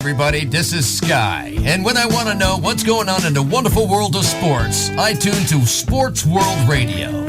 Everybody, this is Sky, and when I want to know what's going on in the wonderful world of sports, I tune to Sports World Radio.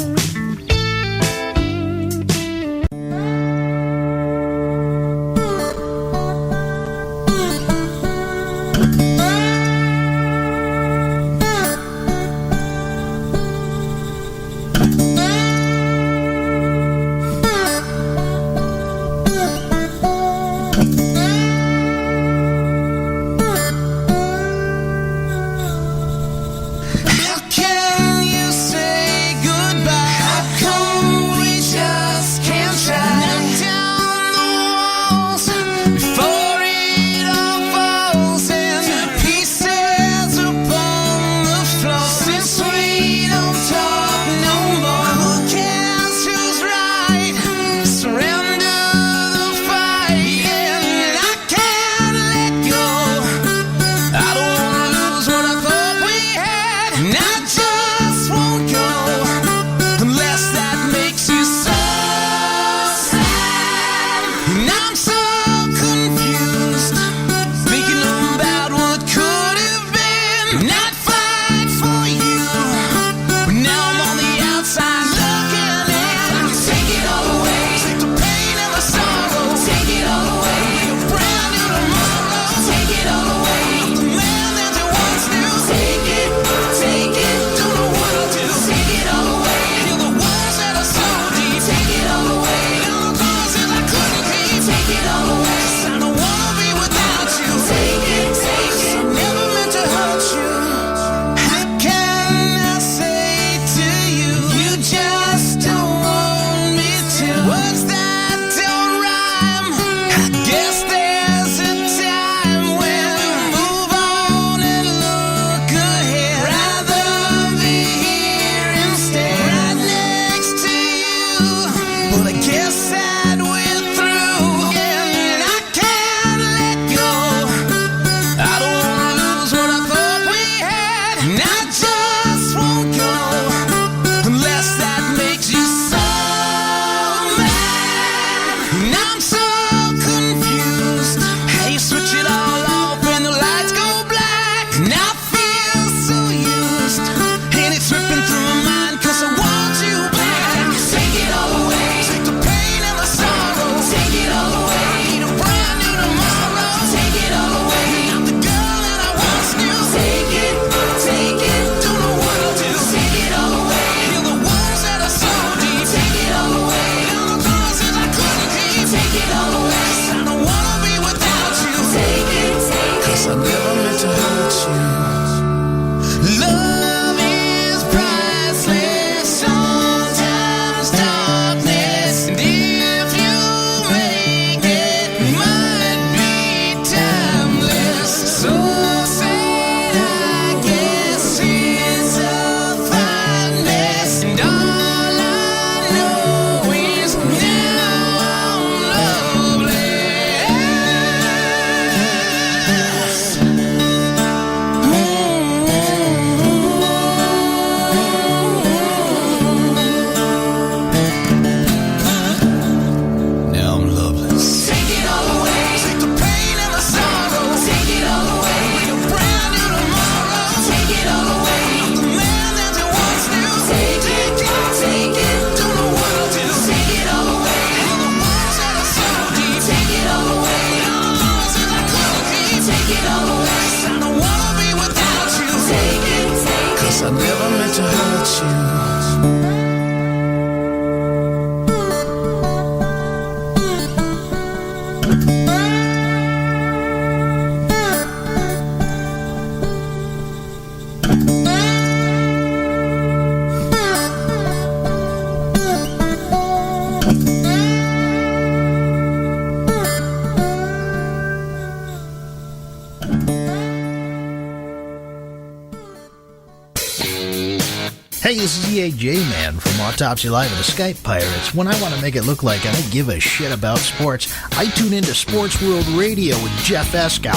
Hey, this is EAJ-Man from Autopsy Live and the Skype Pirates. When I want to make it look like I don't give a shit about sports, I tune into Sports World Radio with Jeff Escow.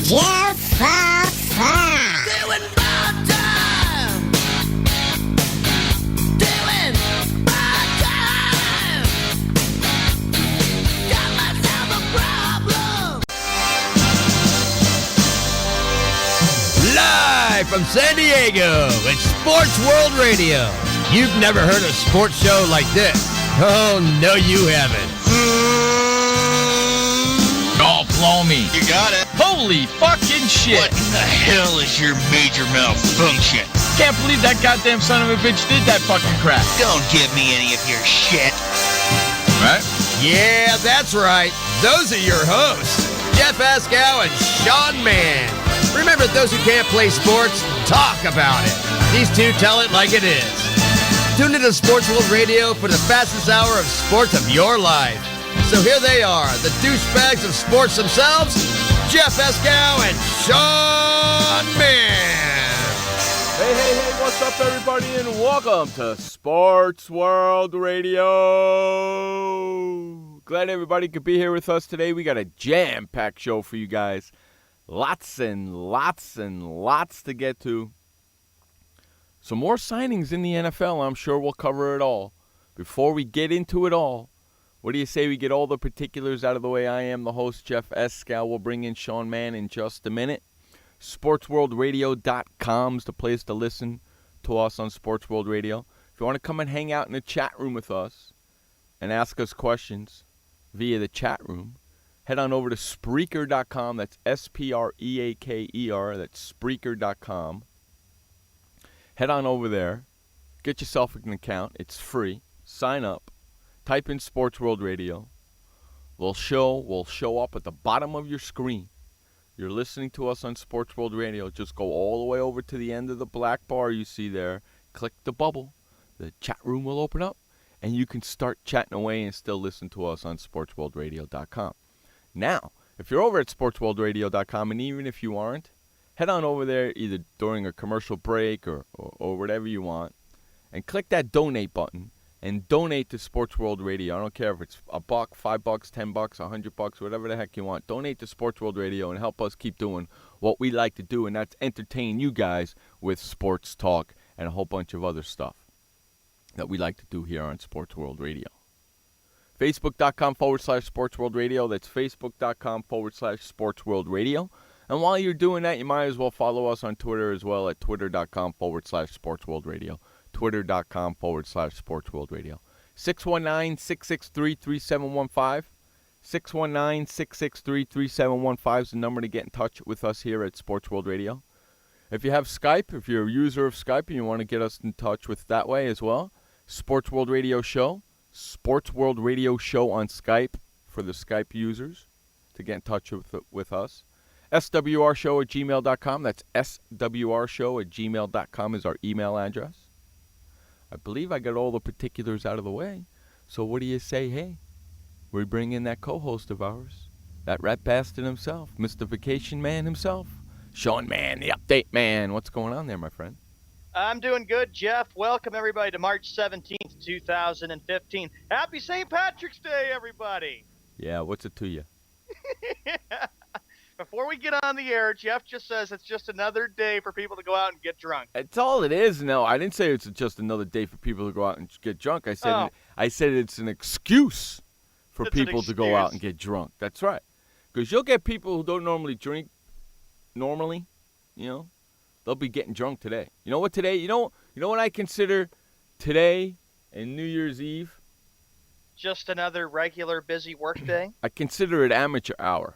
Jeff Doing my time. Doing my time. Got myself a problem. Live from San Diego, it's Sports World Radio. You've never heard a sports show like this. Oh, no, you haven't. Oh, blow me. You got it. Holy fucking shit. What in the hell is your major malfunction? Can't believe that goddamn son of a bitch did that fucking crap. Don't give me any of your shit. Right? Yeah, that's right. Those are your hosts, Jeff Askow and Sean Mann. Remember, those who can't play sports, talk about it. These two tell it like it is. Tune into Sports World Radio for the fastest hour of sports of your life. So here they are, the douchebags of sports themselves, Jeff Askow and Sean Mann. Hey, what's up, everybody, and welcome to Sports World Radio. Glad everybody could be here with us today. We got a jam-packed show for you guys. Lots and lots to get to. Some more signings in the NFL. I'm sure we'll cover it all. Before we get into it all, what do you say we get all the particulars out of the way? I am the host, Jeff Askow. We'll bring in Sean Mann in just a minute. SportsWorldRadio.com is the place to listen to us on Sports World Radio. If you want to come and hang out in the chat room with us and ask us questions via the chat room, head on over to Spreaker.com. That's Spreaker. That's Spreaker.com. Head on over there. Get yourself an account. It's free. Sign up. Type in Sports World Radio. We'll show up at the bottom of your screen. You're listening to us on Sports World Radio. Just go all the way over to the end of the black bar you see there. Click the bubble. The chat room will open up, and you can start chatting away and still listen to us on SportsWorldRadio.com. Now, if you're over at SportsWorldRadio.com, and even if you aren't, head on over there either during a commercial break or whatever you want, and click that donate button and donate to Sports World Radio. I don't care if it's $1, $5, $10, $100, whatever the heck you want. Donate to Sports World Radio and help us keep doing what we like to do, and that's entertain you guys with sports talk and a whole bunch of other stuff that we like to do here on Sports World Radio. Facebook.com/Sports World Radio. That's Facebook.com/Sports World Radio. And while you're doing that, you might as well follow us on Twitter as well at Twitter.com/Sports World Radio. Twitter.com/Sports World Radio. 619-663-3715. 619-663-3715 is the number to get in touch with us here at Sports World Radio. If you have Skype, if you're a user of Skype and you want to get us in touch with that way as well, Sports World Radio Show. Sports World Radio Show on Skype for the Skype users to get in touch with us. SWRshow@gmail.com. That's SWRshow@gmail.com is our email address. I believe I got all the particulars out of the way. So what do you say, hey, we bring in that co-host of ours, that rat bastard himself, Mr. Vacation Man himself, Sean Mann, the update man. What's going on there, my friend? I'm doing good, Jeff. Welcome, everybody, to March 17th, 2015. Happy St. Patrick's Day, everybody. Yeah, what's it to you? Before we get on the air, Jeff just says it's just another day for people to go out and get drunk. That's all it is. No, I didn't say it's just another day for people to go out and get drunk. I said it's an excuse for people to go out and get drunk. That's right. Because you'll get people who don't normally drink normally, they'll be getting drunk today. You know what today? You know what I consider today and New Year's Eve? Just another regular busy work day? I consider it amateur hour.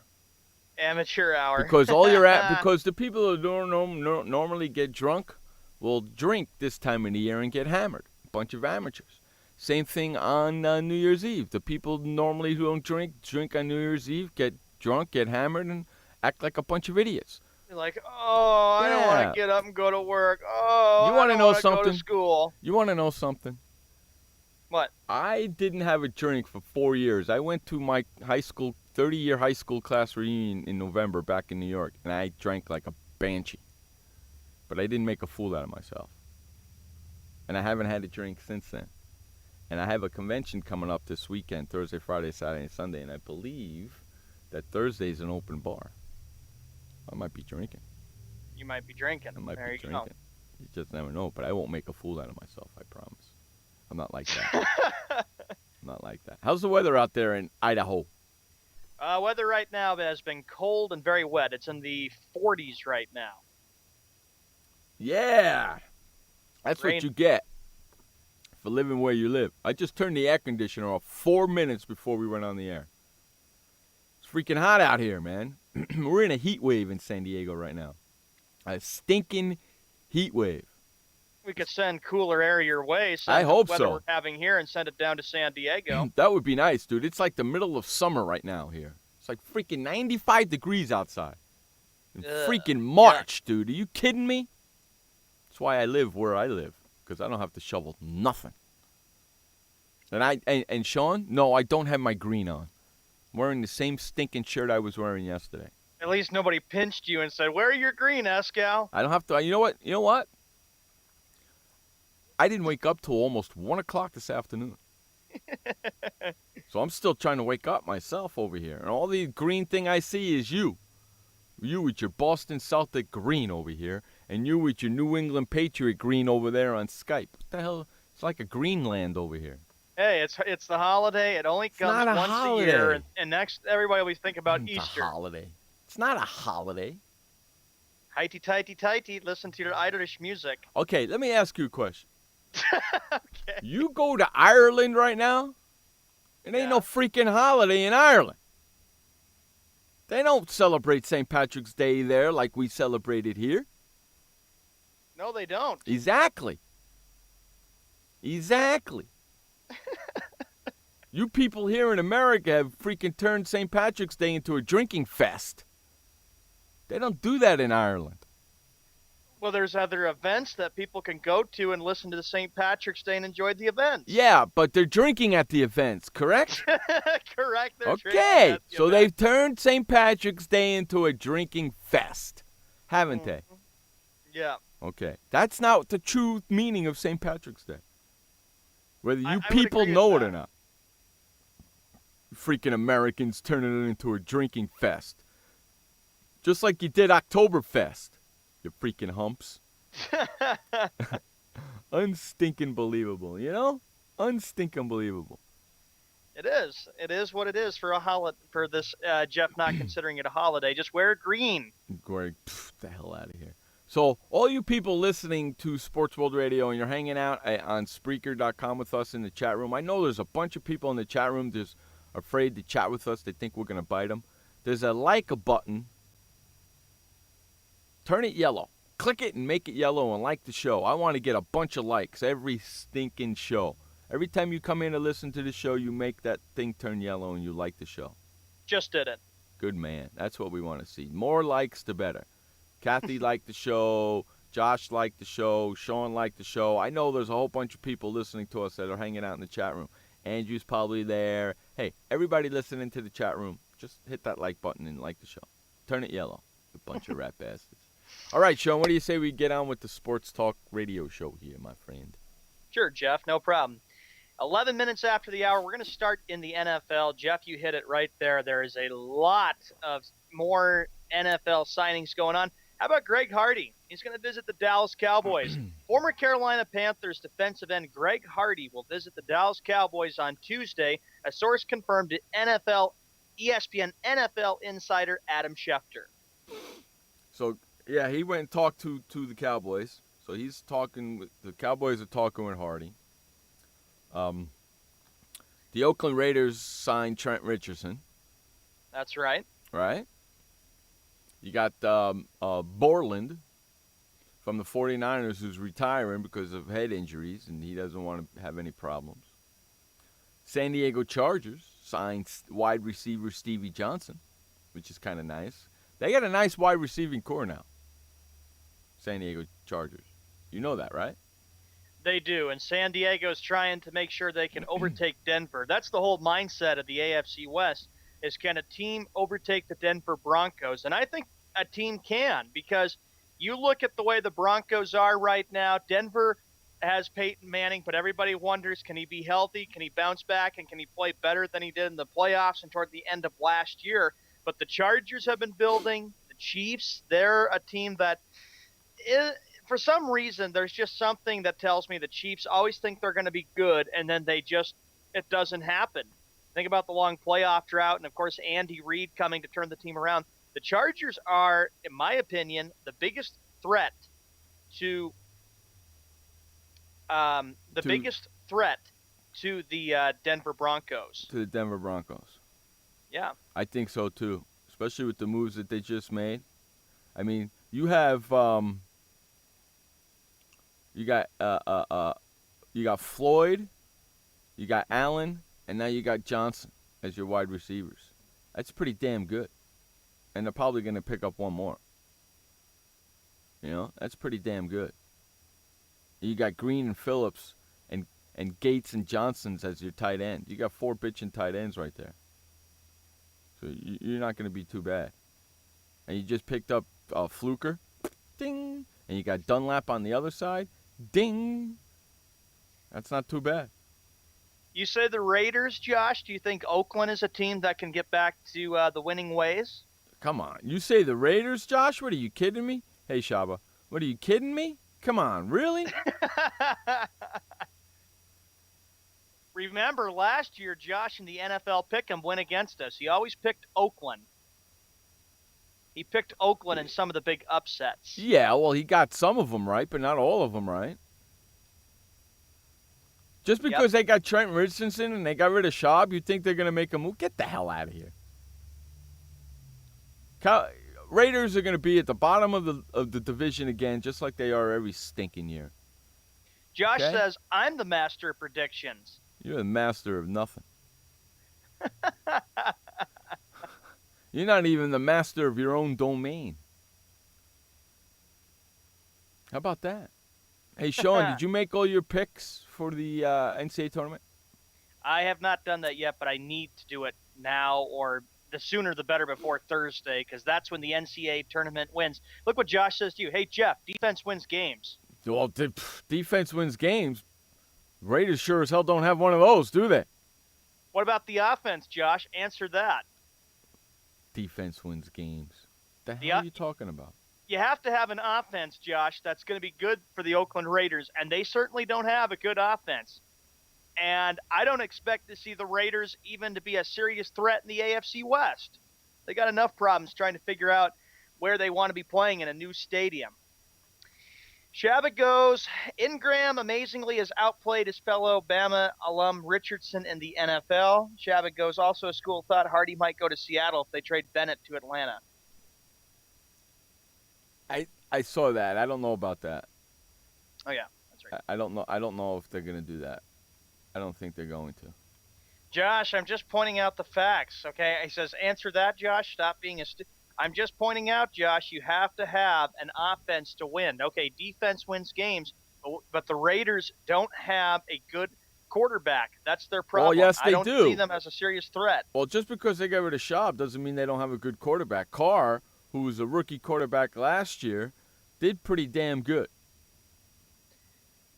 Amateur hour. Because because the people who don't normally get drunk will drink this time of the year and get hammered. A bunch of amateurs. Same thing on New Year's Eve. The people normally who don't drink on New Year's Eve, get drunk, get hammered, and act like a bunch of idiots. You're like, I don't want to get up and go to work. I don't want to go to school. You want to know something? What? I didn't have a drink for 4 years. I went to my 30-year high school class reunion in November back in New York, and I drank like a banshee. But I didn't make a fool out of myself. And I haven't had a drink since then. And I have a convention coming up this weekend, Thursday, Friday, Saturday, and Sunday, and I believe that Thursday's an open bar. I might be drinking. You might be drinking. I might be drinking. You just never know, but I won't make a fool out of myself, I promise. I'm not like that. I'm not like that. How's the weather out there in Idaho? Weather right now has been cold and very wet. It's in the 40s right now. Yeah. That's Rain. what you get for living where you live. I just turned the air conditioner off 4 minutes before we went on the air. It's freaking hot out here, man. We're in a heat wave in San Diego right now. A stinking heat wave. We could send cooler air your way. Send I hope the weather so. we're having here and send it down to San Diego. That would be nice, dude. It's like the middle of summer right now here. It's like freaking 95 degrees outside. In freaking March, dude. Are you kidding me? That's why I live where I live, because I don't have to shovel nothing. And Sean, no, I don't have my green on. I'm wearing the same stinking shirt I was wearing yesterday. At least nobody pinched you and said, "Where are your green, Escal?" I don't have to. You know what? I didn't wake up till almost 1 o'clock this afternoon. So I'm still trying to wake up myself over here. And all the green thing I see is you. You with your Boston Celtic green over here. And you with your New England Patriot green over there on Skype. What the hell? It's like a Greenland over here. Hey, it's the holiday. It only comes not a once holiday. a year. And next, everybody will be thinking about It's Easter. a holiday. It's not a holiday. Highty, tighty, tighty. Listen to your Irish music. Okay, let me ask you a question. Okay. You go to Ireland right now? It ain't no freaking holiday in Ireland. They don't celebrate St. Patrick's Day there like we celebrate it here. No, they don't. Exactly. You people here in America have freaking turned St. Patrick's Day into a drinking fest. They don't do that in Ireland. Well, there's other events that people can go to and listen to the St. Patrick's Day and enjoy the events. Yeah, but they're drinking at the events, correct? Correct. They're drinking Okay, at the so event. they've turned St. Patrick's Day into a drinking fest, haven't they? Yeah. Okay, that's not the true meaning of St. Patrick's Day. Whether you I would people agree with know it that. or not. Freaking Americans turning it into a drinking fest. Just like you did Oktoberfest, you freaking humps. Unstinking believable, you know? Unstinking believable. It is. It is what it is for a for this Jeff not considering it a holiday. Just wear green. Greg, the hell out of here. So, all you people listening to Sports World Radio and you're hanging out on Spreaker.com with us in the chat room, I know there's a bunch of people in the chat room that's afraid to chat with us. They think we're going to bite them. There's a like button. Turn it yellow. Click it and make it yellow and like the show. I want to get a bunch of likes every stinking show. Every time you come in to listen to the show, you make that thing turn yellow and you like the show. Just did it. Good man. That's what we want to see. More likes, the better. Kathy liked the show. Josh liked the show. Sean liked the show. I know there's a whole bunch of people listening to us that are hanging out in the chat room. Andrew's probably there. Hey, everybody listening to the chat room, just hit that like button and like the show. Turn it yellow. You bunch of rat bastards. All right, Sean, what do you say we get on with the Sports Talk radio show here, my friend? Sure, Jeff. No problem. 11 minutes after the hour, we're going to start in the NFL. Jeff, you hit it right there. There is a lot of more NFL signings going on. How about Greg Hardy? He's going to visit the Dallas Cowboys. Former Carolina Panthers defensive end Greg Hardy will visit the Dallas Cowboys on Tuesday. A source confirmed to ESPN NFL insider Adam Schefter. So, yeah, he went and talked to the Cowboys. So he's talking with the Cowboys are talking with Hardy. The Oakland Raiders signed Trent Richardson. That's right. Right? You got Borland from the 49ers who's retiring because of head injuries, and he doesn't want to have any problems. San Diego Chargers signed wide receiver Stevie Johnson, which is kind of nice. They got a nice wide receiving core now, San Diego Chargers. You know that, right? They do, and San Diego's trying to make sure they can overtake Denver. That's the whole mindset of the AFC West, is can a team overtake the Denver Broncos? And I think a team can, because you look at the way the Broncos are right now. Denver has Peyton Manning, but everybody wonders, can he be healthy? Can he bounce back? And can he play better than he did in the playoffs and toward the end of last year? But the Chargers have been building. The Chiefs, they're a team that for some reason, there's just something that tells me the Chiefs always think they're going to be good, and then it doesn't happen. Think about the long playoff drought, and of course, Andy Reid coming to turn the team around. The Chargers are, in my opinion, the biggest threat to the biggest threat to the Denver Broncos. To the Denver Broncos. Yeah. I think so, too, especially with the moves that they just made. I mean, you have you got Floyd, you got Allen, and now you got Johnson as your wide receivers. That's pretty damn good. And they're probably going to pick up one more. You know, that's pretty damn good. You got Green and Phillips and Gates and Johnsons as your tight end. You got 4 bitchin' tight ends right there. So you're not going to be too bad. And you just picked up Fluker. Ding. And you got Dunlap on the other side. Ding. That's not too bad. You say the Raiders, Josh. Do you think Oakland is a team that can get back to the winning ways? Come on. You say the Raiders, Josh? What, are you kidding me? Hey, Shaba. What, are you kidding me? Come on. Really? Remember, last year, Josh in the NFL Pick'em went against us. He always picked Oakland. He picked Oakland in some of the big upsets. Yeah, well, he got some of them right, but not all of them right. Just because they got Trent Richardson and they got rid of Schaub, you think they're going to make a move? Get the hell out of here. Raiders are going to be at the bottom of the division again, just like they are every stinking year. Josh says, I'm the master of predictions. You're the master of nothing. You're not even the master of your own domain. How about that? Hey, Sean, did you make all your picks for the NCAA tournament? I have not done that yet, but I need to do it now, or the sooner the better before Thursday, because that's when the NCAA tournament wins. Look what Josh says to you. Hey, Jeff, defense wins games. Well, defense wins games. Raiders sure as hell don't have one of those, do they? What about the offense, Josh? Answer that. Defense wins games. The hell are you talking about? You have to have an offense, Josh, that's going to be good for the Oakland Raiders, and they certainly don't have a good offense. And I don't expect to see the Raiders even to be a serious threat in the AFC West. They got enough problems trying to figure out where they want to be playing in a new stadium. Shabbat goes, Ingram amazingly has outplayed his fellow Bama alum Richardson in the NFL. Shabbat goes, also a school thought Hardy might go to Seattle if they trade Bennett to Atlanta. I saw that. I don't know about that. Oh, yeah, that's right. I don't know. I don't know if they're going to do that. I don't think they're going to. Josh, I'm just pointing out the facts, okay? He says, answer that, Josh. Stop being I'm just pointing out, Josh, you have to have an offense to win. Okay, defense wins games, but the Raiders don't have a good quarterback. That's their problem. Well, yes, they do. I don't see them as a serious threat. Well, just because they got rid of Schaub doesn't mean they don't have a good quarterback. Carr, who was a rookie quarterback last year, did pretty damn good.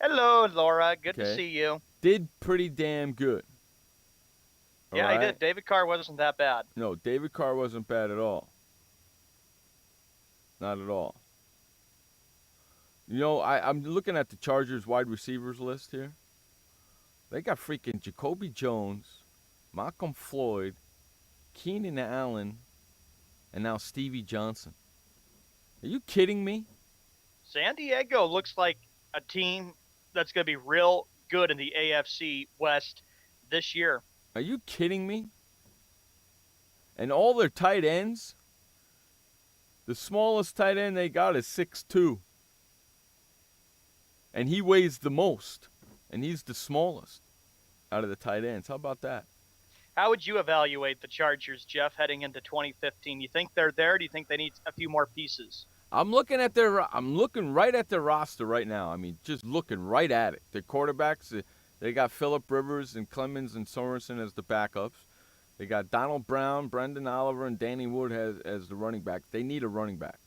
Hello, Laura. Good to see you. Did pretty damn good. Yeah, he did. David Carr wasn't that bad. No, David Carr wasn't bad at all. Not at all. You know, I'm looking at the Chargers wide receivers list here. They got freaking Jacoby Jones, Malcolm Floyd, Keenan Allen, and now Stevie Johnson. Are you kidding me? San Diego looks like a team that's going to be real good in the AFC West this year. Are you kidding me? And all their tight ends, the smallest tight end they got is 6'2". And he weighs the most. And he's the smallest out of the tight ends. How about that? How would you evaluate the Chargers, Jeff, heading into 2015? You think they're there? Or do you think they need a few more pieces? I'm looking right at their roster right now. I mean, just looking right at it. Their quarterbacks, they got Phillip Rivers and Clemens and Sorensen as the backups. They got Donald Brown, Brendan Oliver, and Danny Wood as the running back. They need a running back.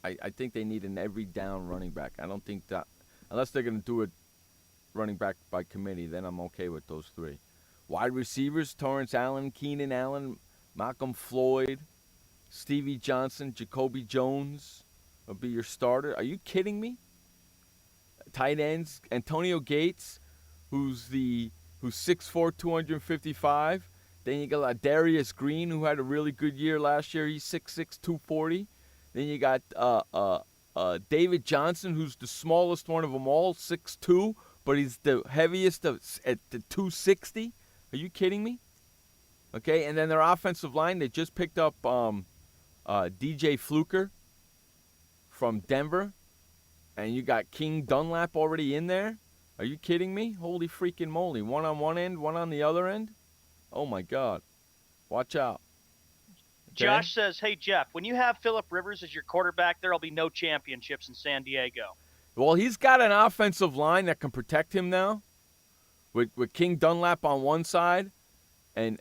I think they need an every down running back. I don't think that, unless they're going to do it running back by committee, then I'm okay with those three. Wide receivers, Torrance Allen, Keenan Allen, Malcolm Floyd, Stevie Johnson, Jacoby Jones will be your starter. Are you kidding me? Tight ends, Antonio Gates, who's 6'4", 255. Then you got Darius Green, who had a really good year last year. He's 6'6", 240. Then you got David Johnson, who's the smallest one of them all, 6'2", but he's the heaviest at the 260. Are you kidding me? Okay, and then their offensive line, they just picked up DJ Fluker from Denver, and you got King Dunlap already in there. Are you kidding me? Holy freaking moly. One on one end, one on the other end? Oh, my God. Watch out. Okay? Josh says, hey, Jeff, when you have Phillip Rivers as your quarterback, there will be no championships in San Diego. Well, he's got an offensive line that can protect him now with King Dunlap on one side and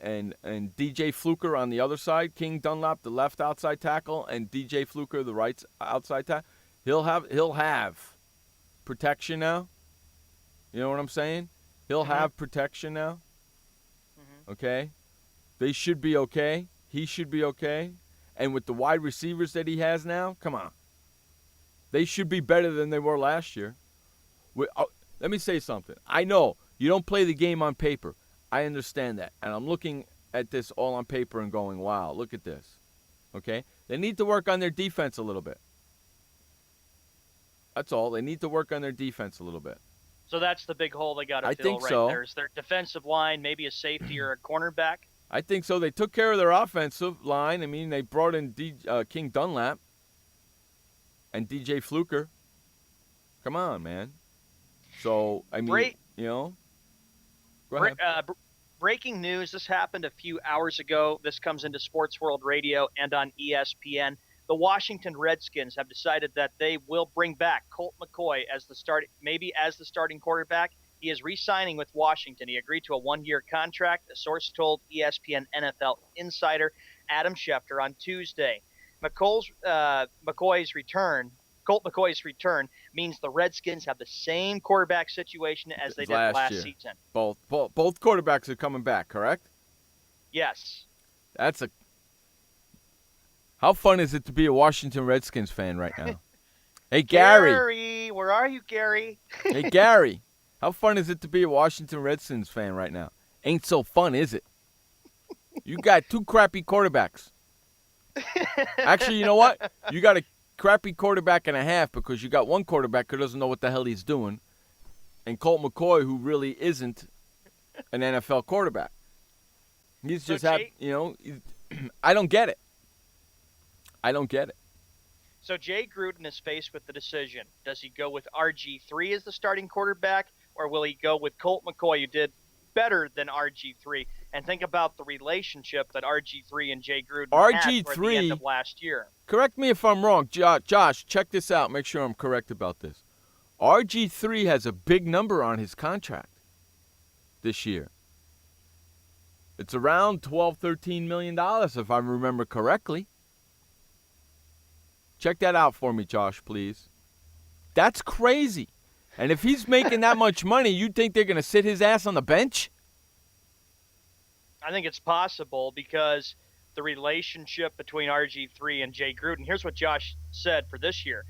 DJ Fluker on the other side. King Dunlap, the left outside tackle, and DJ Fluker, the right outside tackle. He'll have protection now. You know what I'm saying? He'll have protection now. Okay? They should be okay. He should be okay. And with the wide receivers that he has now, come on. They should be better than they were last year. Let me say something. I know you don't play the game on paper. I understand that. And I'm looking at this all on paper and going, wow, look at this. Okay? They need to work on their defense a little bit. That's all. They need to work on their defense a little bit. So that's the big hole they got to I fill think right so. there. Is their defensive line, maybe a safety or a cornerback? I think so. They took care of their offensive line. I mean, they brought in King Dunlap and DJ Fluker. Come on, man. So, I mean, go ahead. Breaking news. This happened a few hours ago. This comes into Sports World Radio and on ESPN. The Washington Redskins have decided that they will bring back Colt McCoy as the starting quarterback. He is re-signing with Washington. He agreed to a one-year contract, a source told ESPN NFL insider Adam Schefter on Tuesday. Colt McCoy's return means the Redskins have the same quarterback situation as they did last season. Both quarterbacks are coming back, correct? Yes. How fun is it to be a Washington Redskins fan right now? Hey, Gary. Gary, where are you, Gary? Hey, Gary. How fun is it to be a Washington Redskins fan right now? Ain't so fun, is it? You got two crappy quarterbacks. Actually, you know what? You got a crappy quarterback and a half because you got one quarterback who doesn't know what the hell he's doing, and Colt McCoy, who really isn't an NFL quarterback. He's just I don't get it. So Jay Gruden is faced with the decision. Does he go with RG3 as the starting quarterback, or will he go with Colt McCoy, who did better than RG3? And think about the relationship that RG3 and Jay Gruden had toward the end of last year. Correct me if I'm wrong. Josh, check this out. Make sure I'm correct about this. RG3 has a big number on his contract this year. It's around $12, $13 million, if I remember correctly. Check that out for me, Josh, please. That's crazy. And if he's making that much money, you think they're going to sit his ass on the bench? I think it's possible because the relationship between RG3 and Jay Gruden. Here's what Josh said for this year.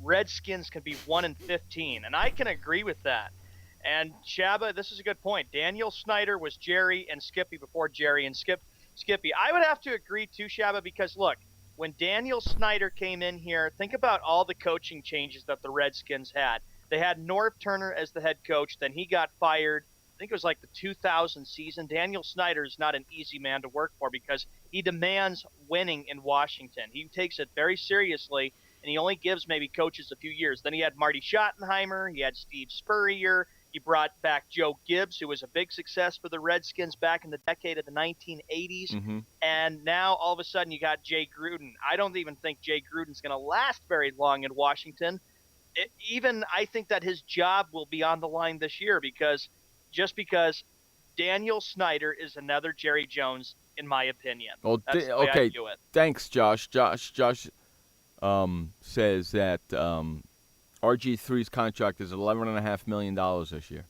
Redskins can be 1-15, and I can agree with that. And Shabba, this is a good point. Daniel Snyder was Jerry and Skippy before Jerry and Skippy. I would have to agree too, Shabba, because look, when Daniel Snyder came in here, think about all the coaching changes that the Redskins had. They had Norv Turner as the head coach. Then he got fired. I think it was like the 2000 season. Daniel Snyder is not an easy man to work for because he demands winning in Washington. He takes it very seriously, and he only gives maybe coaches a few years. Then he had Marty Schottenheimer. He had Steve Spurrier. He brought back Joe Gibbs, who was a big success for the Redskins back in the decade of the 1980s. Mm-hmm. And now all of a sudden you got Jay Gruden. I don't even think Jay Gruden's going to last very long in Washington. I think that his job will be on the line this year because Daniel Snyder is another Jerry Jones, in my opinion. Well, That's the way I view it. Thanks, Josh. Josh says that RG3's contract is $11.5 million this year.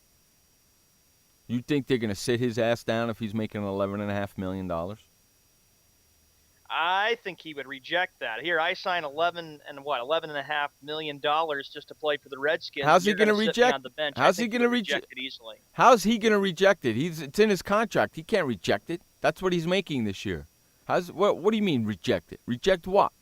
You think they're going to sit his ass down if he's making $11.5 million? I think he would reject that. Here, I sign $11.5 million just to play for the Redskins. How's he going to reject? On the bench. How's he going to reject it easily? How's he going to reject it? It's in his contract. He can't reject it. That's what he's making this year. What do you mean reject it? Reject what?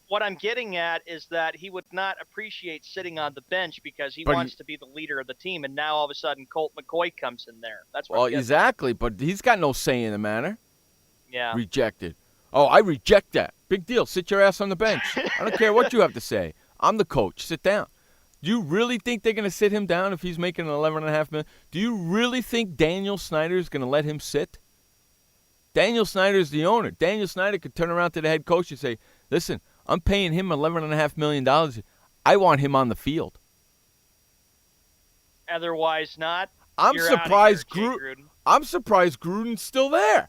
what I'm getting at is that he would not appreciate sitting on the bench because he But wants to be the leader of the team, and now all of a sudden Colt McCoy comes in there. That's what Well, I'm getting at. exactly, but he's got no say in the matter. Yeah. Rejected. Oh, I reject that. Big deal. Sit your ass on the bench. I don't care what you have to say. I'm the coach. Sit down. Do you really think they're going to sit him down if he's making $11.5 million? Do you really think Daniel Snyder is going to let him sit? Daniel Snyder is the owner. Daniel Snyder could turn around to the head coach and say, listen, I'm paying him $11.5 million. I want him on the field. Otherwise not. I'm You're outta surprised here, Jay Gruden. I'm surprised Gruden's still there.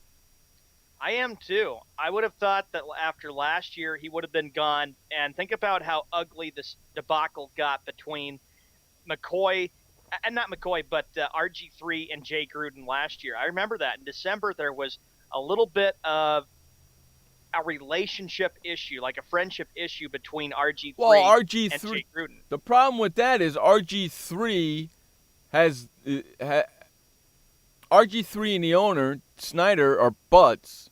I am too. I would have thought that after last year he would have been gone. And think about how ugly this debacle got between McCoy, and not McCoy, but RG3 and Jay Gruden last year. I remember that in December there was a little bit of a relationship issue, like a friendship issue between RG3 and Jay Gruden. The problem with that is RG3 has RG3 and the owner Snyder are butts.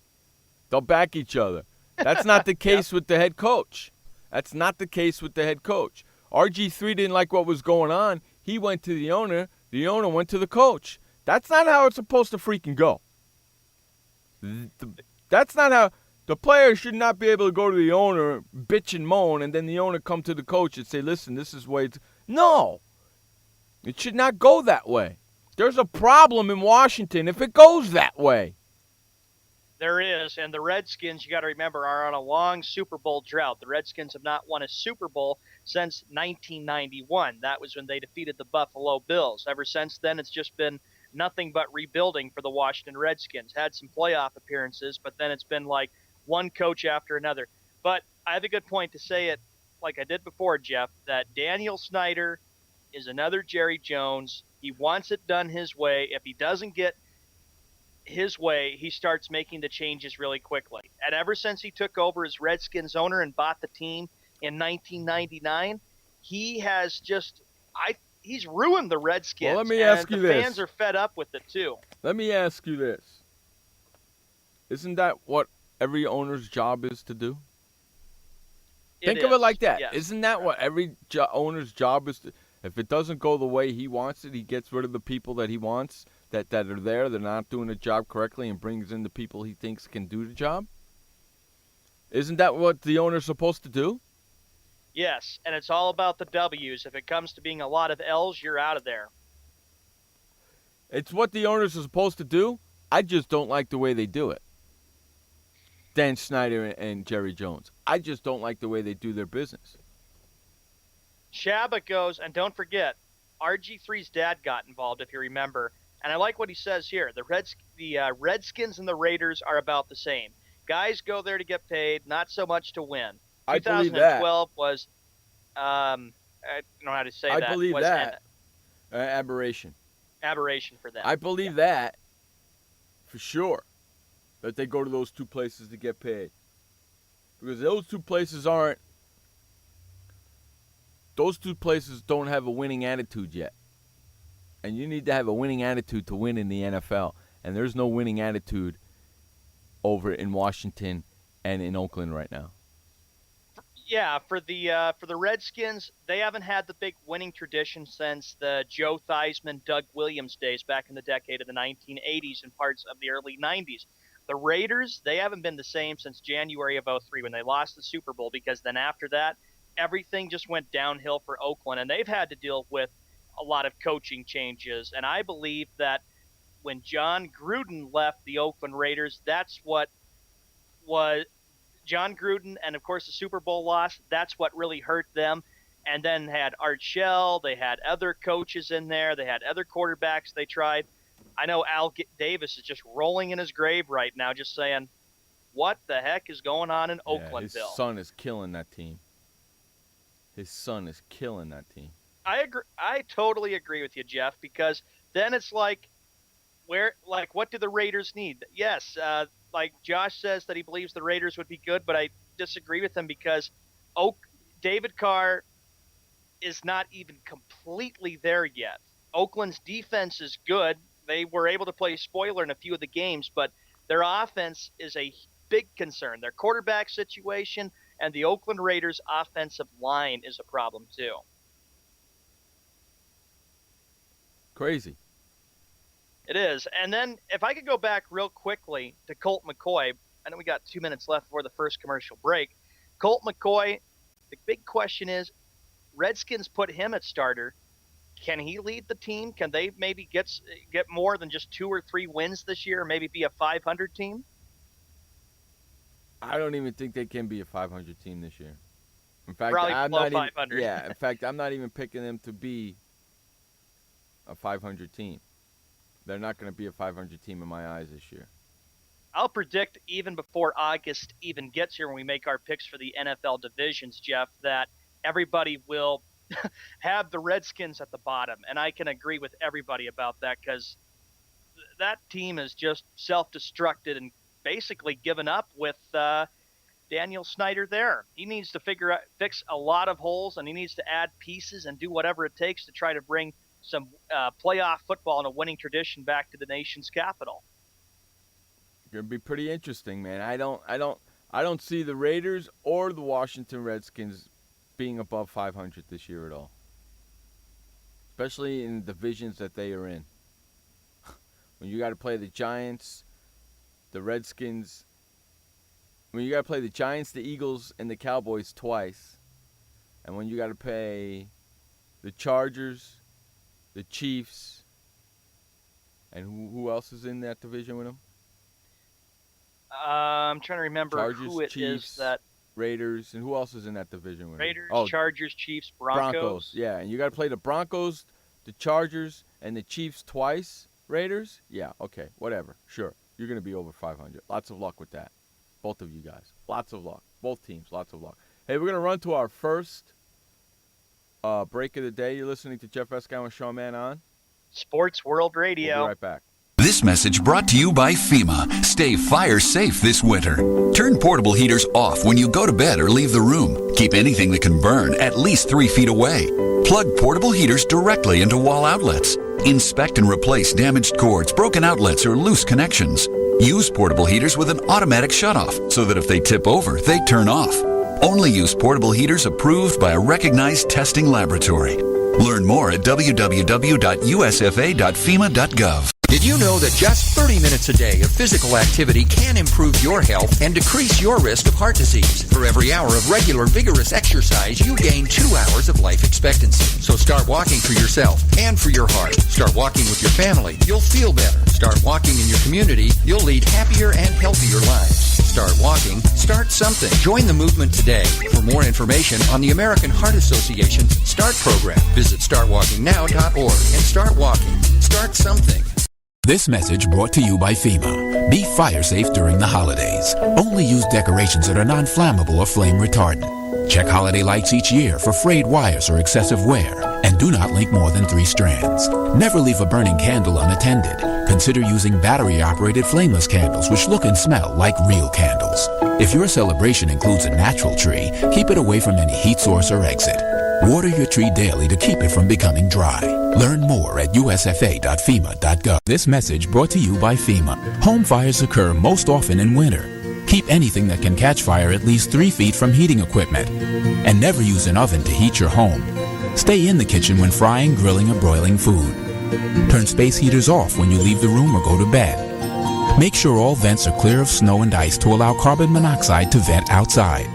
They'll back each other. That's not the case with the head coach. That's not the case with the head coach. RG3 didn't like what was going on. He went to the owner. The owner went to the coach. That's not how it's supposed to freaking go. That's not how the player should not be able to go to the owner, bitch and moan, and then the owner come to the coach and say, listen, this is way. No. It should not go that way. There's a problem in Washington if it goes that way. There is, and the Redskins, you got to remember, are on a long Super Bowl drought. The Redskins have not won a Super Bowl since 1991. That was when they defeated the Buffalo Bills. Ever since then, it's just been nothing but rebuilding for the Washington Redskins. Had some playoff appearances, but then it's been like one coach after another. But I have a good point to say it like I did before, Jeff, that Daniel Snyder is another Jerry Jones. He wants it done his way. If he doesn't get his way, he starts making the changes really quickly. And ever since he took over as Redskins owner and bought the team in 1999, he has just he's ruined the Redskins. Well, let me ask you this. The fans are fed up with it too. Let me ask you this. Isn't that what every owner's job is to do? Think of it like that. Yes. Isn't that what every owner's job is to? If it doesn't go the way he wants it, he gets rid of the people that he wants that are there. They're not doing the job correctly and brings in the people he thinks can do the job. Isn't that what the owner's supposed to do? Yes, and it's all about the W's. If it comes to being a lot of L's, you're out of there. It's what the owners are supposed to do. I just don't like the way they do it. Dan Snyder and Jerry Jones. I just don't like the way they do their business. Shabba goes, and don't forget, RG3's dad got involved, if you remember. And I like what he says here. The Redskins and the Raiders are about the same. Guys go there to get paid, not so much to win. I believe that. 2012 was, I don't know how to say that. I believe was that. Aberration. Aberration for them. I believe that for sure, that they go to those two places to get paid. Because those two places don't have a winning attitude yet. And you need to have a winning attitude to win in the NFL. And there's no winning attitude over in Washington and in Oakland right now. Yeah, for the Redskins, they haven't had the big winning tradition since the Joe Theismann, Doug Williams days back in the decade of the 1980s and parts of the early 90s. The Raiders, they haven't been the same since January of 2003 when they lost the Super Bowl, because then after that, everything just went downhill for Oakland, and they've had to deal with a lot of coaching changes. And I believe that when John Gruden left the Oakland Raiders, that's what was John Gruden, and of course the Super Bowl loss, that's what really hurt them. And then had Art Shell, they had other coaches in there, they had other quarterbacks they tried. I know Al Davis is just rolling in his grave right now, just saying, what the heck is going on in Oaklandville? His son is killing that team. His son is killing that team. I agree. I totally agree with you, Jeff, because then it's like, what do the Raiders need? Yes, like Josh says that he believes the Raiders would be good, but I disagree with him because David Carr is not even completely there yet. Oakland's defense is good. They were able to play spoiler in a few of the games, but their offense is a big concern. Their quarterback situation, And the Oakland Raiders' offensive line is a problem, too. Crazy. It is. And then if I could go back real quickly to Colt McCoy, I know we got 2 minutes left before the first commercial break. Colt McCoy, the big question is, Redskins put him at starter. Can he lead the team? Can they maybe get more than just 2 or 3 wins this year, or maybe be a 500 team? I don't even think they can be a 500 team this year. In fact, Probably I'm below not 500. Even, in fact, I'm not even picking them to be a 500 team. They're not going to be a 500 team in my eyes this year. I'll predict even before August even gets here when we make our picks for the NFL divisions, Jeff, that everybody will have the Redskins at the bottom. And I can agree with everybody about that because that team is just self-destructed and basically given up with Daniel Snyder there. He needs to fix a lot of holes, and he needs to add pieces and do whatever it takes to try to bring some playoff football and a winning tradition back to the nation's capital. Going to be pretty interesting, man. I don't see the Raiders or the Washington Redskins being above 500 this year at all, especially in the divisions that they are in. When you got to play the Giants, the Redskins, when you got to play the Giants, the Eagles, and the Cowboys twice, and when you got to play the Chargers, the Chiefs, and who else is in that division with them? I'm trying to remember Chargers, who it Chiefs, is that Raiders, and who else is in that division with Raiders, them? Oh, Chargers, Chiefs, Broncos. Yeah, and you got to play the Broncos, the Chargers, and the Chiefs twice. Raiders? Yeah, okay, whatever. Sure, you're going to be over 500. Lots of luck with that. Both of you guys. Lots of luck. Both teams, lots of luck. Hey, we're going to run to our first break of the day. You're listening to Jeff Escow and Sean Mann on Sports World Radio. We'll be right back. This message brought to you by FEMA. Stay fire safe this winter. Turn portable heaters off when you go to bed or leave the room. Keep anything that can burn at least 3 feet away. Plug portable heaters directly into wall outlets. Inspect and replace damaged cords, broken outlets, or loose connections. Use portable heaters with an automatic shutoff so that if they tip over, they turn off. Only use portable heaters approved by a recognized testing laboratory. Learn more at www.usfa.fema.gov. Did you know that just 30 minutes a day of physical activity can improve your health and decrease your risk of heart disease? For every hour of regular, vigorous exercise, you gain 2 hours of life expectancy. So start walking for yourself and for your heart. Start walking with your family. You'll feel better. Start walking in your community. You'll lead happier and healthier lives. Start walking. Start something. Join the movement today. For more information on the American Heart Association's START program, visit startwalkingnow.org and start walking. Start something. This message brought to you by FEMA. Be fire safe during the holidays. Only use decorations that are non-flammable or flame retardant. Check holiday lights each year for frayed wires or excessive wear. And do not link more than 3 strands. Never leave a burning candle unattended. Consider using battery-operated flameless candles which look and smell like real candles. If your celebration includes a natural tree, keep it away from any heat source or exit. Water your tree daily to keep it from becoming dry. Learn more at usfa.fema.gov. This message brought to you by FEMA. Home fires occur most often in winter. Keep anything that can catch fire at least 3 feet from heating equipment. And never use an oven to heat your home. Stay in the kitchen when frying, grilling, or broiling food. Turn space heaters off when you leave the room or go to bed. Make sure all vents are clear of snow and ice to allow carbon monoxide to vent outside.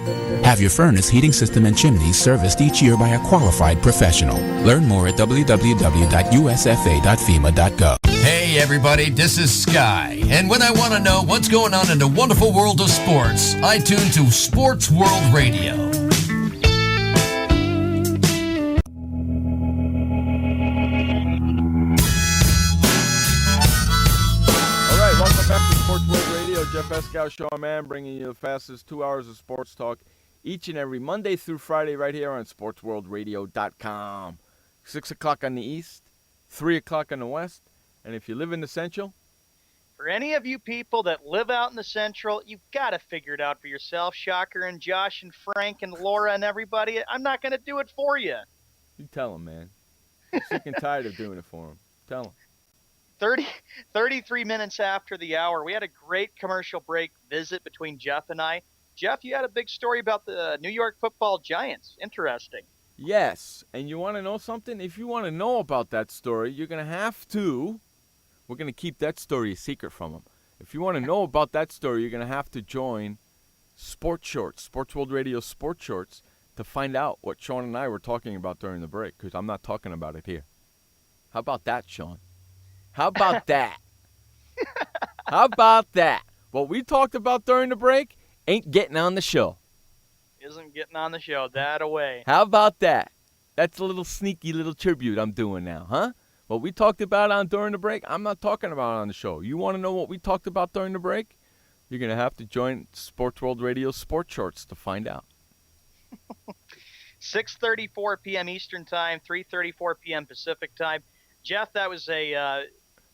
Have your furnace, heating system, and chimneys serviced each year by a qualified professional. Learn more at www.usfa.fema.gov. Hey everybody, this is Sky, and when I want to know what's going on in the wonderful world of sports, I tune to Sports World Radio. All right, welcome back to Sports World Radio. Jeff Escow, Sean Mann, bringing you the fastest 2 hours of sports talk each and every Monday through Friday right here on SportsWorldRadio.com. 6 o'clock on the East, 3 o'clock on the West. And if you live in the Central? For any of you people that live out in the Central, you've got to figure it out for yourself. Shocker and Josh and Frank and Laura and everybody. I'm not going to do it for you. You tell them, man. I'm sick and tired of doing it for them. Tell them. 33 minutes after the hour, we had a great commercial break visit between Jeff and I. Jeff, you had a big story about the New York Football Giants. Interesting. Yes, and you want to know something? If you want to know about that story, you're going to have to. We're going to keep that story a secret from them. If you want to know about that story, you're going to have to join Sports Shorts, Sports World Radio Sports Shorts, to find out what Sean and I were talking about during the break, because I'm not talking about it here. How about that, Sean? How about that? How about that? What we talked about during the break ain't getting on the show. Isn't getting on the show. That away. How about that? That's a little sneaky little tribute I'm doing now, huh? What we talked about during the break, I'm not talking about on the show. You want to know what we talked about during the break? You're going to have to join Sports World Radio Sports Shorts to find out. 6:34 p.m. Eastern Time, 3:34 p.m. Pacific Time. Jeff, that was a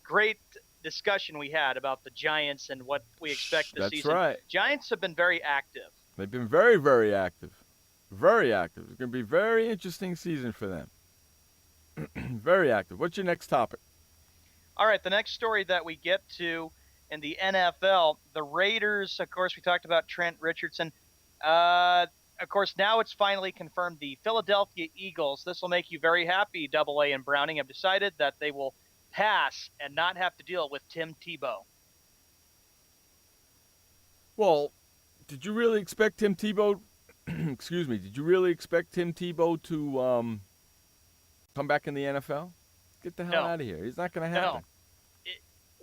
great discussion we had about the Giants and what we expect this season. That's right. Giants have been very active. They've been very, very active. Very active. It's going to be a very interesting season for them. Very active. What's your next topic? All right, the next story that we get to in the NFL, the Raiders, of course, we talked about Trent Richardson. Of course, now it's finally confirmed the Philadelphia Eagles. This will make you very happy, AA and Browning, have decided that they will pass and not have to deal with Tim Tebow. Well, did you really expect Tim Tebow excuse me, did you really expect Tim Tebow to come back in the NFL? Get the hell out of here. He's not going to happen. No.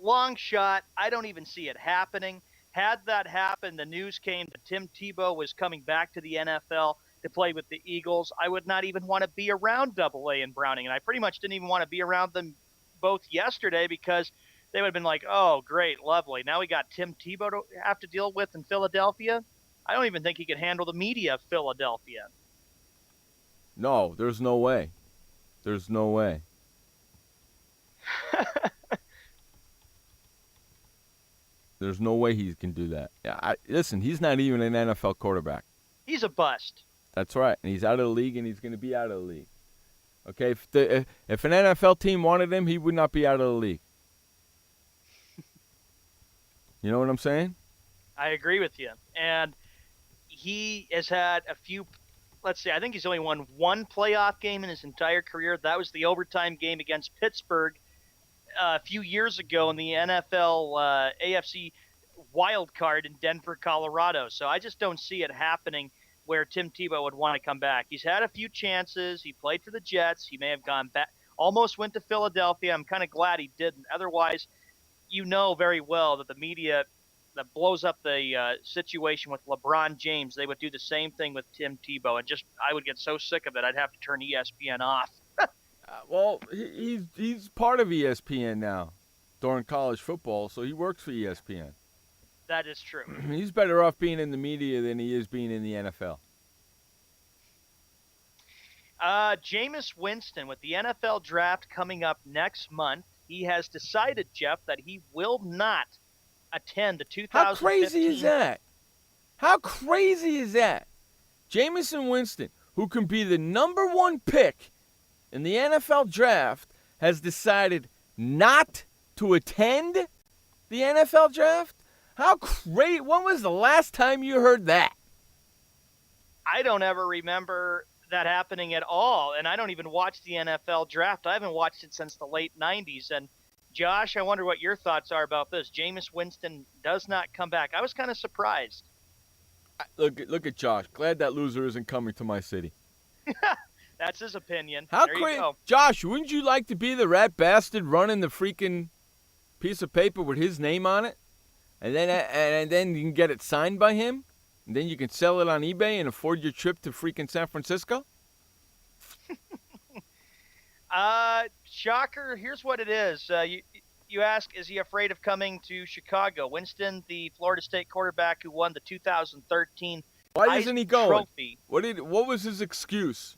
Long shot. I don't even see it happening. Had that happened, the news came that Tim Tebow was coming back to the NFL to play with the Eagles. I would not even want to be around AA and Browning, and I pretty much didn't even want to be around them both yesterday because they would have been like, oh, great, lovely. Now we got Tim Tebow to have to deal with in Philadelphia. I don't even think he could handle the media of Philadelphia. No, there's no way. There's no way. There's no way he can do that. Listen, he's not even an NFL quarterback. He's a bust. That's right, and he's out of the league, and he's going to be out of the league. Okay, if an NFL team wanted him, he would not be out of the league. You know what I'm saying? I agree with you. And he has had a few, let's see, I think he's only won one playoff game in his entire career. That was the overtime game against Pittsburgh a few years ago in the NFL AFC wild card in Denver, Colorado. So I just don't see it happening where Tim Tebow would want to come back. He's had a few chances. He played for the Jets. He may have gone back, almost went to Philadelphia. I'm kind of glad he didn't. Otherwise, you know very well that the media that blows up the situation with LeBron James, they would do the same thing with Tim Tebow. And just, I would get so sick of it, I'd have to turn ESPN off. Well, he's part of ESPN now during college football, so he works for ESPN. That is true. He's better off being in the media than he is being in the NFL. Jameis Winston, with the NFL draft coming up next month, he has decided, Jeff, that he will not attend the 2015. How crazy is that? How crazy is that? Jameis Winston, who can be the number one pick in the NFL draft, has decided not to attend the NFL draft? How crazy. When was the last time you heard that? I don't ever remember that happening at all, and I don't even watch the NFL draft. I haven't watched it since the late 90s. And, Josh, I wonder what your thoughts are about this. Jameis Winston does not come back. I was kind of surprised. Look at Josh. Glad that loser isn't coming to my city. That's his opinion. How there crazy. you go. Josh, wouldn't you like to be the rat bastard running the freaking piece of paper with his name on it? And then you can get it signed by him? And then you can sell it on eBay and afford your trip to freaking San Francisco? Shocker, here's what it is. You ask, is he afraid of coming to Chicago? Winston, the Florida State quarterback who won the 2013 Why isn't he going? Trophy. What was his excuse?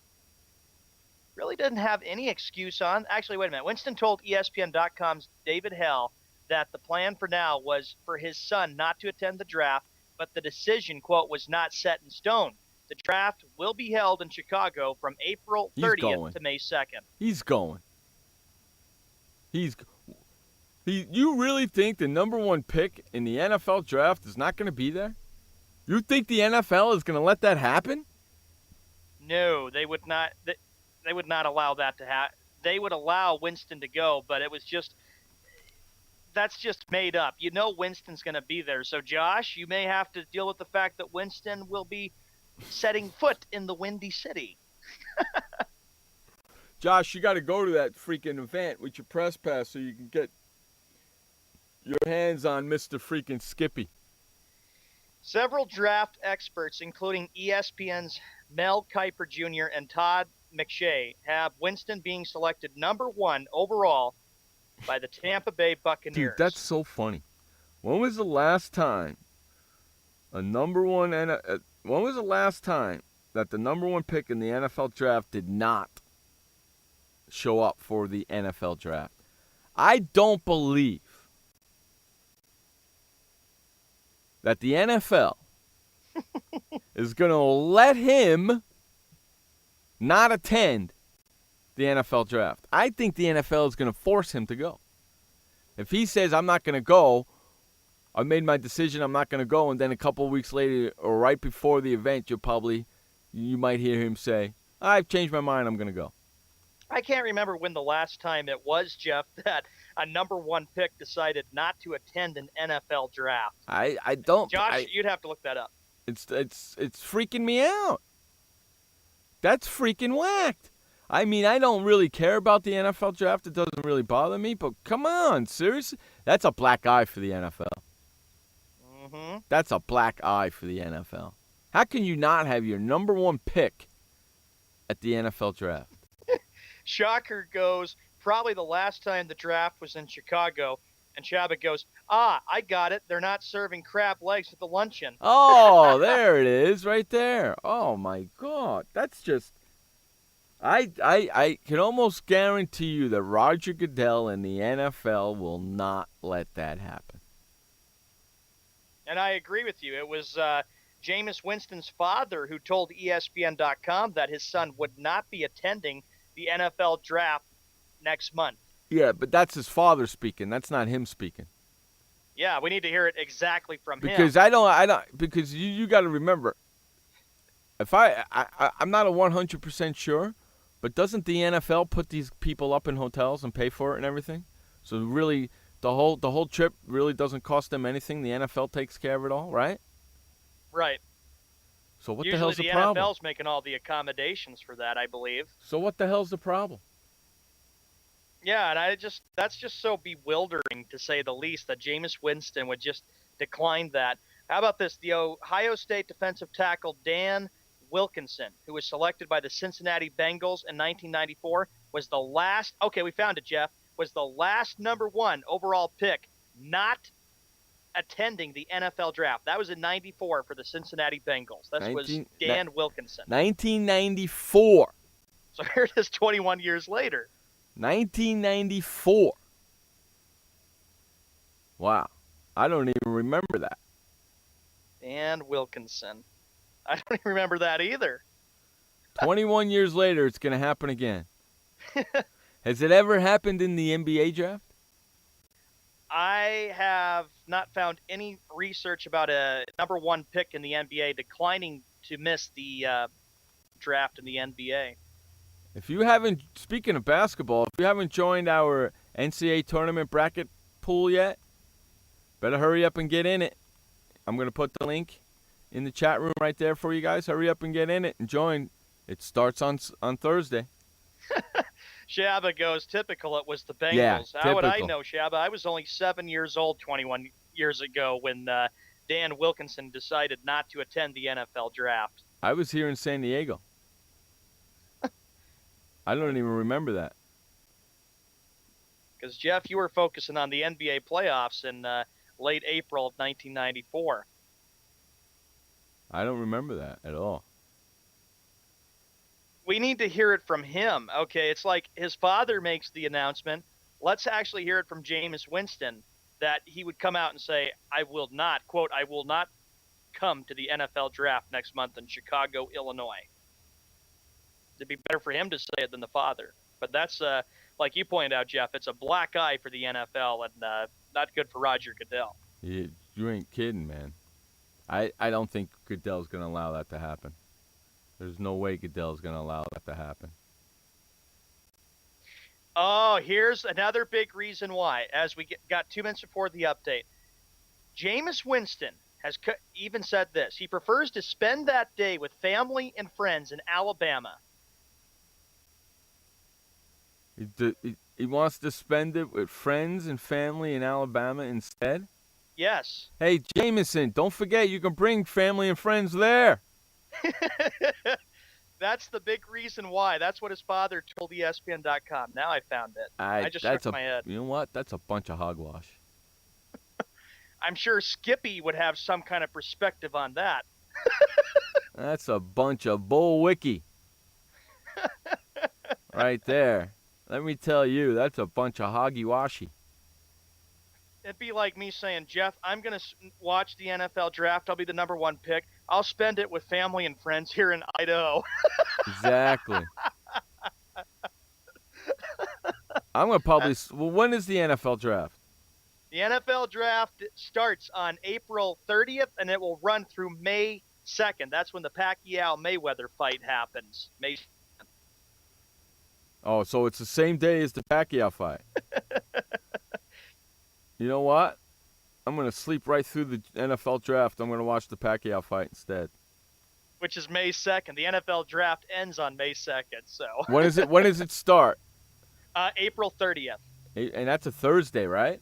Really didn't have any excuse on. Actually, wait a minute. Winston told ESPN.com's David Hell that the plan for now was for his son not to attend the draft, but the decision, quote, was not set in stone. The draft will be held in Chicago from April 30th to May 2nd. He's going. You really think the number one pick in the NFL draft is not going to be there? You think the NFL is going to let that happen? No, they would not. They would not allow that to happen. They would allow Winston to go, but it was that's just made up. You know Winston's going to be there. So, Josh, you may have to deal with the fact that Winston will be setting foot in the Windy City. Josh, you got to go to that freaking event with your press pass so you can get your hands on Mr. freaking Skippy. Several draft experts, including ESPN's Mel Kiper Jr. and Todd McShay, have Winston being selected number 1 overall by the Tampa Bay Buccaneers. Dude, that's so funny. When was the last time when was the last time that the number 1 pick in the NFL draft did not show up for the NFL draft? I don't believe that the NFL is going to let him not attend the NFL draft. I think the NFL is going to force him to go. If he says, I'm not going to go, I made my decision, I'm not going to go, and then a couple of weeks later or right before the event, you might hear him say, I've changed my mind, I'm going to go. I can't remember when the last time it was, Jeff, that a number 1 pick decided not to attend an NFL draft. I don't. Josh, you'd have to look that up. It's freaking me out. That's freaking whacked. I mean, I don't really care about the NFL draft. It doesn't really bother me. But come on, seriously? That's a black eye for the NFL. Mm-hmm. That's a black eye for the NFL. How can you not have your number 1 pick at the NFL draft? Shocker goes, probably the last time the draft was in Chicago. And Shabba goes, I got it. They're not serving crab legs at the luncheon. Oh, there it is right there. Oh, my God. That's just... I can almost guarantee you that Roger Goodell and the NFL will not let that happen. And I agree with you. It was Jameis Winston's father who told ESPN.com that his son would not be attending the NFL draft next month. Yeah, but that's his father speaking. That's not him speaking. Yeah, we need to hear it exactly from him. Because I don't. Because you got to remember. If I'm not 100% sure, but doesn't the NFL put these people up in hotels and pay for it and everything? So really, the whole trip really doesn't cost them anything. The NFL takes care of it all, right? Right. So what Usually the hell's the problem? The NFL's making all the accommodations for that, I believe. So what the hell's the problem? Yeah, and that's just so bewildering, to say the least, that Jameis Winston would just decline that. How about this? The Ohio State defensive tackle Dan Wilkinson, who was selected by the Cincinnati Bengals in 1994, was the last, we found it, Jeff, was the last number 1 overall pick not attending the NFL draft. That was in 94 for the Cincinnati Bengals. That was Dan Wilkinson. 1994. So here it is 21 years later. 1994. Wow. I don't even remember that. Dan Wilkinson. I don't even remember that either. 21 years later, it's going to happen again. Has it ever happened in the NBA draft? I have not found any research about a number 1 pick in the NBA declining to miss the draft in the NBA. If you haven't, speaking of basketball, if you haven't joined our NCAA tournament bracket pool yet, better hurry up and get in it. I'm going to put the link in the chat room right there for you guys. Hurry up and get in it and join. It starts on Thursday. Shabba goes, typical, it was the Bengals. Yeah, How would I typical. know, Shabba? I was only 7 years old 21 years ago when Dan Wilkinson decided not to attend the NFL draft. I was here in San Diego. I don't even remember that. Because, Jeff, you were focusing on the NBA playoffs in late April of 1994. I don't remember that at all. We need to hear it from him. Okay, it's like his father makes the announcement. Let's actually hear it from Jameis Winston, that he would come out and say, I will not, quote, I will not come to the NFL draft next month in Chicago, Illinois. It'd be better for him to say it than the father. But that's, like you pointed out, Jeff, it's a black eye for the NFL and not good for Roger Goodell. You ain't kidding, man. I don't think Goodell's going to allow that to happen. There's no way Goodell's going to allow that to happen. Oh, here's another big reason why. As we got 2 minutes before the update, Jameis Winston has even said this. He prefers to spend that day with family and friends in Alabama. He wants to spend it with friends and family in Alabama instead? Yes. Hey, Jameson, don't forget you can bring family and friends there. That's the big reason why. That's what his father told ESPN.com. Now I found it. I just shook my head. You know what? That's a bunch of hogwash. I'm sure Skippy would have some kind of perspective on that. That's a bunch of bull wiki. Right there. Let me tell you, that's a bunch of hoggy-washy. It'd be like me saying, Jeff, I'm going to watch the NFL draft. I'll be the number 1 pick. I'll spend it with family and friends here in Idaho. Exactly. I'm going to probably... Well, when is the NFL draft? The NFL draft starts on April 30th, and it will run through May 2nd. That's when the Pacquiao-Mayweather fight happens. May 2nd. Oh, so it's the same day as the Pacquiao fight. You know what? I'm going to sleep right through the NFL draft. I'm going to watch the Pacquiao fight instead. Which is May 2nd. The NFL draft ends on May 2nd. So When does it start? April 30th. And that's a Thursday, right?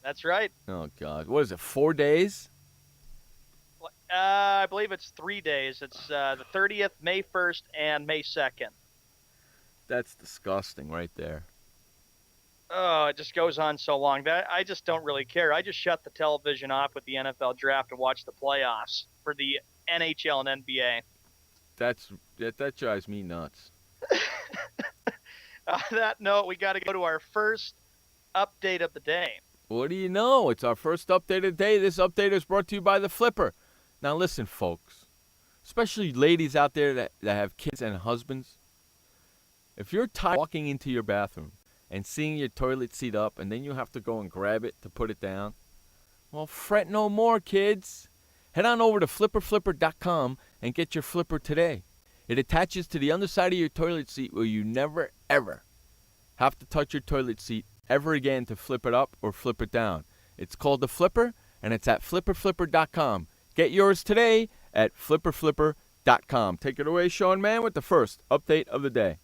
That's right. Oh, God. What is it, 4 days? I believe it's 3 days. It's the 30th, May 1st, and May 2nd. That's disgusting right there. Oh, it just goes on so long. I just don't really care. I just shut the television off with the NFL draft and watch the playoffs for the NHL and NBA. That drives me nuts. On that note, we got to go to our first update of the day. What do you know? It's our first update of the day. This update is brought to you by The Flipper. Now listen, folks, especially ladies out there that have kids and husbands, if you're tired walking into your bathroom and seeing your toilet seat up and then you have to go and grab it to put it down, well, fret no more, kids. Head on over to flipperflipper.com and get your flipper today. It attaches to the underside of your toilet seat where you never, ever have to touch your toilet seat ever again to flip it up or flip it down. It's called the Flipper, and it's at flipperflipper.com. Get yours today at flipperflipper.com. Take it away, Sean Mann, with the first update of the day.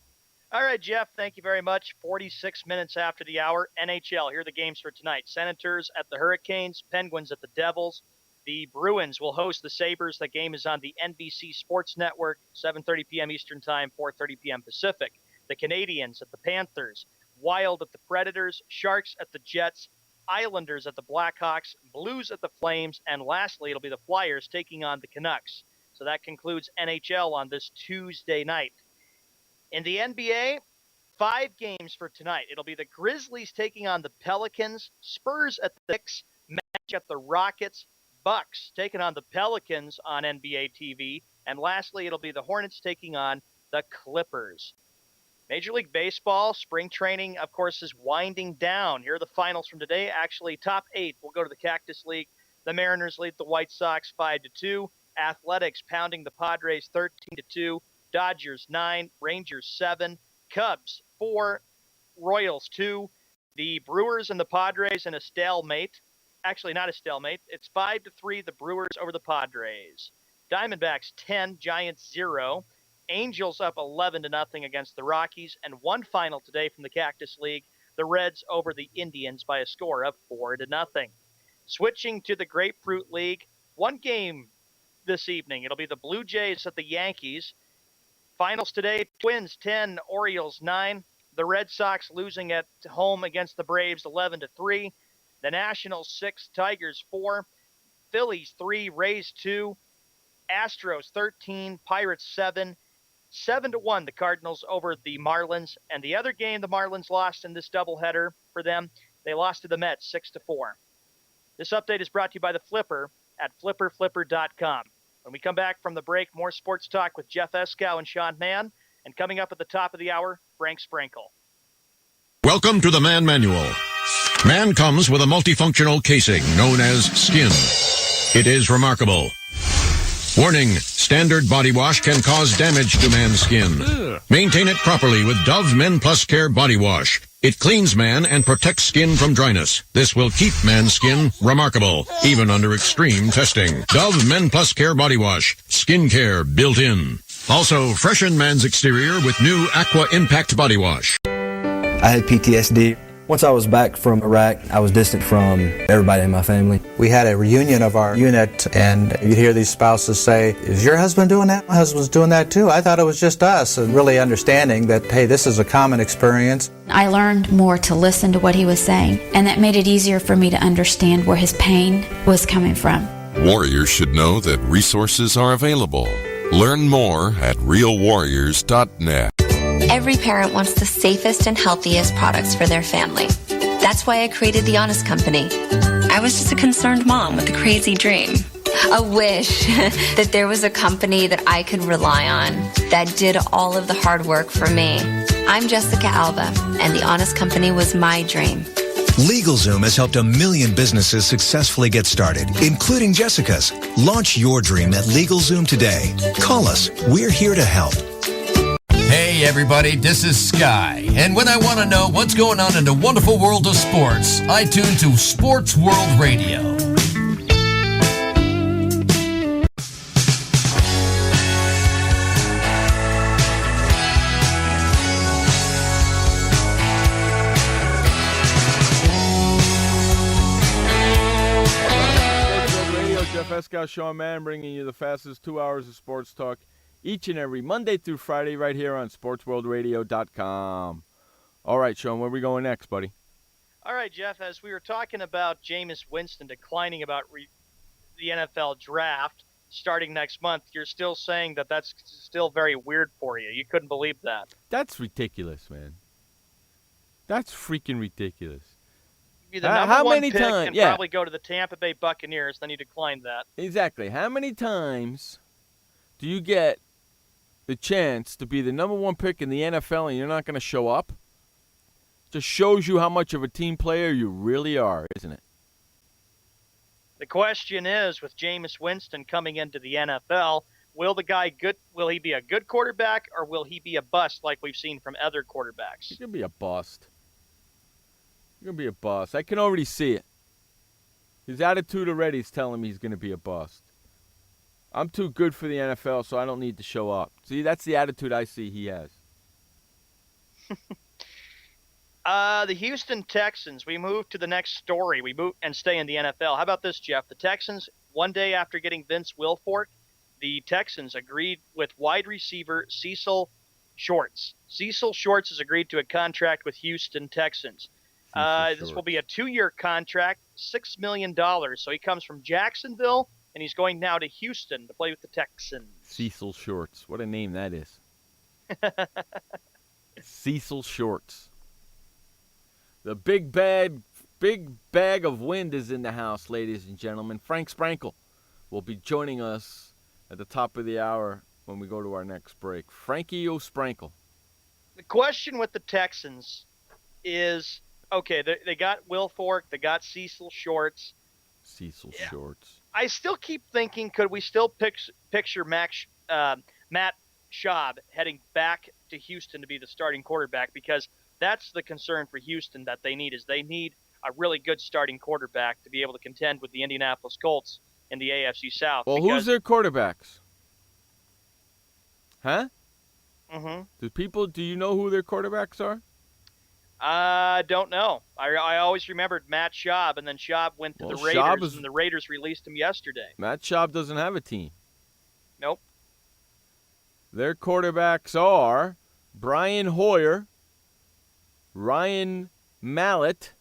All right, Jeff, thank you very much. 46 minutes after the hour, NHL. Here are the games for tonight. Senators at the Hurricanes, Penguins at the Devils. The Bruins will host the Sabres. The game is on the NBC Sports Network, 7:30 p.m. Eastern Time, 4:30 p.m. Pacific. The Canadiens at the Panthers, Wild at the Predators, Sharks at the Jets, Islanders at the Blackhawks, Blues at the Flames, and lastly, it'll be the Flyers taking on the Canucks. So that concludes NHL on this Tuesday night. In the NBA, 5 games for tonight. It'll be the Grizzlies taking on the Pelicans, Spurs at the Knicks, Magic at the Rockets, Bucks taking on the Pelicans on NBA TV, and lastly, it'll be the Hornets taking on the Clippers. Major League Baseball, spring training, of course, is winding down. Here are the finals from today. Actually, top 8 will go to the Cactus League. The Mariners lead the White Sox 5-2. Athletics pounding the Padres 13-2. Dodgers 9, Rangers 7, Cubs 4, Royals 2. The Brewers and the Padres in a stalemate. Actually, not a stalemate. It's 5-3, the Brewers over the Padres. Diamondbacks 10, Giants 0. Angels up 11-0 against the Rockies. And one final today from the Cactus League. The Reds over the Indians by a score of 4-0. Switching to the Grapefruit League, one game this evening. It'll be the Blue Jays at the Yankees. Finals today, Twins 10, Orioles 9. The Red Sox losing at home against the Braves 11-3. The Nationals 6, Tigers 4. Phillies 3, Rays 2. Astros 13, Pirates 7. 7-1, the Cardinals over the Marlins. And the other game the Marlins lost in this doubleheader for them, they lost to the Mets 6-4. This update is brought to you by the Flipper at flipperflipper.com. When we come back from the break, more sports talk with Jeff Eskow and Sean Mann. And coming up at the top of the hour, Frank Sprankle. Welcome to the Man Manual. Man comes with a multifunctional casing known as skin. It is remarkable. Warning, standard body wash can cause damage to man's skin. Maintain it properly with Dove Men Plus Care Body Wash. It cleans man and protects skin from dryness. This will keep man's skin remarkable, even under extreme testing. Dove Men Plus Care Body Wash. Skin care built in. Also, freshen man's exterior with new Aqua Impact Body Wash. I had PTSD. Once I was back from Iraq, I was distant from everybody in my family. We had a reunion of our unit, and you'd hear these spouses say, "Is your husband doing that? My husband's doing that too. I thought it was just us." And really understanding that, hey, this is a common experience. I learned more to listen to what he was saying, and that made it easier for me to understand where his pain was coming from. Warriors should know that resources are available. Learn more at realwarriors.net. Every parent wants the safest and healthiest products for their family. That's why I created The Honest Company. I was just a concerned mom with a crazy dream. A wish that there was a company that I could rely on that did all of the hard work for me. I'm Jessica Alba, and The Honest Company was my dream. LegalZoom has helped 1 million businesses successfully get started, including Jessica's. Launch your dream at LegalZoom today. Call us. We're here to help. Hey everybody, this is Sky, and when I want to know what's going on in the wonderful world of sports, I tune to Sports World Radio. Sports World Radio, Jeff Escow, Sean Mann, bringing you the fastest 2 hours of sports talk each and every Monday through Friday right here on SportsWorldRadio.com. All right, Sean, where are we going next, buddy? All right, Jeff, as we were talking about Jameis Winston declining about the NFL draft starting next month, you're still saying that that's still very weird for you. You couldn't believe that. That's ridiculous, man. That's freaking ridiculous. You'd be the number how one many pick times? and Yeah. probably go to the Tampa Bay Buccaneers, then you declined that. Exactly. How many times do you get the chance to be the number one pick in the NFL and you're not going to show up? Just shows you how much of a team player you really are, isn't it? The question is, with Jameis Winston coming into the NFL, will he be a good quarterback or will he be a bust like we've seen from other quarterbacks? He's going to be a bust. He's going to be a bust. I can already see it. His attitude already is telling me he's going to be a bust. I'm too good for the NFL, so I don't need to show up. See, that's the attitude I see he has. The Houston Texans, we move to the next story. We move and stay in the NFL. How about this, Jeff? The Texans, one day after getting Vince Wilfork, the Texans agreed with wide receiver Cecil Shorts. Cecil Shorts has agreed to a contract with Houston Texans. This will be a 2-year contract, $6 million. So he comes from Jacksonville, and he's going now to Houston to play with the Texans. Cecil Shorts. What a name that is. Cecil Shorts. The big bag of wind is in the house, ladies and gentlemen. Frank Sprankle will be joining us at the top of the hour when we go to our next break. Frankie O'Sprankle. The question with the Texans is, okay, they got Wilfork, they got Cecil Shorts. Cecil Shorts. I still keep thinking, could we still picture Matt Schaub heading back to Houston to be the starting quarterback? Because that's the concern for Houston that they need a really good starting quarterback to be able to contend with the Indianapolis Colts in the AFC South. Well, who's their quarterbacks? Huh? Mm-hmm. Do you know who their quarterbacks are? I don't know. I always remembered Matt Schaub, and then Schaub went to the Raiders, and the Raiders released him yesterday. Matt Schaub doesn't have a team. Nope. Their quarterbacks are Brian Hoyer, Ryan Mallett,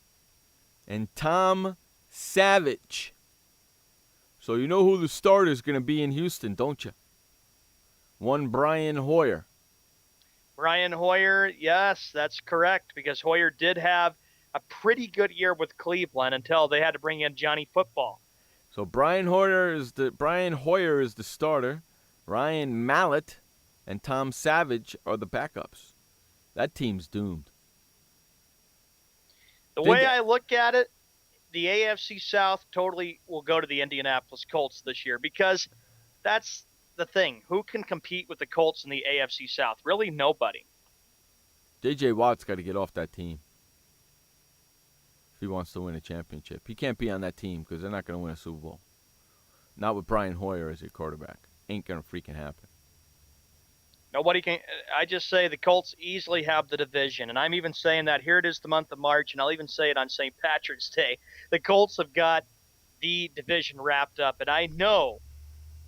and Tom Savage. So you know who the starter is going to be in Houston, don't you? One Brian Hoyer. Brian Hoyer, yes, that's correct, because Hoyer did have a pretty good year with Cleveland until they had to bring in Johnny Football. So Brian Hoyer is the starter. Ryan Mallett and Tom Savage are the backups. That team's doomed. The way I look at it, the AFC South totally will go to the Indianapolis Colts this year because That's the thing. Who can compete with the Colts in the AFC South? Really nobody. J.J. Watt's got to get off that team if he wants to win a championship. He can't be on that team because they're not going to win a Super Bowl. Not with Brian Hoyer as your quarterback. Ain't going to freaking happen. Nobody can. I just say the Colts easily have the division, and I'm even saying that here it is the month of March, and I'll even say it on St. Patrick's Day. The Colts have got the division wrapped up, and I know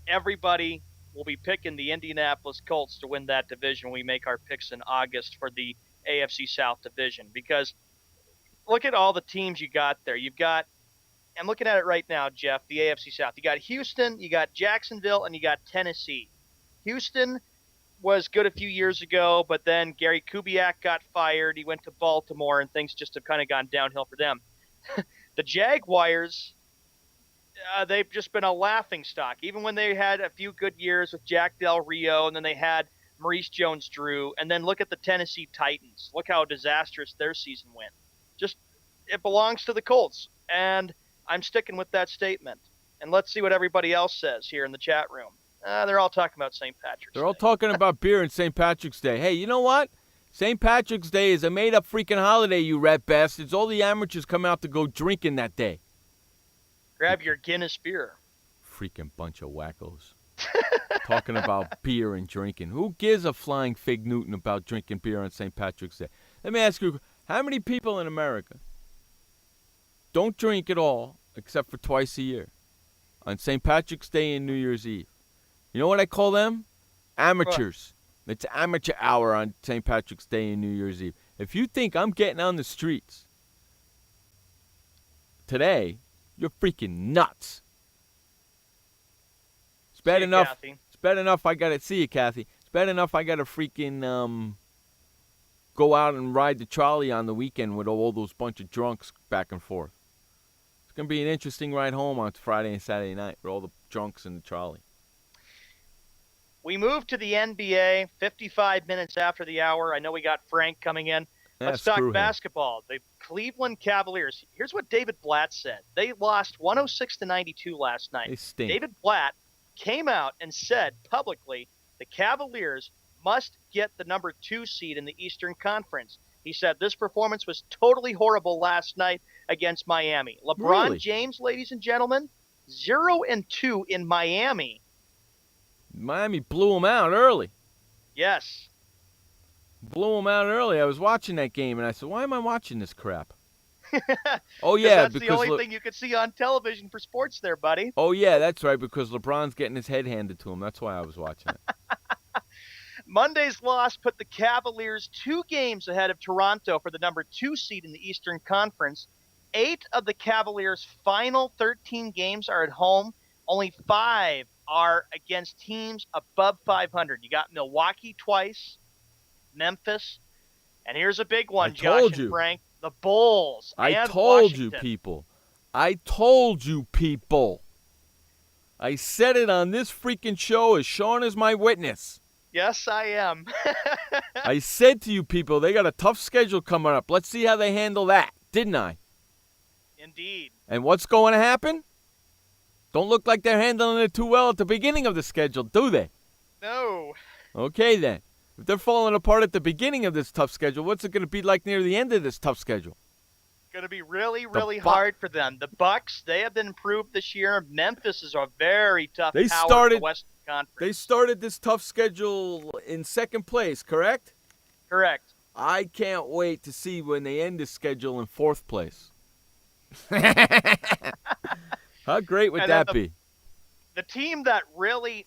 everybody will be picking the Indianapolis Colts to win that division when we make our picks in August for the AFC South division, because look at all the teams you got there. You've got, I'm looking at it right now, Jeff, the AFC South. You got Houston, you got Jacksonville, and you got Tennessee. Houston was good a few years ago, but then Gary Kubiak got fired. He went to Baltimore, and things just have kind of gone downhill for them. The Jaguars, they've just been a laughingstock. Even when they had a few good years with Jack Del Rio, and then they had Maurice Jones-Drew, and then look at the Tennessee Titans. Look how disastrous their season went. Just, it belongs to the Colts, and I'm sticking with that statement. And let's see what everybody else says here in the chat room. They're all talking about St. Patrick's Day. They're all talking about beer and St. Patrick's Day. Hey, you know what? St. Patrick's Day is a made-up freaking holiday, you rat bastards. All the amateurs come out to go drinking that day. Grab your Guinness beer. Freaking bunch of wackos. Talking about beer and drinking. Who gives a flying fig Newton about drinking beer on St. Patrick's Day? Let me ask you, how many people in America don't drink at all except for twice a year? On St. Patrick's Day and New Year's Eve. You know what I call them? Amateurs. It's amateur hour on St. Patrick's Day and New Year's Eve. If you think I'm getting on the streets today, you're freaking nuts. It's bad enough. Kathy. It's bad enough I got to see you, Kathy. It's bad enough I got to freaking go out and ride the trolley on the weekend with all those bunch of drunks back and forth. It's going to be an interesting ride home on Friday and Saturday night with all the drunks in the trolley. We move to the NBA 55 minutes after the hour. I know we got Frank coming in. Let's talk basketball. The Cleveland Cavaliers. Here's what David Blatt said. They lost 106-92 last night. They stink. David Blatt came out and said publicly the Cavaliers must get the number 2 seed in the Eastern Conference. He said this performance was totally horrible last night against Miami. LeBron James, ladies and gentlemen, 0-2 in Miami. Miami blew them out early. Yes. Blew them out early. I was watching that game, and I said, why am I watching this crap? Oh, yeah. That's the only thing you could see on television for sports there, buddy. Oh, yeah, that's right, because LeBron's getting his head handed to him. That's why I was watching it. Monday's loss put the Cavaliers 2 games ahead of Toronto for the number 2 seed in the Eastern Conference. 8 of the Cavaliers' final 13 games are at home. Only 5 are against teams above 500. You got Milwaukee twice, Memphis, and here's a big one, Josh and Frank, the Bulls. I and told Washington. you people. I told you people. I said it on this freaking show as Sean is my witness. Yes, I am. I said to you people, they got a tough schedule coming up. Let's see how they handle that, didn't I? Indeed. And what's going to happen? Don't look like they're handling it too well at the beginning of the schedule, do they? No. Okay, then. If they're falling apart at the beginning of this tough schedule, what's it going to be like near the end of this tough schedule? Going to be really, really hard for them. The Bucks, they have been improved this year. Memphis is a very tough power in the Western Conference. They started this tough schedule in second place, correct? Correct. I can't wait to see when they end this schedule in 4th place. How great would that be? The team that really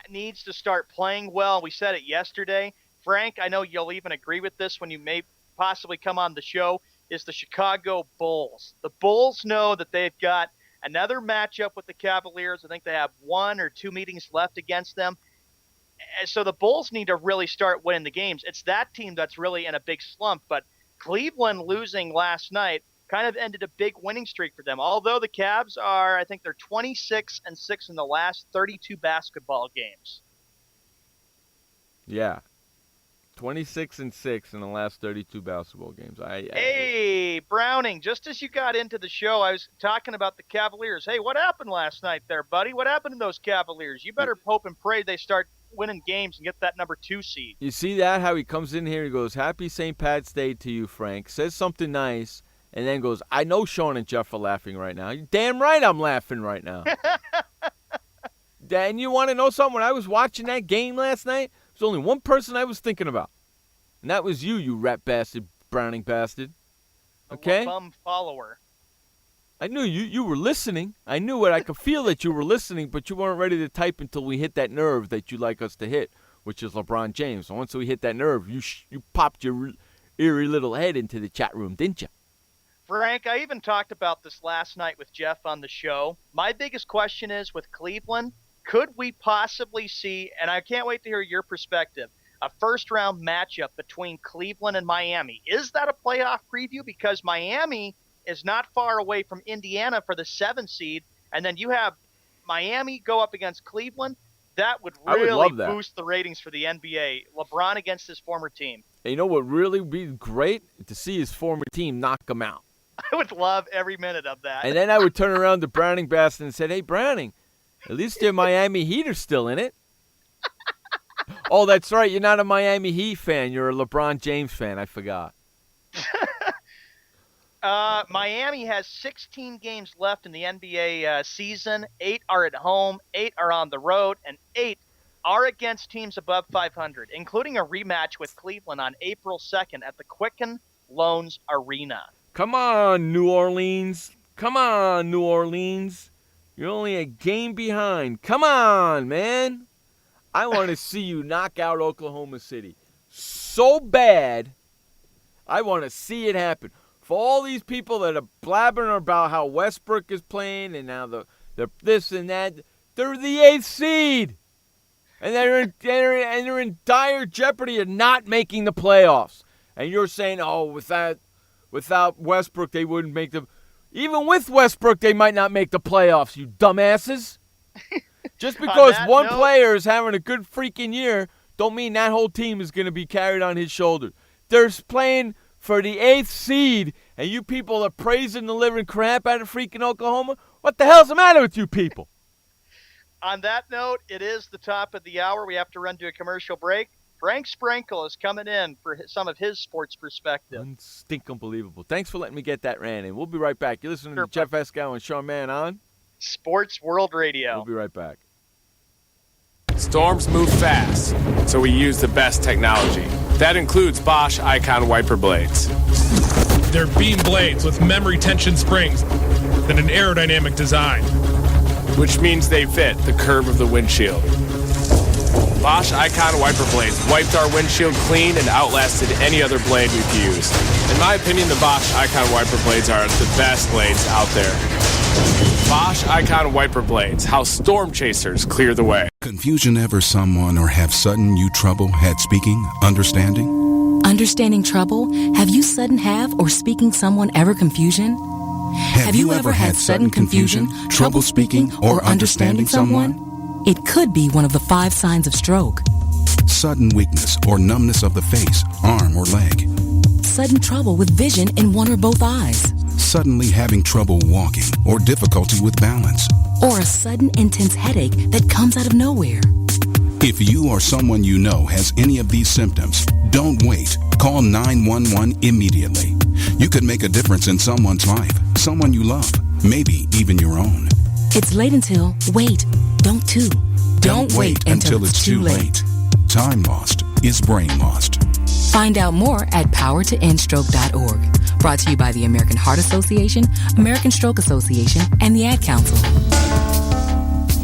needs to start playing well, we said it yesterday, Frank, I know you'll even agree with this when you may possibly come on the show, is the Chicago Bulls. The Bulls know that they've got another matchup with the Cavaliers. I think they have 1 or 2 meetings left against them. So the Bulls need to really start winning the games. It's that team that's really in a big slump, but Cleveland losing last night kind of ended a big winning streak for them. Although the Cavs are, I think they're 26-6 in the last 32 basketball games. Yeah. 26-6 in the last 32 basketball games. Hey, Browning, just as you got into the show, I was talking about the Cavaliers. Hey, what happened last night there, buddy? What happened to those Cavaliers? You better hope and pray they start winning games and get that number 2 seed. You see that? How he comes in here, he goes, "Happy St. Pat's Day to you, Frank." Says something nice, and then goes, "I know Sean and Jeff are laughing right now." You're damn right I'm laughing right now. And you want to know something? When I was watching that game last night, there's only one person I was thinking about, and that was you rat bastard, Browning bastard. Okay? Bum follower. I knew you were listening. I knew it. I could feel that you were listening, but you weren't ready to type until we hit that nerve that you like us to hit, which is LeBron James. So once we hit that nerve, you popped your eerie little head into the chat room, didn't you? Frank, I even talked about this last night with Jeff on the show. My biggest question is with Cleveland, could we possibly see, and I can't wait to hear your perspective, a first-round matchup between Cleveland and Miami? Is that a playoff preview? Because Miami is not far away from Indiana for the 7 seed, and then you have Miami go up against Cleveland. That would really boost the ratings for the NBA. LeBron against his former team. And you know what really would be great? To see his former team knock him out. I would love every minute of that. And then I would turn around to Browning Bastard and say, "Hey, Browning, at least their Miami Heat are still in it." Oh, that's right. You're not a Miami Heat fan. You're a LeBron James fan. I forgot. Miami has 16 games left in the NBA season. 8 are at home, 8 are on the road, and 8 are against teams above 500, including a rematch with Cleveland on April 2nd at the Quicken Loans Arena. Come on, New Orleans. Come on, New Orleans. You're only a game behind. Come on, man. I want to see you knock out Oklahoma City so bad. I want to see it happen. For all these people that are blabbering about how Westbrook is playing and now they're this and that, they're the 8th seed. And they're in dire jeopardy of not making the playoffs. And you're saying, oh, without Westbrook, they wouldn't make the... Even with Westbrook, they might not make the playoffs, you dumbasses. Just because one player is having a good freaking year don't mean that whole team is going to be carried on his shoulders. They're playing for the 8th seed, and you people are praising the living crap out of freaking Oklahoma? What the hell's the matter with you people? On that note, it is the top of the hour. We have to run to a commercial break. Frank Sprankle is coming in for some of his sports perspective. Stink unbelievable. Thanks for letting me get that ran in. We'll be right back. You're listening to Jeff Escow and Sean Mann on Sports World Radio. We'll be right back. Storms move fast, so we use the best technology. That includes Bosch Icon wiper blades. They're beam blades with memory tension springs and an aerodynamic design, which means they fit the curve of the windshield. Bosch Icon wiper blades wiped our windshield clean and outlasted any other blade we've used. In my opinion, the Bosch Icon wiper blades are the best blades out there. Bosch Icon wiper blades, how storm chasers clear the way. Confusion ever someone or have sudden you trouble had speaking, understanding? Understanding trouble? Have you sudden have or speaking someone ever confusion? Have you ever had sudden confusion, trouble speaking, or understanding someone? It could be one of the 5 signs of stroke. Sudden weakness or numbness of the face, arm, or leg. Sudden trouble with vision in one or both eyes. Suddenly having trouble walking or difficulty with balance. Or a sudden intense headache that comes out of nowhere. If you or someone you know has any of these symptoms, don't wait. Call 911 immediately. You could make a difference in someone's life, someone you love, maybe even your own. It's late until, wait, don't too. Don't wait until it's too late. Time lost is brain lost. Find out more at powertoendstroke.org. Brought to you by the American Heart Association, American Stroke Association, and the Ad Council.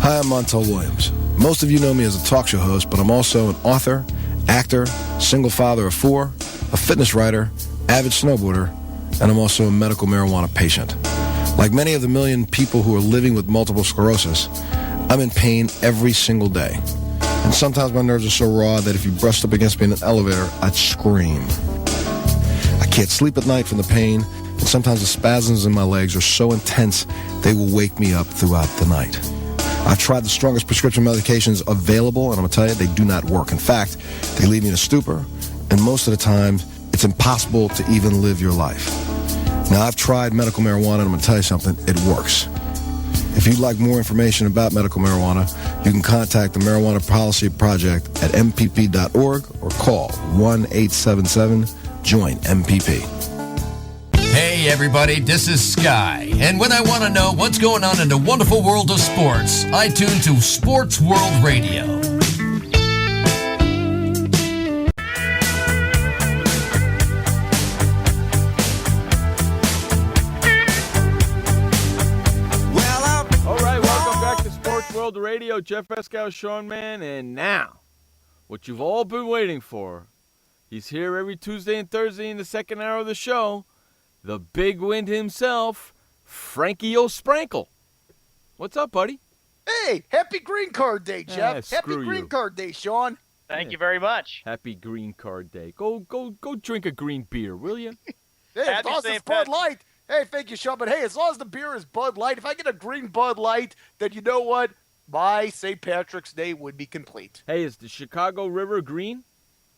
Hi, I'm Montel Williams. Most of you know me as a talk show host, but I'm also an author, actor, single father of 4, a fitness writer, avid snowboarder, and I'm also a medical marijuana patient. Like many of the million people who are living with multiple sclerosis, I'm in pain every single day. And sometimes my nerves are so raw that if you brushed up against me in an elevator, I'd scream. I can't sleep at night from the pain, and sometimes the spasms in my legs are so intense they will wake me up throughout the night. I've tried the strongest prescription medications available, and I'm going to tell you, they do not work. In fact, they leave me in a stupor, and most of the time, it's impossible to even live your life. Now, I've tried medical marijuana, and I'm going to tell you something, it works. If you'd like more information about medical marijuana, you can contact the Marijuana Policy Project at mpp.org or call 1-877-JOIN-MPP. Hey everybody, this is Sky, and when I want to know what's going on in the wonderful world of sports, I tune to Sports World Radio. World Radio, Jeff Escow, Sean Mann, and now, what you've all been waiting for. He's here every Tuesday and Thursday in the second hour of the show. The big wind himself, Frankie O. Sprankle. What's up, buddy? Hey, happy Green Card Day, Jeff. Happy Green Card Day, Sean. Thank you very much. Happy Green Card Day. Go drink a green beer, will you? Hey, as long as it's Bud Light. Hey, thank you, Sean. But hey, as long as the beer is Bud Light, if I get a green Bud Light, then you know what? My St. Patrick's Day would be complete. Hey, is the Chicago River green?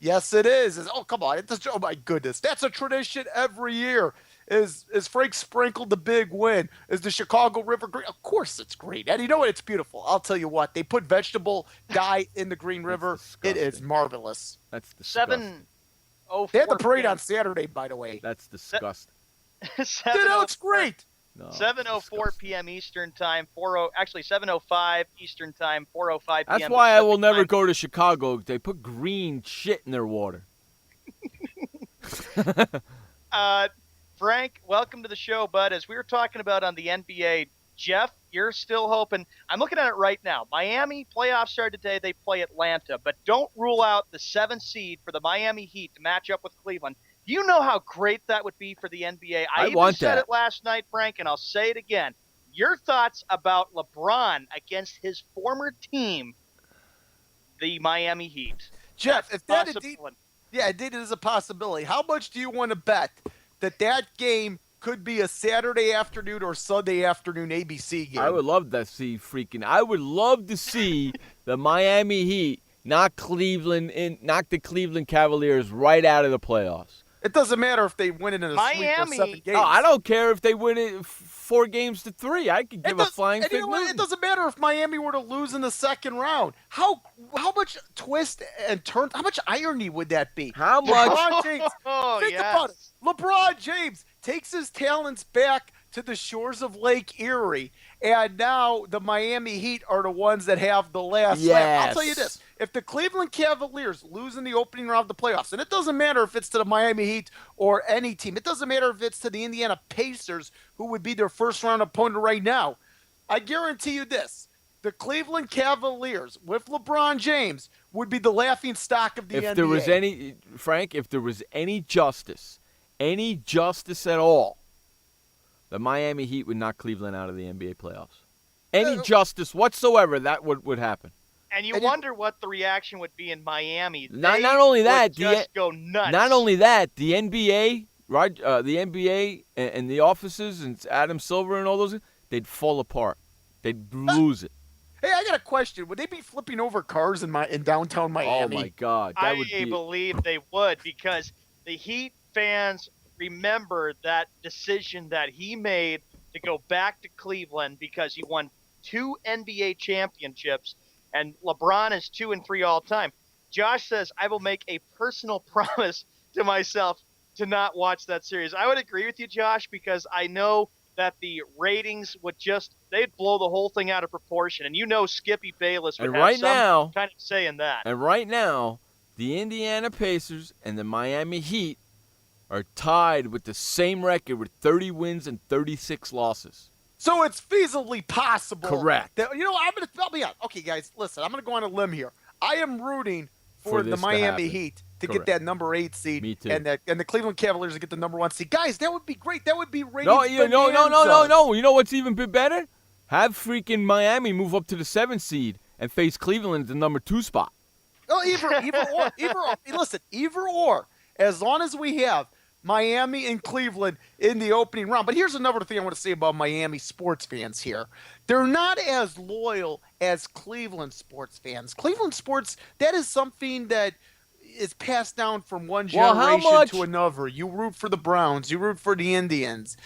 Yes, it is. Oh, come on. Oh, my goodness. That's a tradition every year. Is Frank Sprankle the big win? Is the Chicago River green? Of course it's green. And you know what? It's beautiful. I'll tell you what. They put vegetable dye in the Green River. It is marvelous. That's disgusting. 7:04. They had the parade on Saturday, by the way. That's disgusting. It's great. No, 7:04 p.m. Eastern Time, 7:05 Eastern Time, 4:05 p.m. That's why I will never go to Chicago. They put green shit in their water. Frank, welcome to the show, bud. As we were talking about on the NBA, Jeff, you're still hoping. I'm looking at it right now. Miami playoffs start today. They play Atlanta, but don't rule out the 7th seed for the Miami Heat to match up with Cleveland. Do you know how great that would be for the NBA? I even said it last night, Frank, and I'll say it again. Your thoughts about LeBron against his former team, the Miami Heat. Jeff, if that indeed is a possibility, how much do you want to bet that game could be a Saturday afternoon or Sunday afternoon ABC game? I would love to see the Miami Heat knock the Cleveland Cavaliers right out of the playoffs. It doesn't matter if they win it in a sweep or 7 games. No, I don't care if they win it 4-3. I could give a flying fig. It doesn't matter if Miami were to lose in the second round. How much twist and turn? How much irony would that be? How much? LeBron James, think about it. LeBron James takes his talents back to the shores of Lake Erie, and now the Miami Heat are the ones that have the last laugh. I'll tell you this. If the Cleveland Cavaliers lose in the opening round of the playoffs, and it doesn't matter if it's to the Miami Heat or any team, it doesn't matter if it's to the Indiana Pacers, who would be their first-round opponent right now, I guarantee you this. The Cleveland Cavaliers, with LeBron James, would be the laughing stock of the NBA. If there was any justice at all, the Miami Heat would knock Cleveland out of the NBA playoffs. Any justice whatsoever, that would happen. And you wonder what the reaction would be in Miami. Not only that, go nuts. Not only that, the NBA, the NBA and the offices and Adam Silver and all those, they'd fall apart. They'd lose it. Hey, I got a question. Would they be flipping over cars in downtown Miami? Oh my God, I believe they would, because the Heat fans remember that decision that he made to go back to Cleveland because he won 2 NBA championships, and LeBron is 2 and 3 all time. Josh says, I will make a personal promise to myself to not watch that series. I would agree with you, Josh, because I know that the ratings they'd blow the whole thing out of proportion. And you know Skippy Bayless would have some kind of say in that. And right now, the Indiana Pacers and the Miami Heat are tied with the same record with 30 wins and 36 losses. So it's feasibly possible. Correct. I'm going to help me out. Okay, guys, listen, I'm going to go on a limb here. I am rooting for the Miami Heat to get that number 8 seed. Me too. And the Cleveland Cavaliers to get the number 1 seed. Guys, that would be great. That would be ratings. No. You know what's even bit better? Have freaking Miami move up to the 7th seed and face Cleveland at the number 2 spot. Oh, either or. As long as we have Miami and Cleveland in the opening round. But here's another thing I want to say about Miami sports fans here. They're not as loyal as Cleveland sports fans. Cleveland sports, that is something that is passed down from one generation to another. You root for the Browns. You root for the Indians.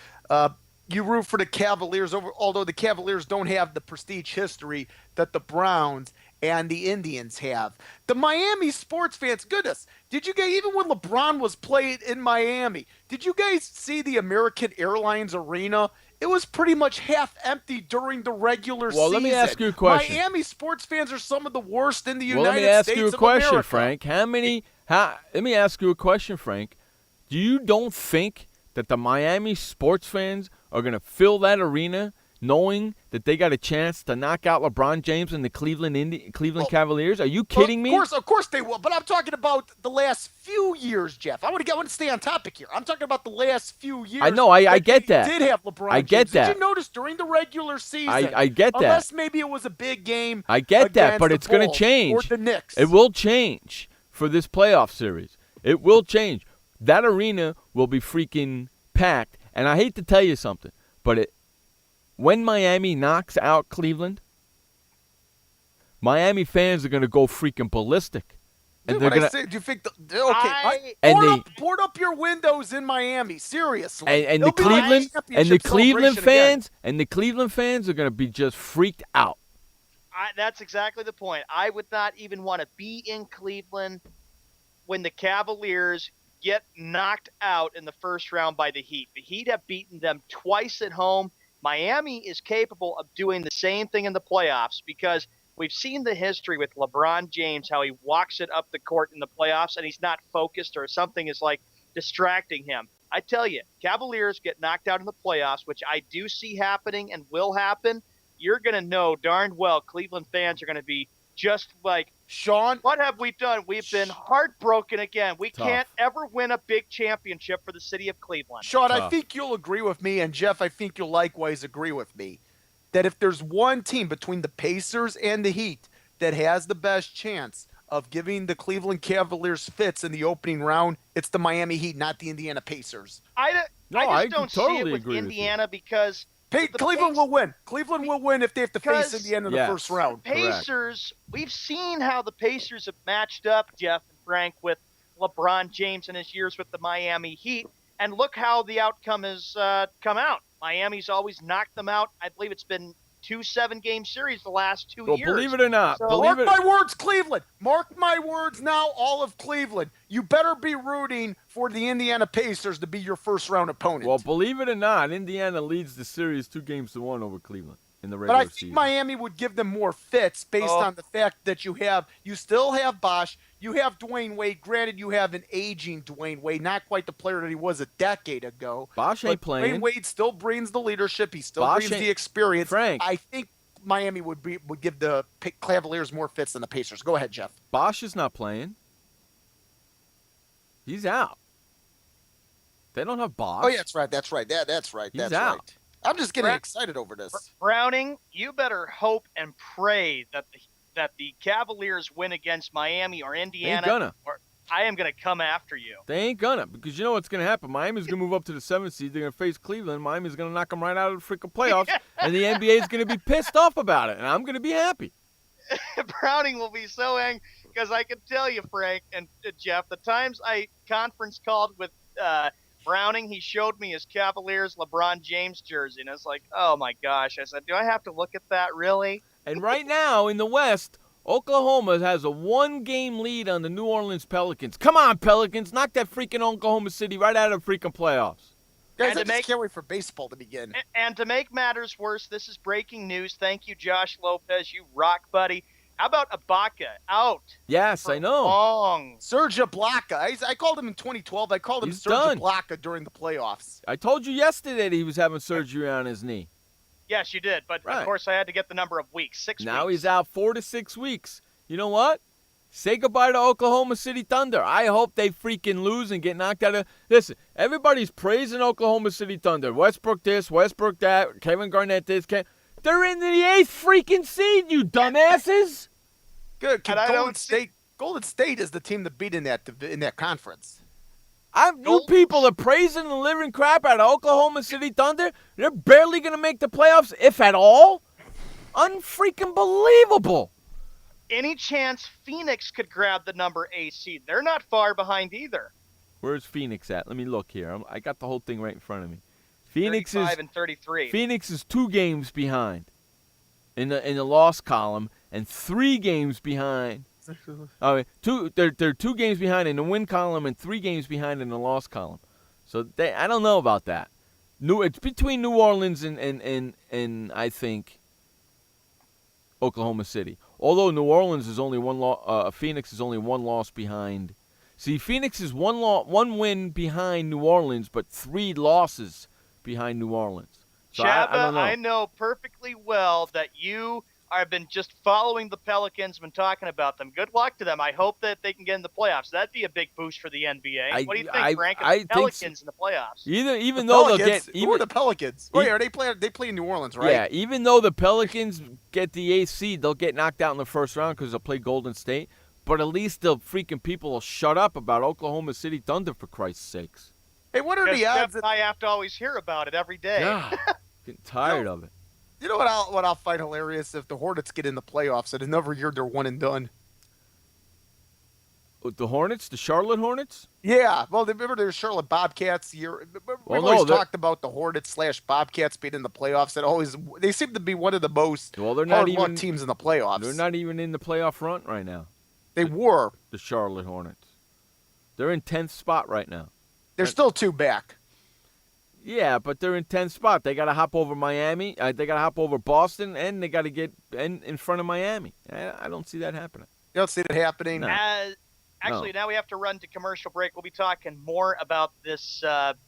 You root for the Cavaliers, although the Cavaliers don't have the prestige history that the Browns and the Indians have. The Miami sports fans, goodness, did you guys, even when LeBron was playing in Miami, did you guys see the American Airlines Arena? It was pretty much half empty during the regular season. Well, let me ask you a question. Miami sports fans are some of the worst in the United States of America. Well, let me ask you a question, Frank. Let me ask you a question, Frank. You don't think that the Miami sports fans are going to fill that arena knowing that they got a chance to knock out LeBron James and the Cleveland Cavaliers? Are you kidding me? Of course they will. But I'm talking about the last few years, Jeff. I want to stay on topic here. I'm talking about the last few years. I know. I get that. Did have LeBron I get James. that. Did you notice during the regular season? I get that. Unless maybe it was a big game. I get that, but it's going to change. Or the Knicks. It will change for this playoff series. It will change. That arena will be freaking packed. And I hate to tell you something, but when Miami knocks out Cleveland, Miami fans are going to go freaking ballistic. And they're going to. Do you think? Board up your windows in Miami. Seriously. And the Cleveland fans are going to be just freaked out. That's exactly the point. I would not even want to be in Cleveland when the Cavaliers get knocked out in the first round by the Heat. The Heat have beaten them twice at home. Miami is capable of doing the same thing in the playoffs because we've seen the history with LeBron James, how he walks it up the court in the playoffs and he's not focused or something is like distracting him. I tell you, Cavaliers get knocked out in the playoffs, which I do see happening and will happen. You're going to know darn well Cleveland fans are going to be just like, Sean, what have we done? We've been heartbroken again. We can't ever win a big championship for the city of Cleveland. Sean, I think you'll agree with me, and Jeff, I think you'll likewise agree with me, that if there's one team between the Pacers and the Heat that has the best chance of giving the Cleveland Cavaliers fits in the opening round, it's the Miami Heat, not the Indiana Pacers. I just don't see it with Indiana because Cleveland will win. Cleveland will win if they have to face Indiana in the first round. Pacers, we've seen how the Pacers have matched up, Jeff and Frank, with LeBron James in his years with the Miami Heat, and look how the outcome has come out. Miami's always knocked them out. I believe it's been 2 7-game series the last 2 years. Believe it or not. Mark my words, Cleveland. Mark my words now, all of Cleveland. You better be rooting for the Indiana Pacers to be your first-round opponent. Well, believe it or not, Indiana leads the series 2-1 over Cleveland in the regular season. But I think Miami would give them more fits based on the fact that you still have Bosh, you have Dwayne Wade. Granted, you have an aging Dwayne Wade, not quite the player that he was a decade ago. Bosh ain't playing. Dwayne Wade still brings the leadership. He still brings the experience. Frank. I think Miami would give the Cavaliers more fits than the Pacers. Go ahead, Jeff. Bosh is not playing. He's out. They don't have Bosh. Oh, yeah, that's right. That's right. He's out. Right. I'm just getting excited over this. Browning, you better hope and pray that the Cavaliers win against Miami or Indiana. Ain't gonna. Or I am going to come after you. They ain't gonna, because you know what's going to happen. Miami's going to move up to the 7th seed. They're going to face Cleveland. Miami's going to knock them right out of the freaking playoffs, and the NBA is going to be pissed off about it, and I'm going to be happy. Browning will be so angry, because I can tell you, Frank and Jeff, the times I conference called with Browning, he showed me his Cavaliers LeBron James jersey, and I was like, oh, my gosh. I said, do I have to look at that, really? And right now in the West, Oklahoma has a 1-game lead on the New Orleans Pelicans. Come on, Pelicans. Knock that freaking Oklahoma City right out of the freaking playoffs. Guys, I just can't wait for baseball to begin. And to make matters worse, this is breaking news. Thank you, Josh Lopez. You rock, buddy. How about Ibaka out? Yes, I know. Long. Serge Ibaka. I called him in 2012. I called him Serge Ibaka during the playoffs. I told you yesterday that he was having surgery on his knee. Yes, you did. But, of course, I had to get the number of weeks. 6 weeks. Now he's out 4 to 6 weeks. You know what? Say goodbye to Oklahoma City Thunder. I hope they freaking lose and get knocked out of... Listen, everybody's praising Oklahoma City Thunder. Westbrook this, Westbrook that, Kevin Garnett this. They're in the 8th freaking seed, you dumbasses. Good. Golden State is the team that beat in that conference. You people are praising the living crap out of Oklahoma City Thunder. They're barely going to make the playoffs, if at all. Unfreaking believable. any chance Phoenix could grab the number 8 seed? They're not far behind either. Where's Phoenix at? Let me look here. I got the whole thing right in front of me. Phoenix 35 and 33. Phoenix is 2 games behind in the loss column and 3 games behind. They're 2 games behind in the win column and 3 games behind in the loss column. So I don't know about that. It's between New Orleans and I think Oklahoma City. Although New Orleans is only Phoenix is only 1 loss behind. See, Phoenix is 1 win behind New Orleans, but 3 losses behind New Orleans. So Chaba, I don't know. I know perfectly well that you have been just following the Pelicans, been talking about them. Good luck to them. I hope that they can get in the playoffs. That'd be a big boost for the NBA. What do you think, Frank? The Pelicans in the playoffs. Even though they'll get who are the Pelicans? Wait, are they playing? They play in New Orleans, right? Yeah, even though the Pelicans get the 8th seed, they'll get knocked out in the first round because they'll play Golden State. But at least the freaking people will shut up about Oklahoma City Thunder, for Christ's sakes. Hey, what are the odds? I have to always hear about it every day. Yeah, getting tired of it. You know what I'll find hilarious? If the Hornets get in the playoffs, and another year they're 1 and done. The Hornets? The Charlotte Hornets? Yeah. Well, remember the Charlotte Bobcats year? We've always talked about the Hornets / Bobcats being in the playoffs. They seem to be one of the most hard-luck teams in the playoffs. They're not even in the playoff front right now. They were. The Charlotte Hornets. They're in 10th spot right now. They're still 2 back. Yeah, but they're in 10th spot. They got to hop over Miami. They got to hop over Boston, and they got to get in front of Miami. I don't see that happening. You don't see that happening? No. Actually, now we have to run to commercial break. We'll be talking more about this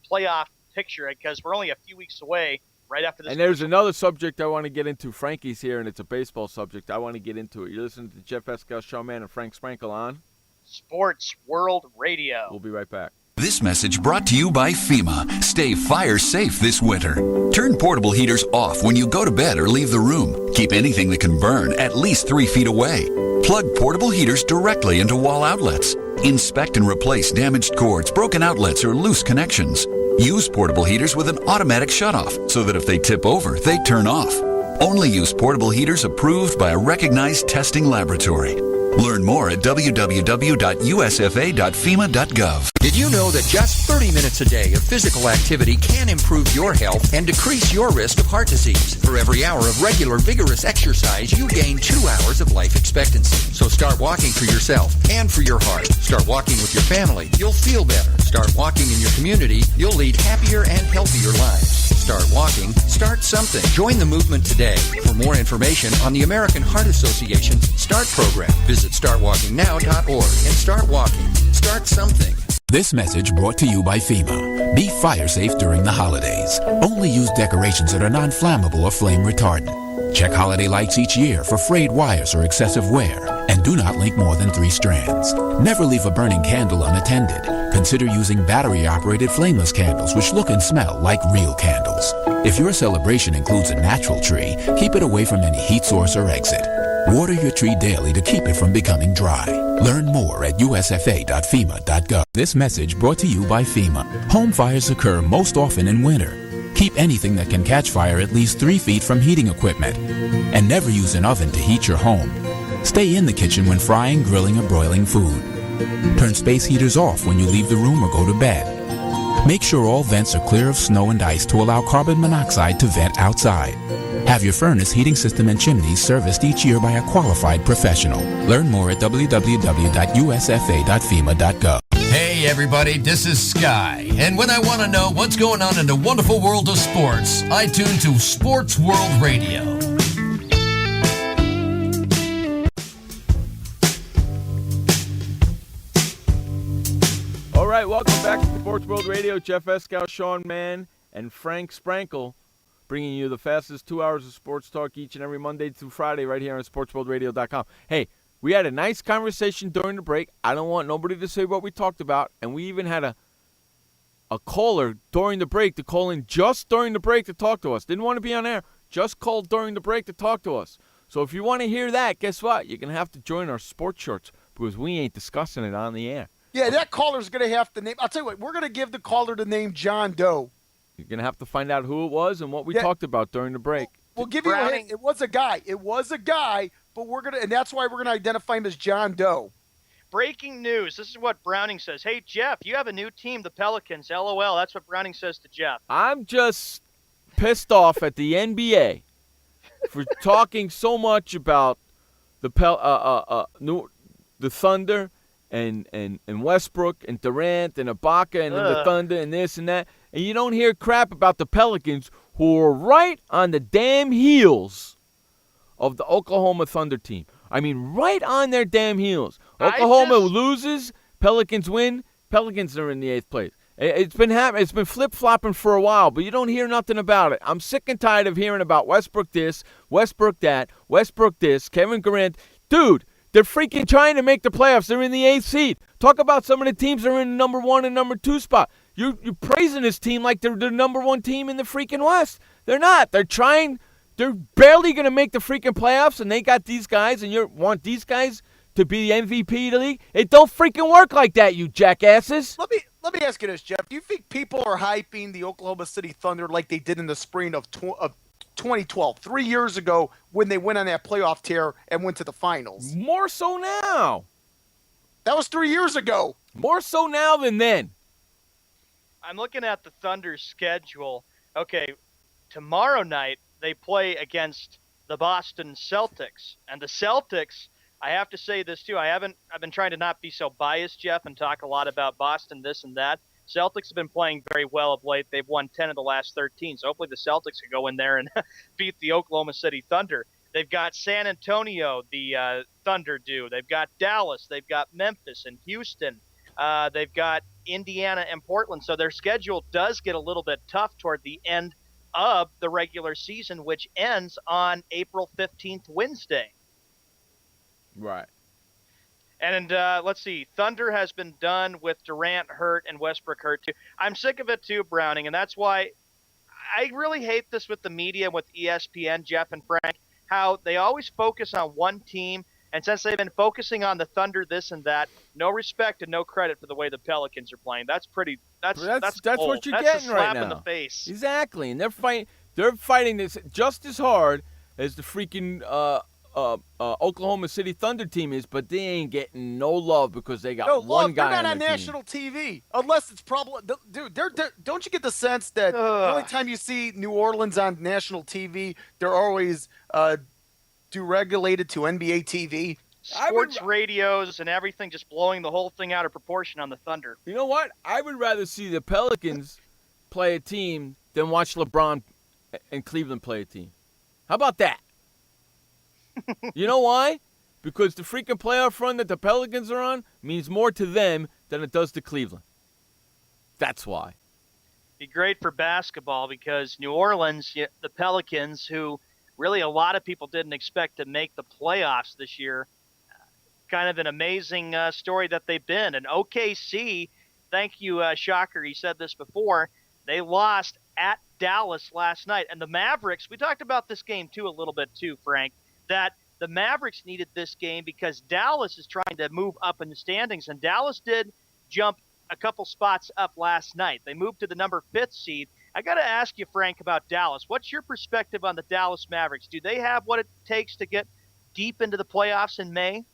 playoff picture because we're only a few weeks away right after this. And there's another subject I want to get into. Frankie's here, and it's a baseball subject. I want to get into it. You're listening to Jeff Escal, Sean Mann, and Frank Sprankle on Sports World Radio. We'll be right back. This message brought to you by FEMA. Stay fire safe this winter. Turn portable heaters off when you go to bed or leave the room. Keep anything that can burn at least 3 feet away. Plug portable heaters directly into wall outlets. Inspect and replace damaged cords, broken outlets, or loose connections. Use portable heaters with an automatic shutoff so that if they tip over, they turn off. Only use portable heaters approved by a recognized testing laboratory. Learn more at www.usfa.fema.gov. Did you know that just 30 minutes a day of physical activity can improve your health and decrease your risk of heart disease? For every hour of regular, vigorous exercise, you gain 2 hours of life expectancy. So start walking for yourself and for your heart. Start walking with your family. You'll feel better. Start walking in your community. You'll lead happier and healthier lives. Start walking. Start something. Join the movement today. For more information on the American Heart Association's START program, visit startwalkingnow.org and start walking. Start something. This message brought to you by FEMA. Be fire safe during the holidays. Only use decorations that are non-flammable or flame retardant. Check holiday lights each year for frayed wires or excessive wear. And do not link more than 3 strands. Never leave a burning candle unattended. Consider using battery-operated flameless candles which look and smell like real candles. If your celebration includes a natural tree, keep it away from any heat source or exit. Water your tree daily to keep it from becoming dry. Learn more at usfa.fema.gov. This message brought to you by FEMA. Home fires occur most often in winter. Keep anything that can catch fire at least 3 feet from heating equipment. And never use an oven to heat your home. Stay in the kitchen when frying, grilling, or broiling food. Turn space heaters off when you leave the room or go to bed. Make sure all vents are clear of snow and ice to allow carbon monoxide to vent outside. Have your furnace, heating system, and chimneys serviced each year by a qualified professional. Learn more at www.usfa.fema.gov. Hey everybody, this is Sky, and when I want to know what's going on in the wonderful world of sports, I tune to Sports World Radio. All right, welcome back to Sports World Radio. Jeff Escal, Sean Mann, and Frank Sprankle, bringing you the fastest 2 hours of sports talk each and every Monday through Friday right here on SportsWorldRadio.com. Hey, we had a nice conversation during the break. I don't want nobody to say what we talked about, and we even had a caller during the break to call in just during the break to talk to us. Didn't want to be on air, just called during the break to talk to us. So if you want to hear that, guess what? You're going to have to join our sports shorts because we ain't discussing it on the air. Yeah, that caller's going to have to name. I'll tell you what, we're going to give the caller the name John Doe. You're going to have to find out who it was and what we talked about during the break. We'll give you a hint. It was a guy. but and that's why we're gonna identify him as John Doe. Breaking news. This is what Browning says. Hey, Jeff, you have a new team, the Pelicans. LOL. That's what Browning says to Jeff. I'm just pissed off at the NBA for talking so much about the Thunder and Westbrook and Durant and Ibaka and the Thunder and this and that. And you don't hear crap about the Pelicans, who are right on the damn heels of the Oklahoma Thunder team. I mean, right on their damn heels. Oklahoma loses, Pelicans win, Pelicans are in the 8th place. It's been happening. It's been flip-flopping for a while, but you don't hear nothing about it. I'm sick and tired of hearing about Westbrook this, Westbrook that, Westbrook this, Kevin Durant. Dude, they're freaking trying to make the playoffs. They're in the 8th seed. Talk about some of the teams that are in the number 1 and number 2 spot. You're praising this team like they're the number 1 team in the freaking West. They're not. They're trying. They're barely going to make the freaking playoffs, and they got these guys, and you want these guys to be the MVP of the league? It don't freaking work like that, you jackasses. Let me ask you this, Jeff. Do you think people are hyping the Oklahoma City Thunder like they did in the spring of 2012, 3 years ago, when they went on that playoff tear and went to the finals? More so now. That was 3 years ago. More so now than then. I'm looking at the Thunder's schedule. Okay, tomorrow night they play against the Boston Celtics. And the Celtics, I have to say this too, I've been trying to not be so biased, Jeff, and talk a lot about Boston, this and that. Celtics have been playing very well of late. They've won 10 of the last 13. So hopefully the Celtics can go in there and beat the Oklahoma City Thunder. They've got San Antonio, the Thunder do. They've got Dallas. They've got Memphis and Houston. They've got Indiana and Portland. So their schedule does get a little bit tough toward the end of the regular season, which ends on April 15th, Wednesday. Right. And let's see, Thunder has been done with Durant hurt and Westbrook hurt too. I'm sick of it too, Browning, and that's why I really hate this with the media, with ESPN, Jeff and Frank, how they always focus on one team, and since they've been focusing on the Thunder, this and that, no respect and no credit for the way the Pelicans are playing. That's cold. What you're That's getting a right slap now. in the face. Exactly, and they're fighting this just as hard as the freaking Oklahoma City Thunder team is, but they ain't getting no love because they got one guy. They're not on on national TV, unless it's probably dude. Don't you get the sense that the only time you see New Orleans on national TV, they're always deregulated to NBA TV? Sports radios and everything just blowing the whole thing out of proportion on the Thunder. You know what? I would rather see the Pelicans play a team than watch LeBron and Cleveland play a team. How about that? You know why? Because the freaking playoff run that the Pelicans are on means more to them than it does to Cleveland. That's why. Be great for basketball because New Orleans, the Pelicans, who really a lot of people didn't expect to make the playoffs this year, kind of an amazing story that they've been. And OKC, thank you, Shocker, he said this before, they lost at Dallas last night. And the Mavericks, we talked about this game too a little bit too, Frank, that the Mavericks needed this game because Dallas is trying to move up in the standings, and Dallas did jump a couple spots up last night. They moved to the number 5th seed. I got to ask you, Frank, about Dallas. What's your perspective on the Dallas Mavericks? Do they have what it takes to get deep into the playoffs in May?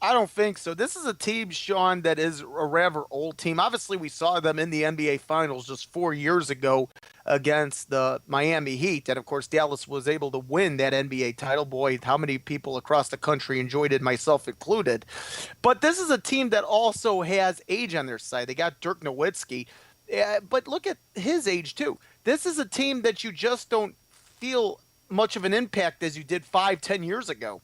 I don't think so. This is a team, Sean, that is a rather old team. Obviously, we saw them in the NBA Finals just 4 years ago against the Miami Heat. And, of course, Dallas was able to win that NBA title. Boy, how many people across the country enjoyed it, myself included. But this is a team that also has age on their side. They got Dirk Nowitzki. But look at his age, too. This is a team that you just don't feel much of an impact as you did 5-10 years ago.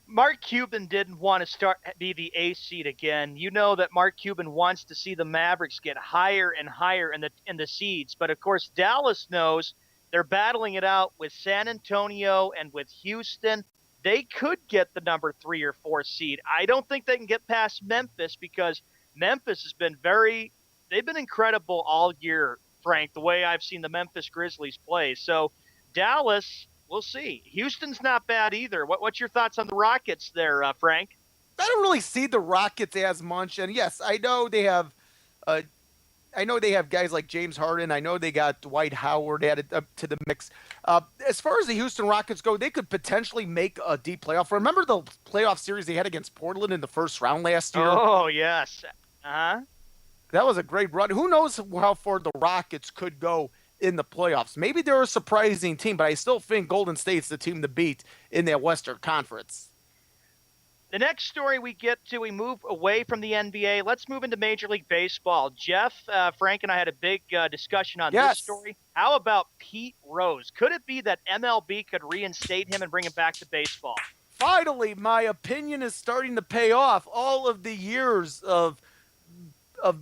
Mark Cuban didn't want to be the A seed again. You know that Mark Cuban wants to see the Mavericks get higher and higher in the seeds. But, of course, Dallas knows they're battling it out with San Antonio and with Houston. They could get the number 3 or 4 seed. I don't think they can get past Memphis because Memphis has been they've been incredible all year, Frank, the way I've seen the Memphis Grizzlies play. So Dallas, we'll see. Houston's not bad either. What's your thoughts on the Rockets there, Frank? I don't really see the Rockets as much. And, yes, I know they have I know they have guys like James Harden. I know they got Dwight Howard added up to the mix. As far as the Houston Rockets go, they could potentially make a deep playoff. Remember the playoff series they had against Portland in the first round last year? Oh, yes. Uh-huh. That was a great run. Who knows how far the Rockets could go in the playoffs? Maybe they're a surprising team, but I still think Golden State's the team to beat in that Western Conference. The next story we get to, we move away from the NBA. Let's move into Major League Baseball. Jeff, Frank, and I had a big discussion on this story. How about Pete Rose? Could it be that MLB could reinstate him and bring him back to baseball? Finally, my opinion is starting to pay off. All of the years of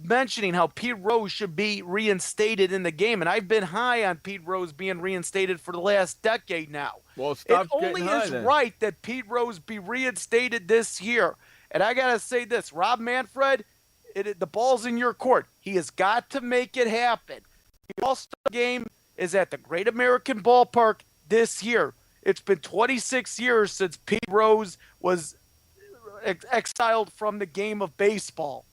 mentioning how Pete Rose should be reinstated in the game, and I've been high on Pete Rose being reinstated for the last decade now. Well, stop it only getting high, is then. right that Pete Rose be reinstated this year. And I gotta say this, Rob Manfred, the ball's in your court. He has got to make it happen. The All-Star game is at the Great American Ballpark this year. It's been 26 years since Pete Rose was exiled from the game of baseball.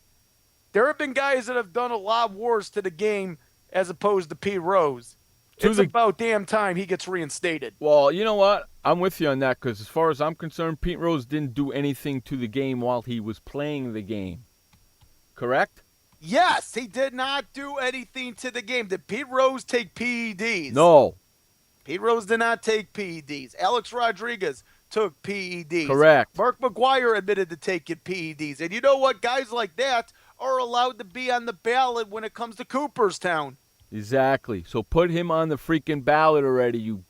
There have been guys that have done a lot worse to the game as opposed to Pete Rose. It's about damn time he gets reinstated. Well, you know what? I'm with you on that because as far as I'm concerned, Pete Rose didn't do anything to the game while he was playing the game. Correct? Yes, he did not do anything to the game. Did Pete Rose take PEDs? No. Pete Rose did not take PEDs. Alex Rodriguez took PEDs. Correct. Mark McGwire admitted to taking PEDs. And you know what? Guys like that are allowed to be on the ballot when it comes to Cooperstown. Exactly. So put him on the freaking ballot already, you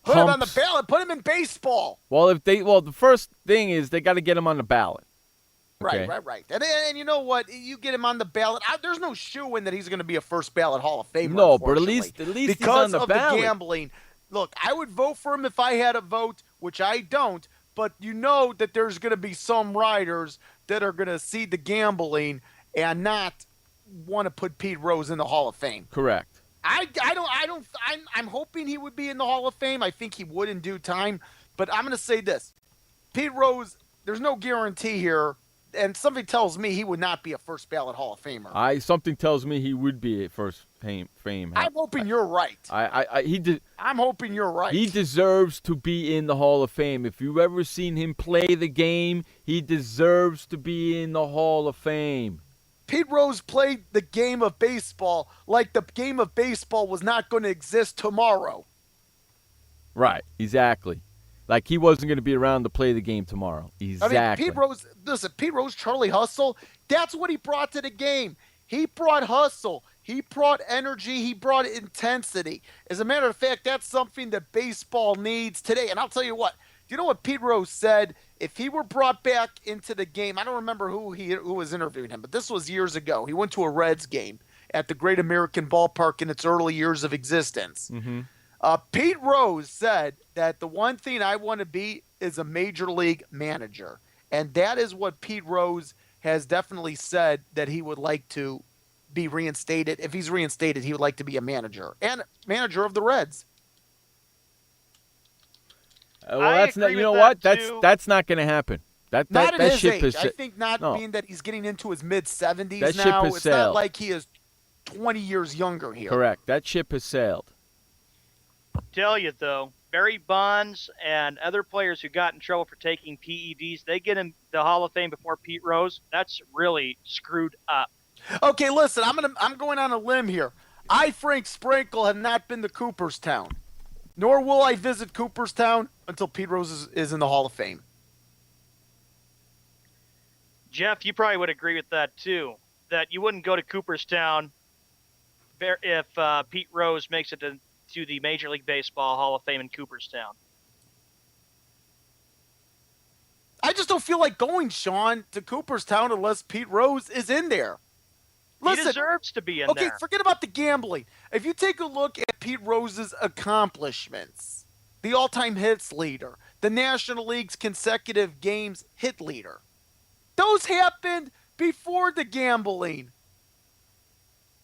Put him on the ballot. Put him in baseball. Well, the first thing is they got to get him on the ballot. Okay? Right. And you know what? You get him on the ballot. There's no shoo-in that he's going to be a first ballot Hall of Famer. No, but at least because he's on the ballot. The gambling. Look, I would vote for him if I had a vote, which I don't. But you know that there's going to be some riders that are going to see the gambling and not want to put Pete Rose in the Hall of Fame. Correct. I'm hoping he would be in the Hall of Fame. I think he would in due time. But I'm going to say this. Pete Rose, there's no guarantee here. And something tells me he would not be a first ballot Hall of Famer. Something tells me he would be a first fame. I'm hoping you're right. I'm hoping you're right. He deserves to be in the Hall of Fame. If you've ever seen him play the game, he deserves to be in the Hall of Fame. Pete Rose played the game of baseball like the game of baseball was not going to exist tomorrow. Right, exactly. Like he wasn't going to be around to play the game tomorrow. Exactly. I mean, Pete Rose, Charlie Hustle, that's what he brought to the game. He brought hustle. He brought energy. He brought intensity. As a matter of fact, that's something that baseball needs today. And I'll tell you what. Do you know what Pete Rose said? If he were brought back into the game, I don't remember who was interviewing him, but this was years ago. He went to a Reds game at the Great American Ballpark in its early years of existence. Mm-hmm. Pete Rose said that the one thing I want to be is a major league manager. And that is what Pete Rose has definitely said that he would like to be reinstated. If he's reinstated, he would like to be a manager and manager of the Reds. Well, that's not. You know what? That's not going to happen. That his ship age. has. I think being that he's getting into his mid-70s that now. Ship has it's sailed. Not like he is 20 years younger here. Correct. That ship has sailed. Tell you though, Barry Bonds and other players who got in trouble for taking PEDs, they get in the Hall of Fame before Pete Rose. That's really screwed up. Okay, listen, I'm going on a limb here. I, Frank Sprankle, have not been to Cooperstown, nor will I visit Cooperstown until Pete Rose is in the Hall of Fame. Jeff, you probably would agree with that too. That you wouldn't go to Cooperstown if Pete Rose makes it to the Major League Baseball Hall of Fame in Cooperstown. I just don't feel like going, Sean, to Cooperstown unless Pete Rose is in there. Listen, he deserves to be in there. Okay, forget about the gambling. If you take a look at Pete Rose's accomplishments, the all-time hits leader, the National League's consecutive games hit leader, those happened before the gambling.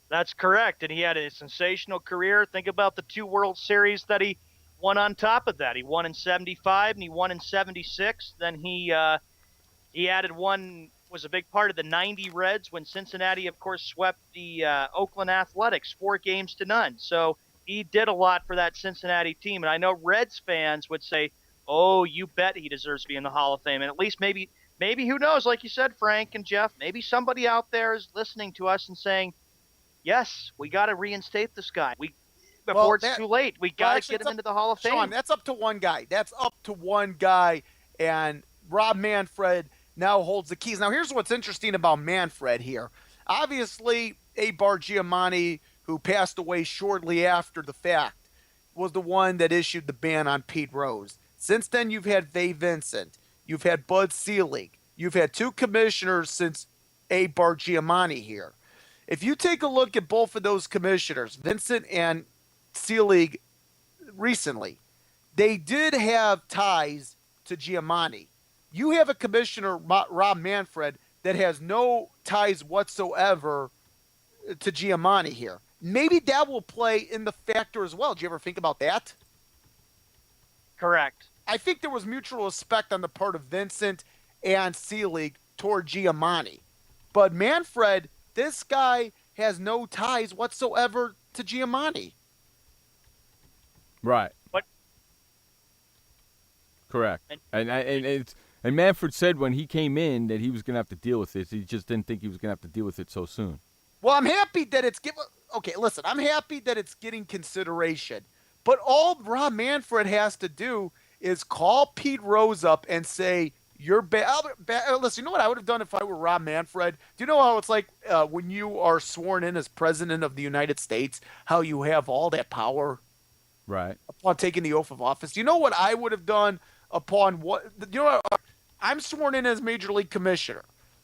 That's correct, and he had a sensational career. Think about the 2 World Series that he won on top of that. He won in 75 and he won in 76. Then he added one was a big part of the 90 Reds when Cincinnati, of course, swept the Oakland Athletics 4-0. So he did a lot for that Cincinnati team. And I know Reds fans would say, oh, you bet he deserves to be in the Hall of Fame. And at least maybe, who knows, like you said, Frank and Jeff, maybe somebody out there is listening to us and saying, yes, we got to reinstate this guy. Before it's too late, we got to get him into the Hall of Fame. Sean, that's up to one guy. And Rob Manfred now holds the keys. Now, here's what's interesting about Manfred here. Obviously, Abar Giamatti, who passed away shortly after the fact, was the one that issued the ban on Pete Rose. Since then, you've had Vay Vincent. You've had Bud Selig. You've had two commissioners since Abar Giamatti here. If you take a look at both of those commissioners, Vincent and Selig, recently, they did have ties to Giamatti. You have a commissioner, Rob Manfred, that has no ties whatsoever to Giamatti here. Maybe that will play in the factor as well. Did you ever think about that? Correct. I think there was mutual respect on the part of Vincent and Selig toward Giamatti. But Manfred, this guy has no ties whatsoever to Giamatti. Right. But correct. And Manfred said when he came in that he was going to have to deal with this. He just didn't think he was going to have to deal with it so soon. Well, I'm happy that it's I'm happy that it's getting consideration. But all Rob Manfred has to do is call Pete Rose up and say, you're bad. Listen, you know what I would have done if I were Rob Manfred? Do you know how it's like when you are sworn in as president of the United States, how you have all that power? Right. Upon taking the oath of office. You know what I would have done I'm sworn in as Major League Commissioner.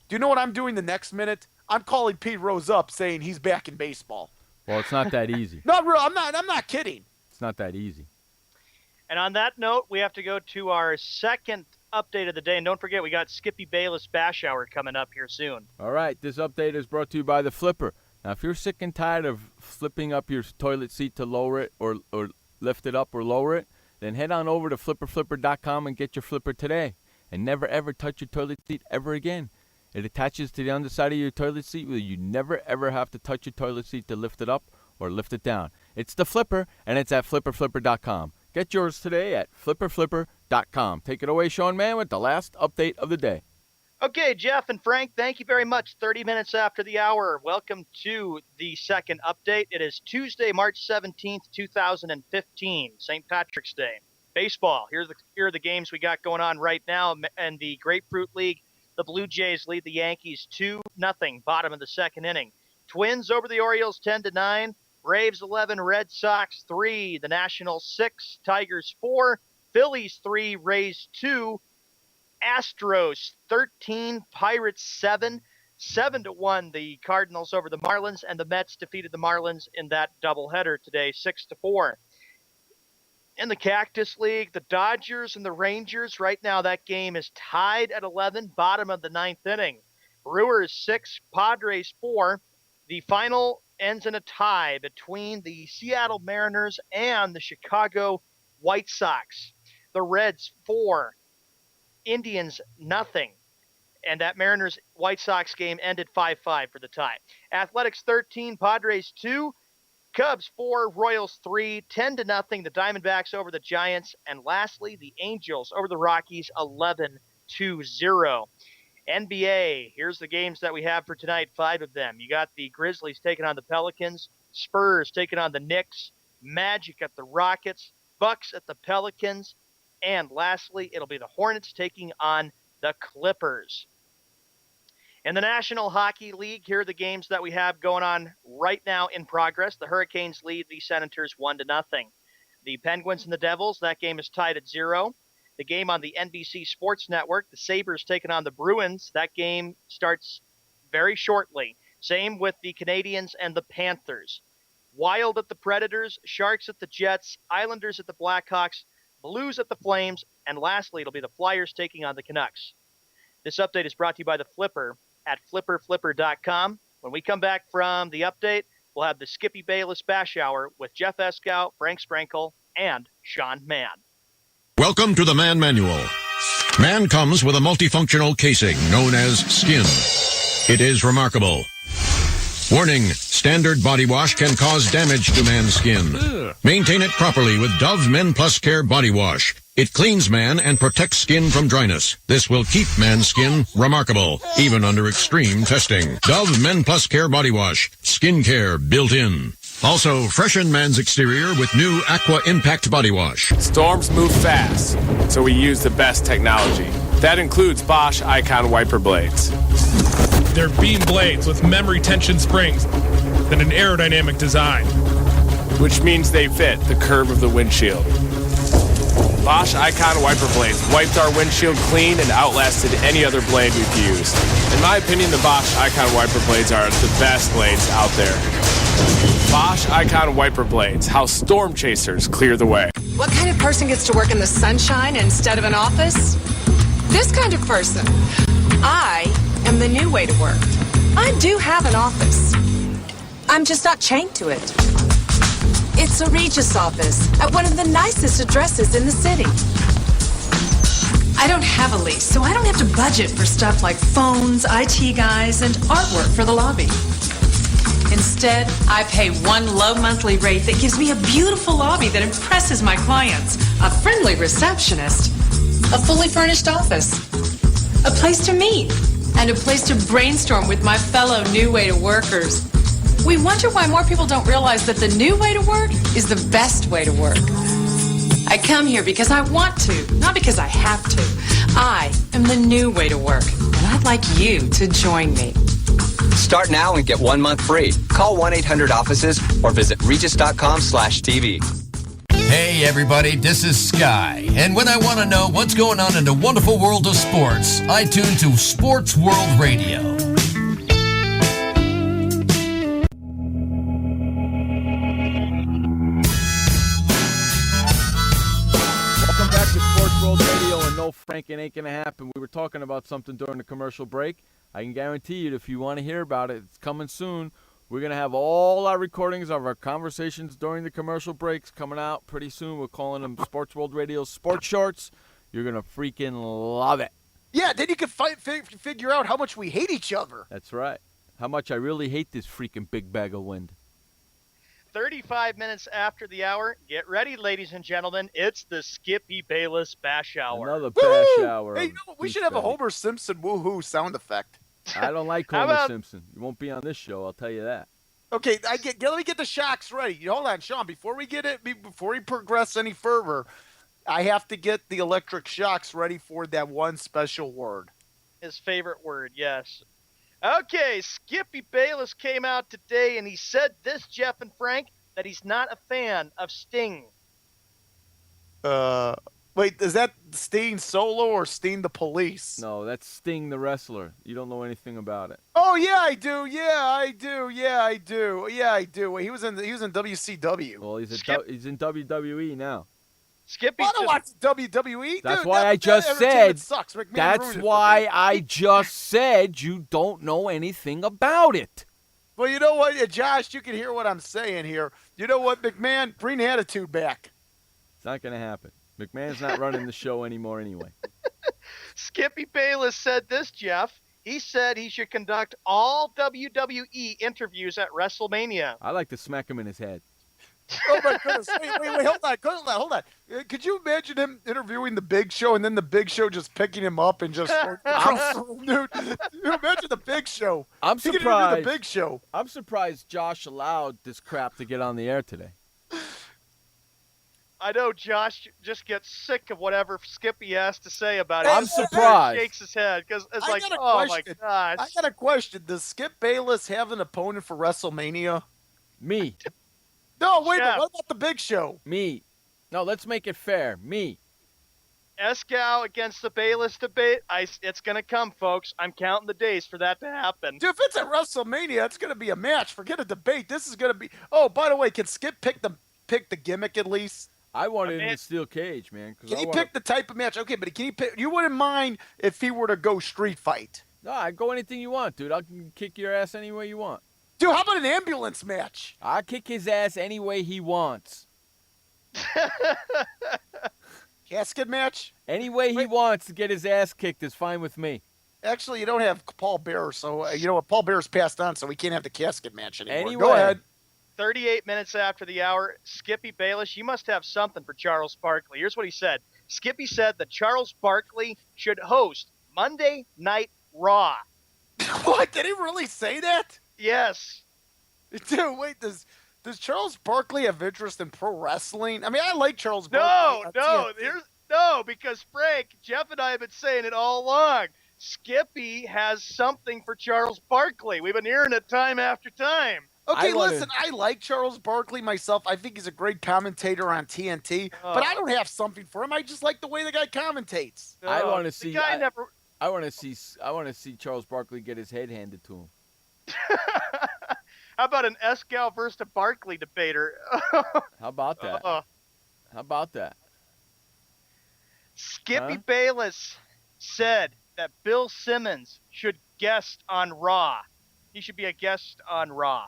Do you know what I'm doing the next minute? I'm calling Pete Rose up saying he's back in baseball. Well, it's not that easy. Not real. I'm not kidding. It's not that easy. And on that note, we have to go to our second update of the day. And don't forget, we got Skippy Bayless Bash Hour coming up here soon. All right. This update is brought to you by The Flipper. Now, if you're sick and tired of flipping up your toilet seat to lower it or lift it up or lower it, then head on over to flipperflipper.com and get your flipper today. And never, ever touch your toilet seat ever again. It attaches to the underside of your toilet seat where you never, ever have to touch your toilet seat to lift it up or lift it down. It's the Flipper, and it's at flipperflipper.com. Get yours today at flipperflipper.com. Take it away, Sean Mann, with the last update of the day. Okay, Jeff and Frank, thank you very much. 30 minutes after the hour. Welcome to the second update. It is Tuesday, March 17th, 2015, St. Patrick's Day. Baseball. Here are the games we got going on right now. And the Grapefruit League, the Blue Jays lead the Yankees 2-0, bottom of the second inning. Twins over the Orioles 10-9. Braves 11, Red Sox 3, the Nationals 6, Tigers 4, Phillies 3, Rays 2, Astros 13, Pirates 7, 7-1 the Cardinals over the Marlins, and the Mets defeated the Marlins in that doubleheader today, 6-4. In the Cactus League, the Dodgers and the Rangers, right now that game is tied at 11, bottom of the ninth inning. Brewers 6, Padres 4. The final ends in a tie between the Seattle Mariners and the Chicago White Sox. The Reds 4, Indians 0. And that Mariners-White Sox game ended 5-5 for the tie. Athletics 13, Padres 2. Cubs 4, Royals 3, 10-0, the Diamondbacks over the Giants. And lastly, the Angels over the Rockies, 11-0. NBA, here's the games that we have for tonight, 5 of them. You got the Grizzlies taking on the Pelicans, Spurs taking on the Knicks, Magic at the Rockets, Bucks at the Pelicans, and lastly, it'll be the Hornets taking on the Clippers. In the National Hockey League, here are the games that we have going on right now in progress. The Hurricanes lead the Senators 1-0. The Penguins and the Devils, that game is tied at 0. The game on the NBC Sports Network, the Sabres taking on the Bruins, that game starts very shortly. Same with the Canadiens and the Panthers. Wild at the Predators, Sharks at the Jets, Islanders at the Blackhawks, Blues at the Flames, and lastly, it'll be the Flyers taking on the Canucks. This update is brought to you by the Flipper at flipperflipper.com. When we come back from the update, we'll have the Skippy Bayless Bash Hour with Jeff Eskow, Frank Sprankle, and Sean Mann. Welcome to the Man Manual. Man comes with a multifunctional casing known as skin. It is remarkable. Warning, standard body wash can cause damage to man's skin. Maintain it properly with Dove Men Plus Care Body Wash. It cleans man and protects skin from dryness. This will keep man's skin remarkable, even under extreme testing. Dove Men Plus Care Body Wash. Skin care built in. Also, freshen man's exterior with new Aqua Impact Body Wash. Storms move fast, so we use the best technology. That includes Bosch Icon wiper blades. They're beam blades with memory tension springs and an aerodynamic design, which means they fit the curve of the windshield. Bosch Icon wiper blades wiped our windshield clean and outlasted any other blade we've used. In my opinion, the Bosch Icon wiper blades are the best blades out there. Bosch Icon wiper blades, how storm chasers clear the way. What kind of person gets to work in the sunshine instead of an office? This kind of person. I am the new way to work. I do have an office. I'm just not chained to it. It's a Regis office at one of the nicest addresses in the city. I don't have a lease, so I don't have to budget for stuff like phones, IT guys, and artwork for the lobby. Instead, I pay one low monthly rate that gives me a beautiful lobby that impresses my clients, a friendly receptionist, a fully furnished office, a place to meet, and a place to brainstorm with my fellow new way to workers. We wonder why more people don't realize that the new way to work is the best way to work. I come here because I want to, not because I have to. I am the new way to work, and I'd like you to join me. Start now and get 1 month free. Call 1-800-OFFICES or visit regis.com/TV. Hey everybody, this is Sky, and when I want to know what's going on in the wonderful world of sports, I tune to Sports World Radio. Welcome back to Sports World Radio, and no Franken ain't gonna happen. We were talking about something during the commercial break. I can guarantee you, if you want to hear about it, it's coming soon. We're going to have all our recordings of our conversations during the commercial breaks coming out pretty soon. We're calling them Sports World Radio Sports Shorts. You're going to freaking love it. Yeah, then you can figure out how much we hate each other. That's right. How much I really hate this freaking big bag of wind. 35 minutes after the hour. Get ready, ladies and gentlemen. It's the Skippy Bayless Bash Hour. Another Bash Hour. Hey, you know what? We should have a Homer Simpson woohoo sound effect. I don't like Homer Simpson. You won't be on this show, I'll tell you that. Okay, let me get the shocks ready. Hold on, Sean. Before we progress any further, I have to get the electric shocks ready for that one special word. His favorite word, yes. Okay, Skippy Bayless came out today, and he said this, Jeff and Frank, that he's not a fan of Sting. Wait, is that Sting Solo or Sting the Police? No, that's Sting the wrestler. You don't know anything about it. Oh yeah, I do. Yeah, I do. He was in WCW. Well, he's in WWE now. Skippy. I don't watch WWE. That's dude, why I just said. Sucks. That's why I just said you don't know anything about it. Well, you know what, Josh? You can hear what I'm saying here. You know what, McMahon? Bring attitude back. It's not going to happen. McMahon's not running the show anymore anyway. Skippy Bayless said this, Jeff. He said he should conduct all WWE interviews at WrestleMania. I like to smack him in his head. Oh, my goodness. Wait, hold on. Could you imagine him interviewing The Big Show and then The Big Show just picking him up and just... Dude, imagine The Big Show. I'm surprised. The Big Show. I'm surprised Josh allowed this crap to get on the air today. I know Josh just gets sick of whatever Skippy has to say about it. I'm surprised. He shakes his head because it's like, oh my gosh. I got a question. Does Skip Bayless have an opponent for WrestleMania? Me. No, wait a minute. What about The Big Show? Me. No, let's make it fair. Me. Escow against the Bayless debate. It's going to come, folks. I'm counting the days for that to happen. Dude, if it's at WrestleMania, it's going to be a match. Forget a debate. This is going to be... Oh, by the way, can Skip pick the gimmick at least? I want it in the steel cage, man. Can he pick the type of match? Okay, but can he pick? You wouldn't mind if he were to go street fight? No, I go anything you want, dude. I can kick your ass any way you want. Dude, how about an ambulance match? I kick his ass any way he wants. Casket match? Any way he wants to get his ass kicked is fine with me. Actually, you don't have Paul Bearer, so you know what? Paul Bearer's passed on, so we can't have the casket match anymore. Anyway. Go ahead. 38 minutes after the hour, Skippy Bayless, you must have something for Charles Barkley. Here's what he said. Skippy said that Charles Barkley should host Monday Night Raw. What? Did he really say that? Yes. Dude, wait, does Charles Barkley have interest in pro wrestling? I mean, I like Charles Barkley. No, because Frank, Jeff and I have been saying it all along. Skippy has something for Charles Barkley. We've been hearing it time after time. Okay, listen, I like Charles Barkley myself. I think he's a great commentator on TNT, but I don't have something for him. I just like the way the guy commentates. I want to see. Guy never. I want to see Charles Barkley get his head handed to him. How about an Escal versus a Barkley debater? How about that? How about that? Skippy Bayless said that Bill Simmons should guest on Raw. He should be a guest on Raw.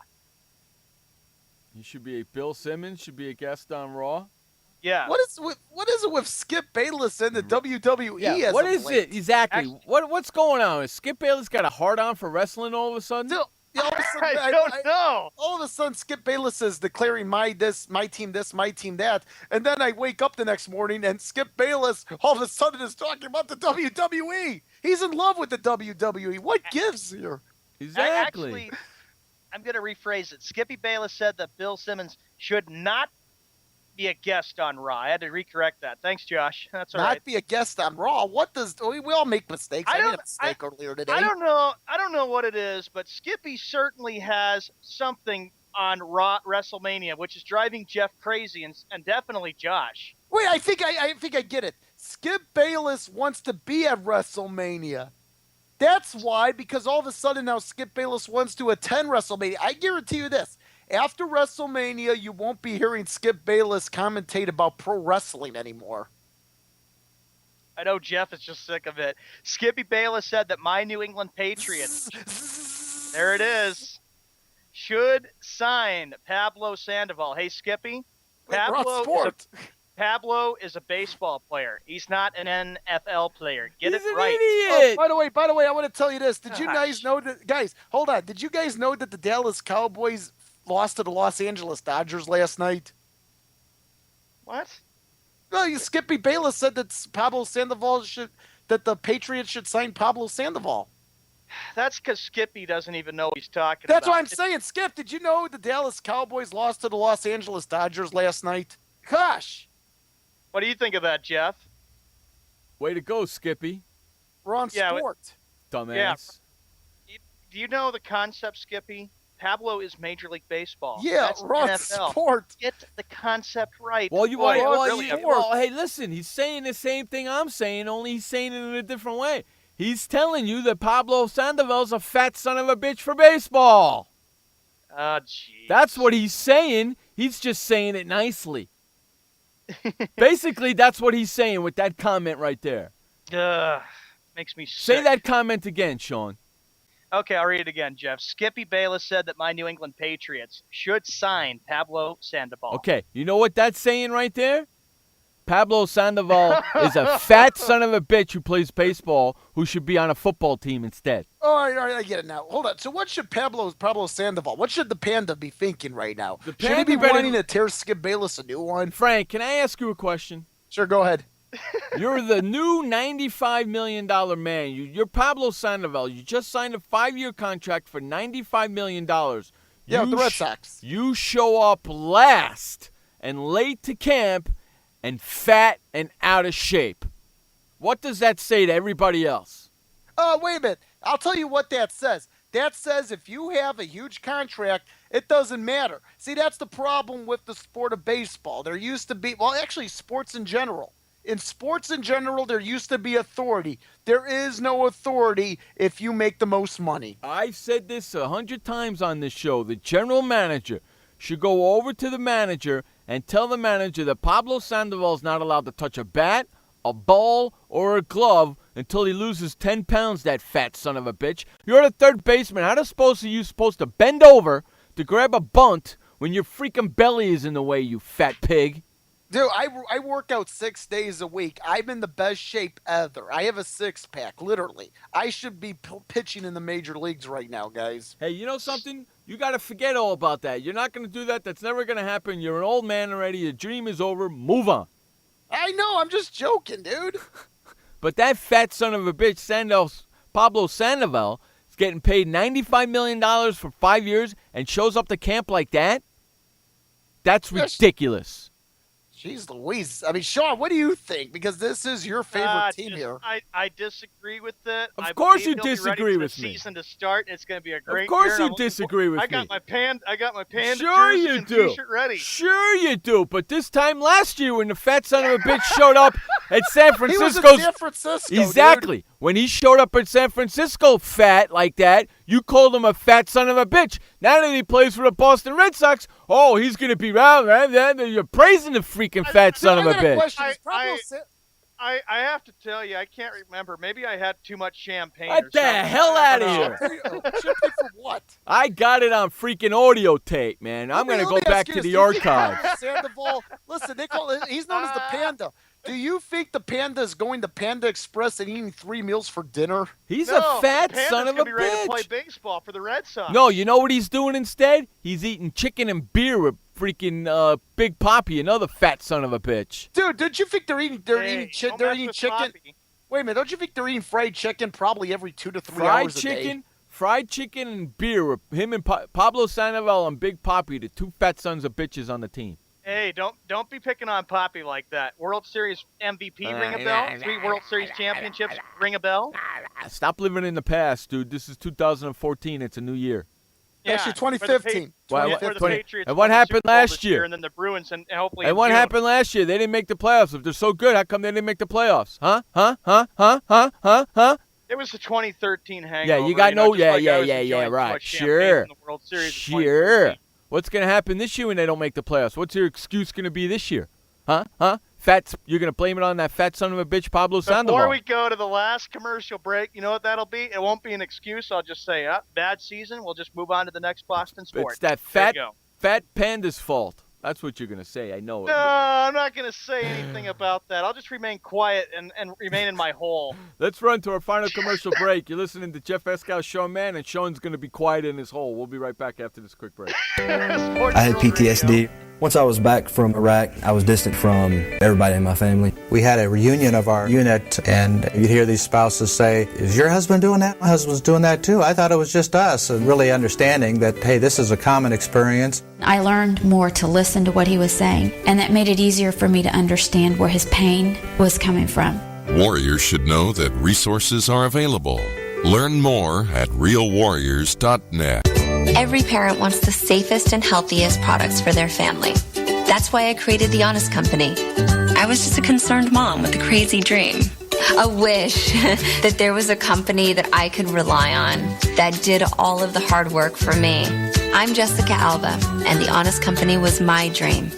Bill Simmons should be a guest on Raw? Yeah. What is it with Skip Bayless and the WWE? Yeah, what is it exactly? What's going on? Is Skip Bayless got a hard on for wrestling all of a sudden? All of a sudden, I don't know. All of a sudden, Skip Bayless is declaring my team this, my team that, and then I wake up the next morning and Skip Bayless all of a sudden is talking about the WWE. He's in love with the WWE. What gives here? Exactly. Actually, I'm going to rephrase it. Skippy Bayless said that Bill Simmons should not be a guest on Raw. I had to recorrect that. Thanks, Josh. That's all right. Not be a guest on Raw. What does we all make mistakes? I made a mistake earlier today. I don't know what it is, but Skippy certainly has something on Raw WrestleMania, which is driving Jeff crazy and definitely Josh. Wait, I think I get it. Skip Bayless wants to be at WrestleMania. That's why, because all of a sudden now Skip Bayless wants to attend WrestleMania. I guarantee you this. After WrestleMania, you won't be hearing Skip Bayless commentate about pro wrestling anymore. I know Jeff is just sick of it. Skippy Bayless said that my New England Patriots, there it is, should sign Pablo Sandoval. Hey, Skippy, Pablo is a baseball player. He's not an NFL player. Get it right. Idiot. Oh, by the way, I want to tell you this. Did you guys know that, guys, hold on. Did you guys know that the Dallas Cowboys lost to the Los Angeles Dodgers last night? What? No, Skippy Bayless said that that the Patriots should sign Pablo Sandoval. That's because Skippy doesn't even know what he's talking about. That's what I'm saying. Skip, did you know the Dallas Cowboys lost to the Los Angeles Dodgers last night? Gosh. What do you think of that, Jeff? Way to go, Skippy. We're on sport. Dumbass. Yeah. Do you know the concept, Skippy? Pablo is Major League Baseball. Yeah, that's we're on NFL. sport. Get the concept right. Well, Well, hey, listen, he's saying the same thing I'm saying, only he's saying it in a different way. He's telling you that Pablo Sandoval's a fat son of a bitch for baseball. Oh, jeez. That's what he's saying. He's just saying it nicely. Basically, that's what he's saying with that comment right there. Makes me sick. Say that comment again, Sean. Okay, I'll read it again, Jeff. Skippy Bayless said that my New England Patriots should sign Pablo Sandoval. Okay, you know what that's saying right there? Pablo Sandoval is a fat son of a bitch who plays baseball who should be on a football team instead. All right, I get it now. Hold on. So what should Pablo Sandoval, what should the Panda be thinking right now? Should he be wanting to tear Skip Bayless a new one? Frank, can I ask you a question? Sure, go ahead. You're the new $95 million man. You're Pablo Sandoval. You just signed a 5-year contract for $95 million. Yeah, with the Red Sox. You show up last and late to camp and fat and out of shape. What does that say to everybody else? Wait a minute. I'll tell you what that says. That says if you have a huge contract, it doesn't matter. See, that's the problem with the sport of baseball. There used to be, well, actually, sports in general. In sports in general, there used to be authority. There is no authority if you make the most money. I've said this 100 times on this show. The general manager should go over to the manager and tell the manager that Pablo Sandoval is not allowed to touch a bat, a ball, or a glove until he loses 10 pounds, that fat son of a bitch. You're the third baseman. How are you supposed to bend over to grab a bunt when your freaking belly is in the way, you fat pig? Dude, I work out 6 days a week. I'm in the best shape ever. I have a six-pack, literally. I should be pitching in the major leagues right now, guys. Hey, you know something? You got to forget all about that. You're not going to do that. That's never going to happen. You're an old man already. Your dream is over. Move on. I know. I'm just joking, dude. But that fat son of a bitch, Pablo Sandoval, is getting paid $95 million for 5 years and shows up to camp like that? That's ridiculous. Jeez Louise. I mean, Sean, what do you think? Because this is your favorite team here. I disagree with it. Of course you disagree with me. Season to start, and it's going to be a great year. Of course year, you disagree with me. I got my panda sure jersey you and do. T-shirt ready. Sure you do. But this time last year when the fat son of a bitch showed up at San Francisco. He was in San Francisco, exactly. Dude. When he showed up at San Francisco fat like that, you called him a fat son of a bitch. Now that he plays for the Boston Red Sox, oh, he's going to be around, man. You're praising the freaking fat son of a bitch. I have to tell you, I can't remember. Maybe I had too much champagne. Get the hell out of here. Champagne for what? I got it on freaking audio tape, man. I'm going to go back to the archives. Sandoval, listen, he's known as the Panda. Do you think the Panda is going to Panda Express and eating 3 meals for dinner? He's a fat son of a bitch. Be ready to play baseball for the Red Sox. No, you know what he's doing instead? He's eating chicken and beer with freaking Big Papi, another fat son of a bitch. Dude, don't you think they're eating chicken? Poppy. Wait a minute, don't you think they're eating fried chicken probably every 2 to 3 hours a day? Fried chicken and beer with him and Pablo Sandoval and Big Papi, the 2 fat sons of bitches on the team. Hey, don't be picking on Poppy like that. World Series MVP, ring a bell? 3 World Series championships, ring a bell? Stop living in the past, dude. This is 2014. It's a new year. Yeah, actually 2015. And what happened last year? And then the Bruins and hopefully. And what happened last year? They didn't make the playoffs. If they're so good, how come they didn't make the playoffs? Huh? It was the 2013 hangover. Yeah, you got no. Right. Right. Sure. What's going to happen this year when they don't make the playoffs? What's your excuse going to be this year? Huh? You're going to blame it on that fat son of a bitch, Pablo Sandoval. Before we go to the last commercial break, you know what that'll be? It won't be an excuse. I'll just say, bad season. We'll just move on to the next Boston sport. It's that fat panda's fault. That's what you're going to say. I know it. No, I'm not going to say anything about that. I'll just remain quiet and remain in my hole. Let's run to our final commercial break. You're listening to Jeff Eskow's Show, man, and Sean's going to be quiet in his hole. We'll be right back after this quick break. I had PTSD. Once I was back from Iraq, I was distant from everybody in my family. We had a reunion of our unit, and you'd hear these spouses say, "Is your husband doing that? My husband's doing that too. I thought it was just us." And really understanding that, hey, this is a common experience. I learned more to listen to what he was saying, and that made it easier for me to understand where his pain was coming from. Warriors should know that resources are available. Learn more at realwarriors.net. Every parent wants the safest and healthiest products for their family. That's why I created The Honest Company. I was just a concerned mom with a crazy dream. A wish that there was a company that I could rely on that did all of the hard work for me. I'm Jessica Alba, and The Honest Company was my dream.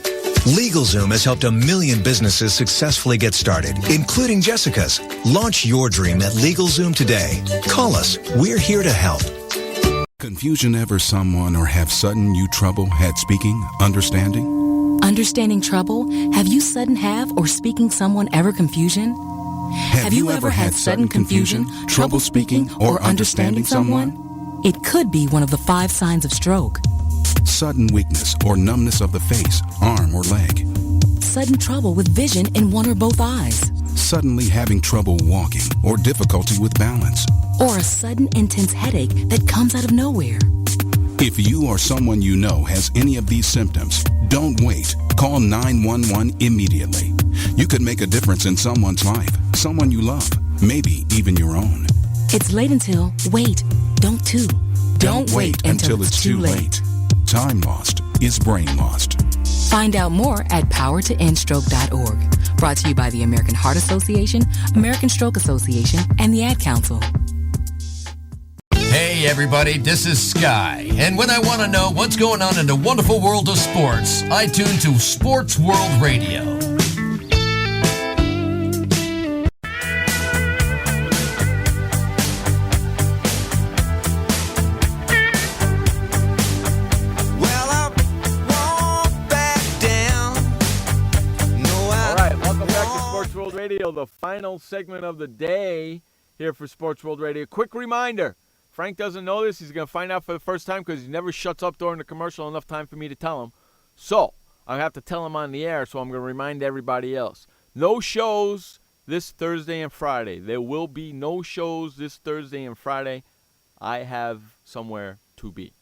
LegalZoom has helped 1 million businesses successfully get started, including Jessica's. Launch your dream at LegalZoom today. Call us. We're here to help. Confusion ever someone or have sudden you trouble had speaking, understanding? Understanding trouble? Have you sudden have or speaking someone ever confusion? Have you ever had sudden confusion, trouble speaking, or understanding someone? It could be one of the 5 signs of stroke. Sudden weakness or numbness of the face, arm, or leg. Sudden trouble with vision in one or both eyes. Suddenly having trouble walking or difficulty with balance. Or a sudden intense headache that comes out of nowhere. If you or someone you know has any of these symptoms, don't wait. Call 911 immediately. You could make a difference in someone's life, someone you love, maybe even your own. It's late until, wait, don't too. Don't wait until it's too late. Time lost is brain lost. Find out more at powertoendstroke.org. Brought to you by the American Heart Association, American Stroke Association, and the Ad Council. Hey everybody, this is Sky, and when I want to know what's going on in the wonderful world of sports, I tune to Sports World Radio. Well, I won't back down. Radio, the final segment of the day here for Sports World Radio. Quick reminder, Frank doesn't know this. He's going to find out for the first time because he never shuts up during the commercial enough time for me to tell him. So I have to tell him on the air, so I'm going to remind everybody else. No shows this Thursday and Friday. There will be no shows this Thursday and Friday. I have somewhere to be,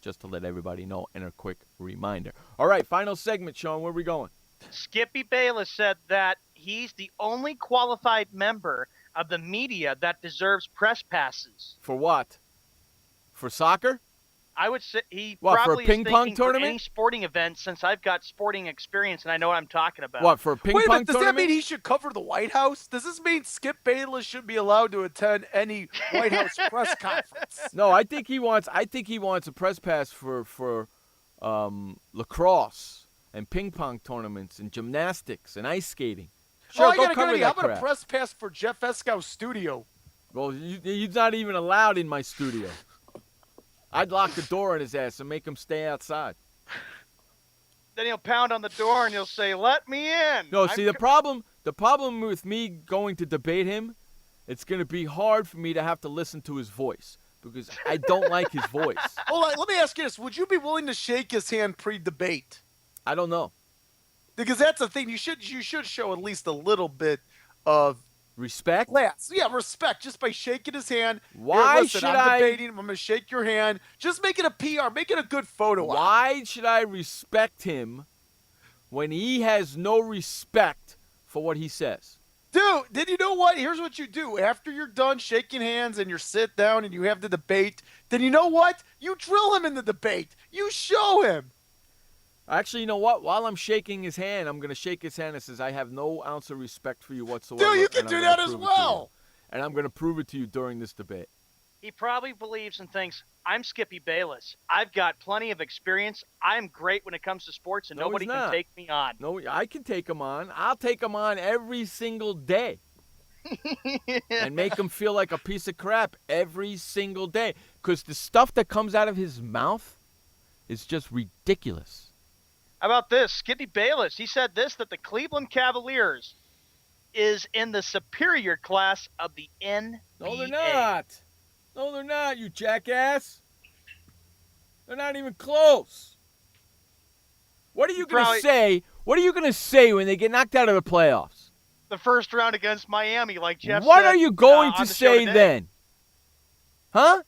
just to let everybody know, and a quick reminder. All right, final segment, Sean. Where are we going? Skippy Bayless said that he's the only qualified member of the media that deserves press passes. For what? For soccer? I would say he what, probably for a ping is pong thinking tournament? for any sporting event since I've got sporting experience and I know what I'm talking about. What, for a ping Wait a pong minute, does tournament? that mean he should cover the White House? Does this mean Skip Bayless should be allowed to attend any White House press conference? No, I think he wants a press pass for lacrosse and ping pong tournaments and gymnastics and ice skating. Sure, I go got a cover good idea. that How about crap. a press pass for Jeff Eskow's studio? Well, he's not even allowed in my studio. I'd lock the door on his ass and make him stay outside. Then he'll pound on the door and he'll say, "Let me in." No, see, the problem with me going to debate him, it's going to be hard for me to have to listen to his voice because I don't like his voice. Hold on, let me ask you this. Would you be willing to shake his hand pre-debate? I don't know. Because that's the thing. You should show at least a little bit of respect. Class. Yeah, respect just by shaking his hand. Why Here, listen, should I'm debating. I'm going to shake your hand. Just make it a PR. Make it a good photo. Why should I respect him when he has no respect for what he says? Dude, then you know what? Here's what you do. After you're done shaking hands and you sit down and you have the debate, then you know what? You drill him in the debate. You show him. Actually, you know what? While I'm shaking his hand, I'm going to shake his hand and says, I have no ounce of respect for you whatsoever. Dude, you can do that as well. And I'm going to prove it to you during this debate. He probably believes and thinks, I'm Skippy Bayless. I've got plenty of experience. I'm great when it comes to sports, and nobody can take me on. No, I can take him on. I'll take him on every single day. And make him feel like a piece of crap every single day. Because the stuff that comes out of his mouth is just ridiculous. How about this? Skippy Bayless, he said this, that the Cleveland Cavaliers is in the superior class of the NBA. No, they're not. No, they're not, you jackass. They're not even close. What are you going to say? What are you going to say when they get knocked out of the playoffs? The first round against Miami, like Jeff said. What are you going to say then? Huh?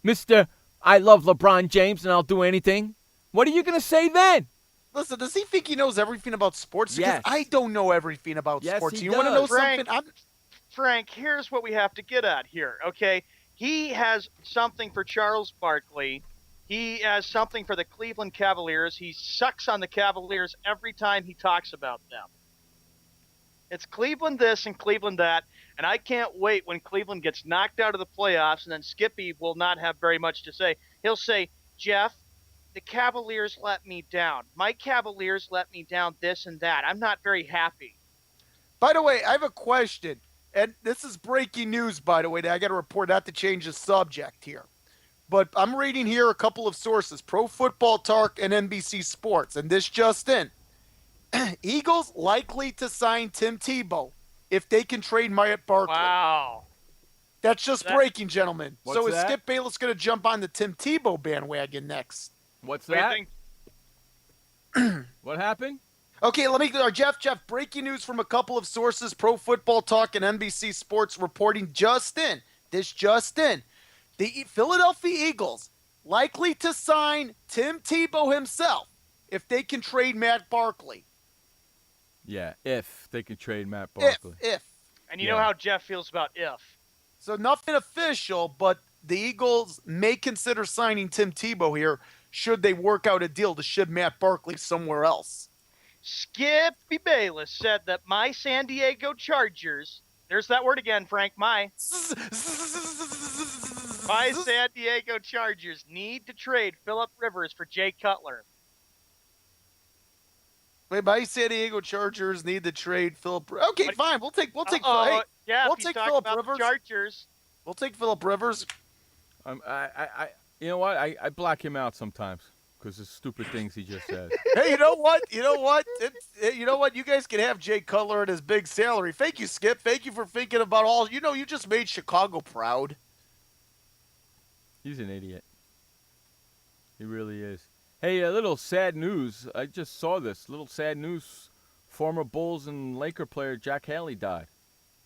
Mr. I love LeBron James and I'll do anything. What are you going to say then? Listen, does he think he knows everything about sports? Yes. Because I don't know everything about sports. You want to know something? Frank, here's what we have to get at here, okay? He has something for Charles Barkley. He has something for the Cleveland Cavaliers. He sucks on the Cavaliers every time he talks about them. It's Cleveland this and Cleveland that, and I can't wait when Cleveland gets knocked out of the playoffs, and then Skippy will not have very much to say. He'll say, Jeff, the Cavaliers let me down. My Cavaliers let me down this and that. I'm not very happy. By the way, I have a question, and this is breaking news, by the way. I got to report, not to change the subject here. But I'm reading here a couple of sources, Pro Football Talk and NBC Sports, and this just in. Eagles likely to sign Tim Tebow if they can trade Matt Barkley. Wow. That's just breaking, gentlemen. What's so is that? Skip Bayless going to jump on the Tim Tebow bandwagon next? What's What do you that? think? What happened? Okay, let me go. Jeff, breaking news from a couple of sources, Pro Football Talk and NBC Sports reporting just in. The Philadelphia Eagles likely to sign Tim Tebow himself if they can trade Matt Barkley. Yeah, if they can trade Matt Barkley. If. And you know how Jeff feels about if. So nothing official, but the Eagles may consider signing Tim Tebow here should they work out a deal to ship Matt Barkley somewhere else. Skippy Bayless said that my San Diego Chargers, there's that word again, Frank, my San Diego Chargers need to trade Phillip Rivers for Jay Cutler. Wait, my San Diego Chargers need to trade Phillip. Okay, fine. We'll take. Yeah, we'll take Phillip Rivers. Chargers. We'll take Phillip Rivers. You know what? I block him out sometimes because of stupid things he just said. Hey, you know what? You know what? You know what? You guys can have Jay Cutler and his big salary. Thank you, Skip. Thank you for thinking about all. You know, you just made Chicago proud. He's an idiot. He really is. Hey, a little sad news. I just saw this. Little sad news. Former Bulls and Laker player Jack Haley died.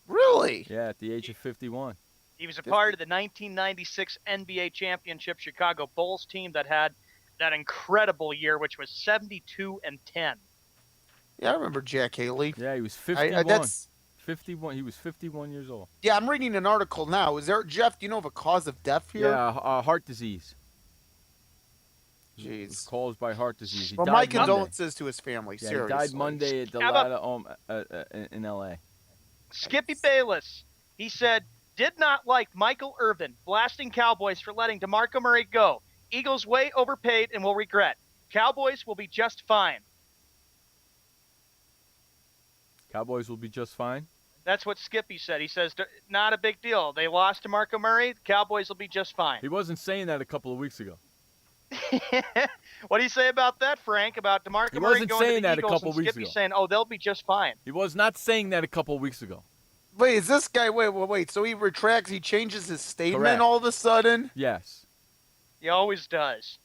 Really? Yeah, at the age of 51. He was a part of the 1996 NBA championship Chicago Bulls team that had that incredible year, which was 72-10. Yeah, I remember Jack Haley. Yeah, he was 51. 51. He was 51 years old. Yeah, I'm reading an article now. Is there, Jeff, do you know of a cause of death here? Yeah, heart disease. Jeez. Caused by heart disease. He well, died my Monday. condolences to his family. Yeah, seriously. he died Monday at the Lada home in L.A. Skippy Bayless, he said, did not like Michael Irvin blasting Cowboys for letting DeMarco Murray go. Eagles way overpaid and will regret. Cowboys will be just fine. Cowboys will be just fine? That's what Skippy said. He says, not a big deal. They lost to DeMarco Murray. The Cowboys will be just fine. He wasn't saying that a couple of weeks ago. What do you say about that, Frank? About DeMarco Murray going to the Eagles and Skippy saying, oh, they'll be just fine. He was not saying that a couple of weeks ago. Wait, is this guy, wait, so he retracts, he changes his statement Correct. all of a sudden? Yes. He always does.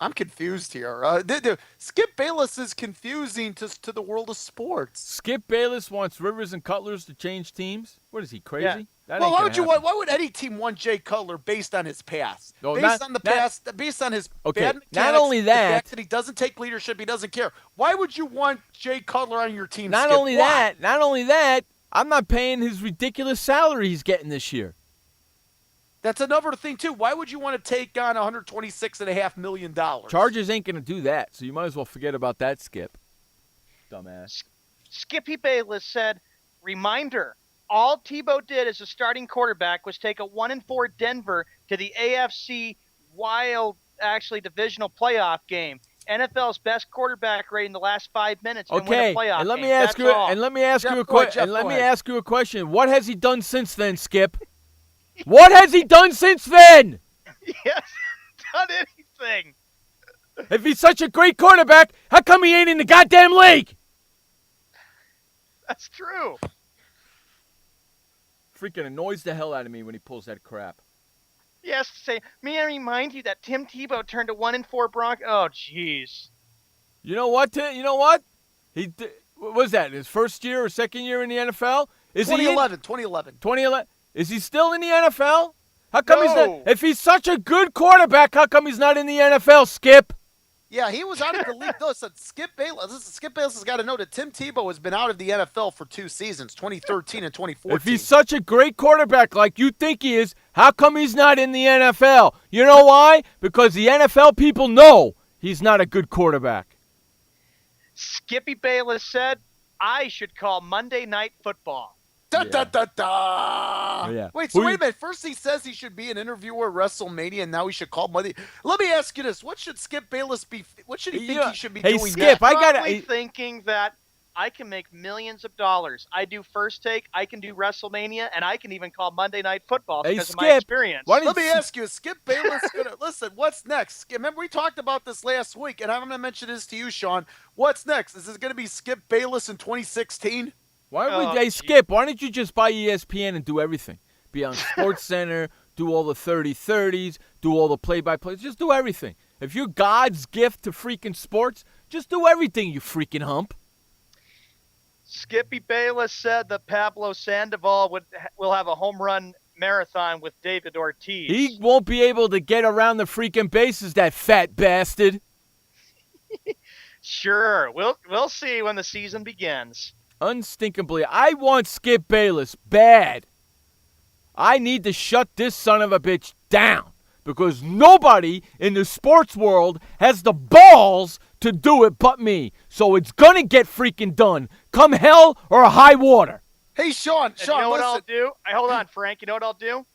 I'm confused here. Skip Bayless is confusing to the world of sports. Skip Bayless wants Rivers and Cutlers to change teams? What is he, crazy? Yeah. That Well, ain't why would any team want Jay Cutler based on his past? Based on his bad mechanics, not only that, the fact that he doesn't take leadership, he doesn't care. Why would you want Jay Cutler on your team? Not Skip? only Why? that, I'm not paying his ridiculous salary he's getting this year. That's another thing, too. Why would you want to take on $126.5 million? Chargers ain't going to do that, so you might as well forget about that, Skip. Dumbass. Skippy Bayless said, reminder, all Tebow did as a starting quarterback was take a 1-4 Denver to the AFC divisional playoff game. NFL's best quarterback rate in the last 5 minutes can win a playoff and let game. me ask That's you, all. and let me ask Jeff, you a go ahead, question. And Jeff, let go me ahead. ask you a question. What has he done since then, Skip? What has he done since then? He hasn't done anything. If he's such a great quarterback, how come he ain't in the goddamn league? That's true. Freaking annoys the hell out of me when he pulls that crap. He has to say, may I remind you that Tim Tebow turned a 1-4 Bronco. Oh, jeez. You know what? What was that? His first year or second year in the NFL? 2011. 2011. Is he still in the NFL? How come he's No. not? If he's such a good quarterback, how come he's not in the NFL, Skip? Yeah, he was out of the league. Listen, Skip Bayless has got to know that Tim Tebow has been out of the NFL for 2 seasons, 2013 and 2014. If he's such a great quarterback like you think he is, how come he's not in the NFL? You know why? Because the NFL people know he's not a good quarterback. Skippy Bayless said, I should call Monday Night Football. Da, da, da, da. Yeah. Wait, so wait a minute. First he says he should be an interviewer at WrestleMania, and now he should call Monday. Let me ask you this. What should Skip Bayless be? What should he think he should be doing Skip, next? I got Probably thinking that I can make millions of dollars. I do First Take, I can do WrestleMania, and I can even call Monday Night Football because of my experience. Let me ask you, is Skip Bayless gonna listen? What's next? Remember we talked about this last week, and I'm gonna mention this to you, Sean. What's next? Is this gonna be Skip Bayless in 2016? Skip, why don't you just buy ESPN and do everything? Be on SportsCenter, do all the 30-30s, do all the play-by-plays, just do everything. If you're God's gift to freaking sports, just do everything, you freaking hump. Skippy Bayless said that Pablo Sandoval will have a home run marathon with David Ortiz. He won't be able to get around the freaking bases, that fat bastard. Sure, we'll see when the season begins. Unstinkably, I want Skip Bayless bad. I need to shut this son of a bitch down because nobody in the sports world has the balls to do it but me. So it's going to get freaking done, come hell or high water. Hey, Sean, You know what listen. I'll do? Hold on, Frank. You know what I'll do?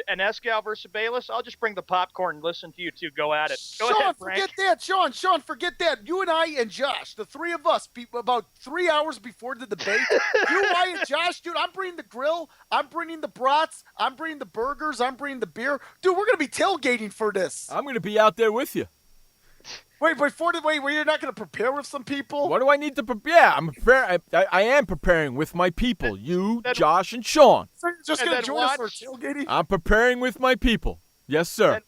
An Escal versus Bayless. I'll just bring the popcorn and listen to you two go at it. Go Sean, ahead, Frank. forget that. Sean, forget that. You and I and Josh, the three of us, about 3 hours before the debate, you, I, and Josh, dude, I'm bringing the grill. I'm bringing the brats. I'm bringing the burgers. I'm bringing the beer. Dude, we're going to be tailgating for this. I'm going to be out there with you. Wait, you're not going to prepare with some people? What do I need to prepare? I'm preparing. I am preparing with my people. You, Josh, and Sean. So you're just going to join us for tailgating? I'm preparing with my people. Yes, sir.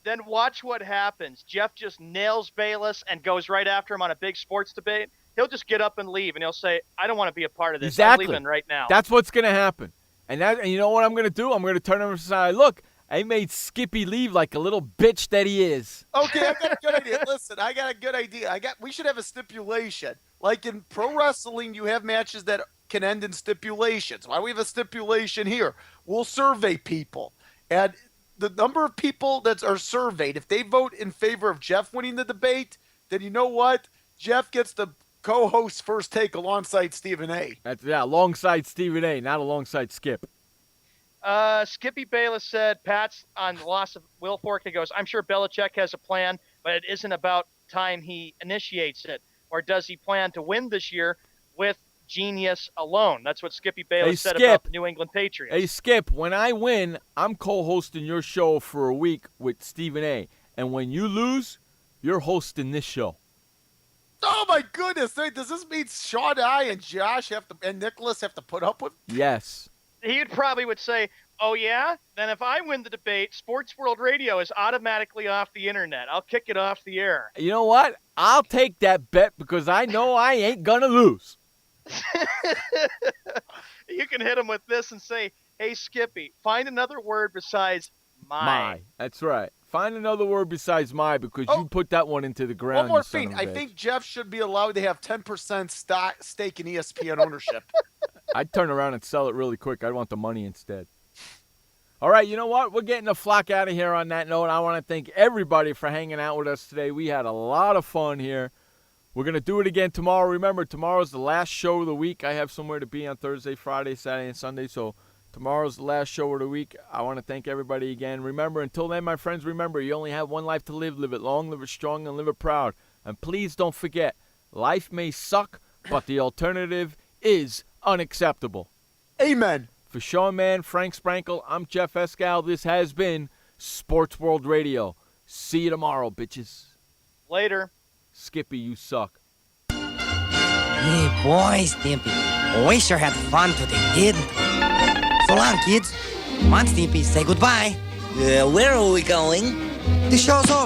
Then watch what happens. Jeff just nails Bayless and goes right after him on a big sports debate. He'll just get up and leave, and he'll say, I don't want to be a part of this. Exactly. I'm leaving right now. That's what's going to happen. And you know what I'm going to do? I'm going to turn over and say, look, I made Skippy leave like a little bitch that he is. Okay, I got a good idea. Listen, I got a good idea. We should have a stipulation. Like in pro wrestling, you have matches that can end in stipulations. Why do we have a stipulation here? We'll survey people. And the number of people that are surveyed, if they vote in favor of Jeff winning the debate, then you know what? Jeff gets the co-host First Take alongside Stephen A. Alongside Stephen A., not alongside Skip. Skippy Bayless said Pat's on the loss of Will Fork. He goes, I'm sure Belichick has a plan, but it isn't about time he initiates it. Or does he plan to win this year with genius alone? That's what Skippy Bayless said about the New England Patriots. Hey, Skip, when I win, I'm co-hosting your show for a week with Stephen A. And when you lose, you're hosting this show. Oh, my goodness. Does this mean Sean, I, and Josh and Nicholas have to put up with? Yes. He probably would say, oh, yeah? Then if I win the debate, Sports World Radio is automatically off the internet. I'll kick it off the air. You know what? I'll take that bet because I know I ain't going to lose. You can hit him with this and say, hey, Skippy, find another word besides my. That's right. Find another word besides my because you put that one into the ground. One more thing. I think Jeff should be allowed to have 10% stake in ESPN ownership. I'd turn around and sell it really quick. I'd want the money instead. All right, you know what? We're getting the flock out of here on that note. I want to thank everybody for hanging out with us today. We had a lot of fun here. We're going to do it again tomorrow. Remember, tomorrow's the last show of the week. I have somewhere to be on Thursday, Friday, Saturday, and Sunday, so tomorrow's the last show of the week. I want to thank everybody again. Remember, until then, my friends, remember, you only have one life to live. Live it long, live it strong, and live it proud. And please don't forget, life may suck, but the alternative is unacceptable. Amen. For Sean Mann, Frank Sprankle, I'm Jeff Escal. This has been Sports World Radio. See you tomorrow, bitches. Later. Skippy, you suck. Hey, boy, Stimpy. We sure had fun today, didn't we? So long, kids. Come on, Stimpy, say goodbye. Where are we going? The show's over.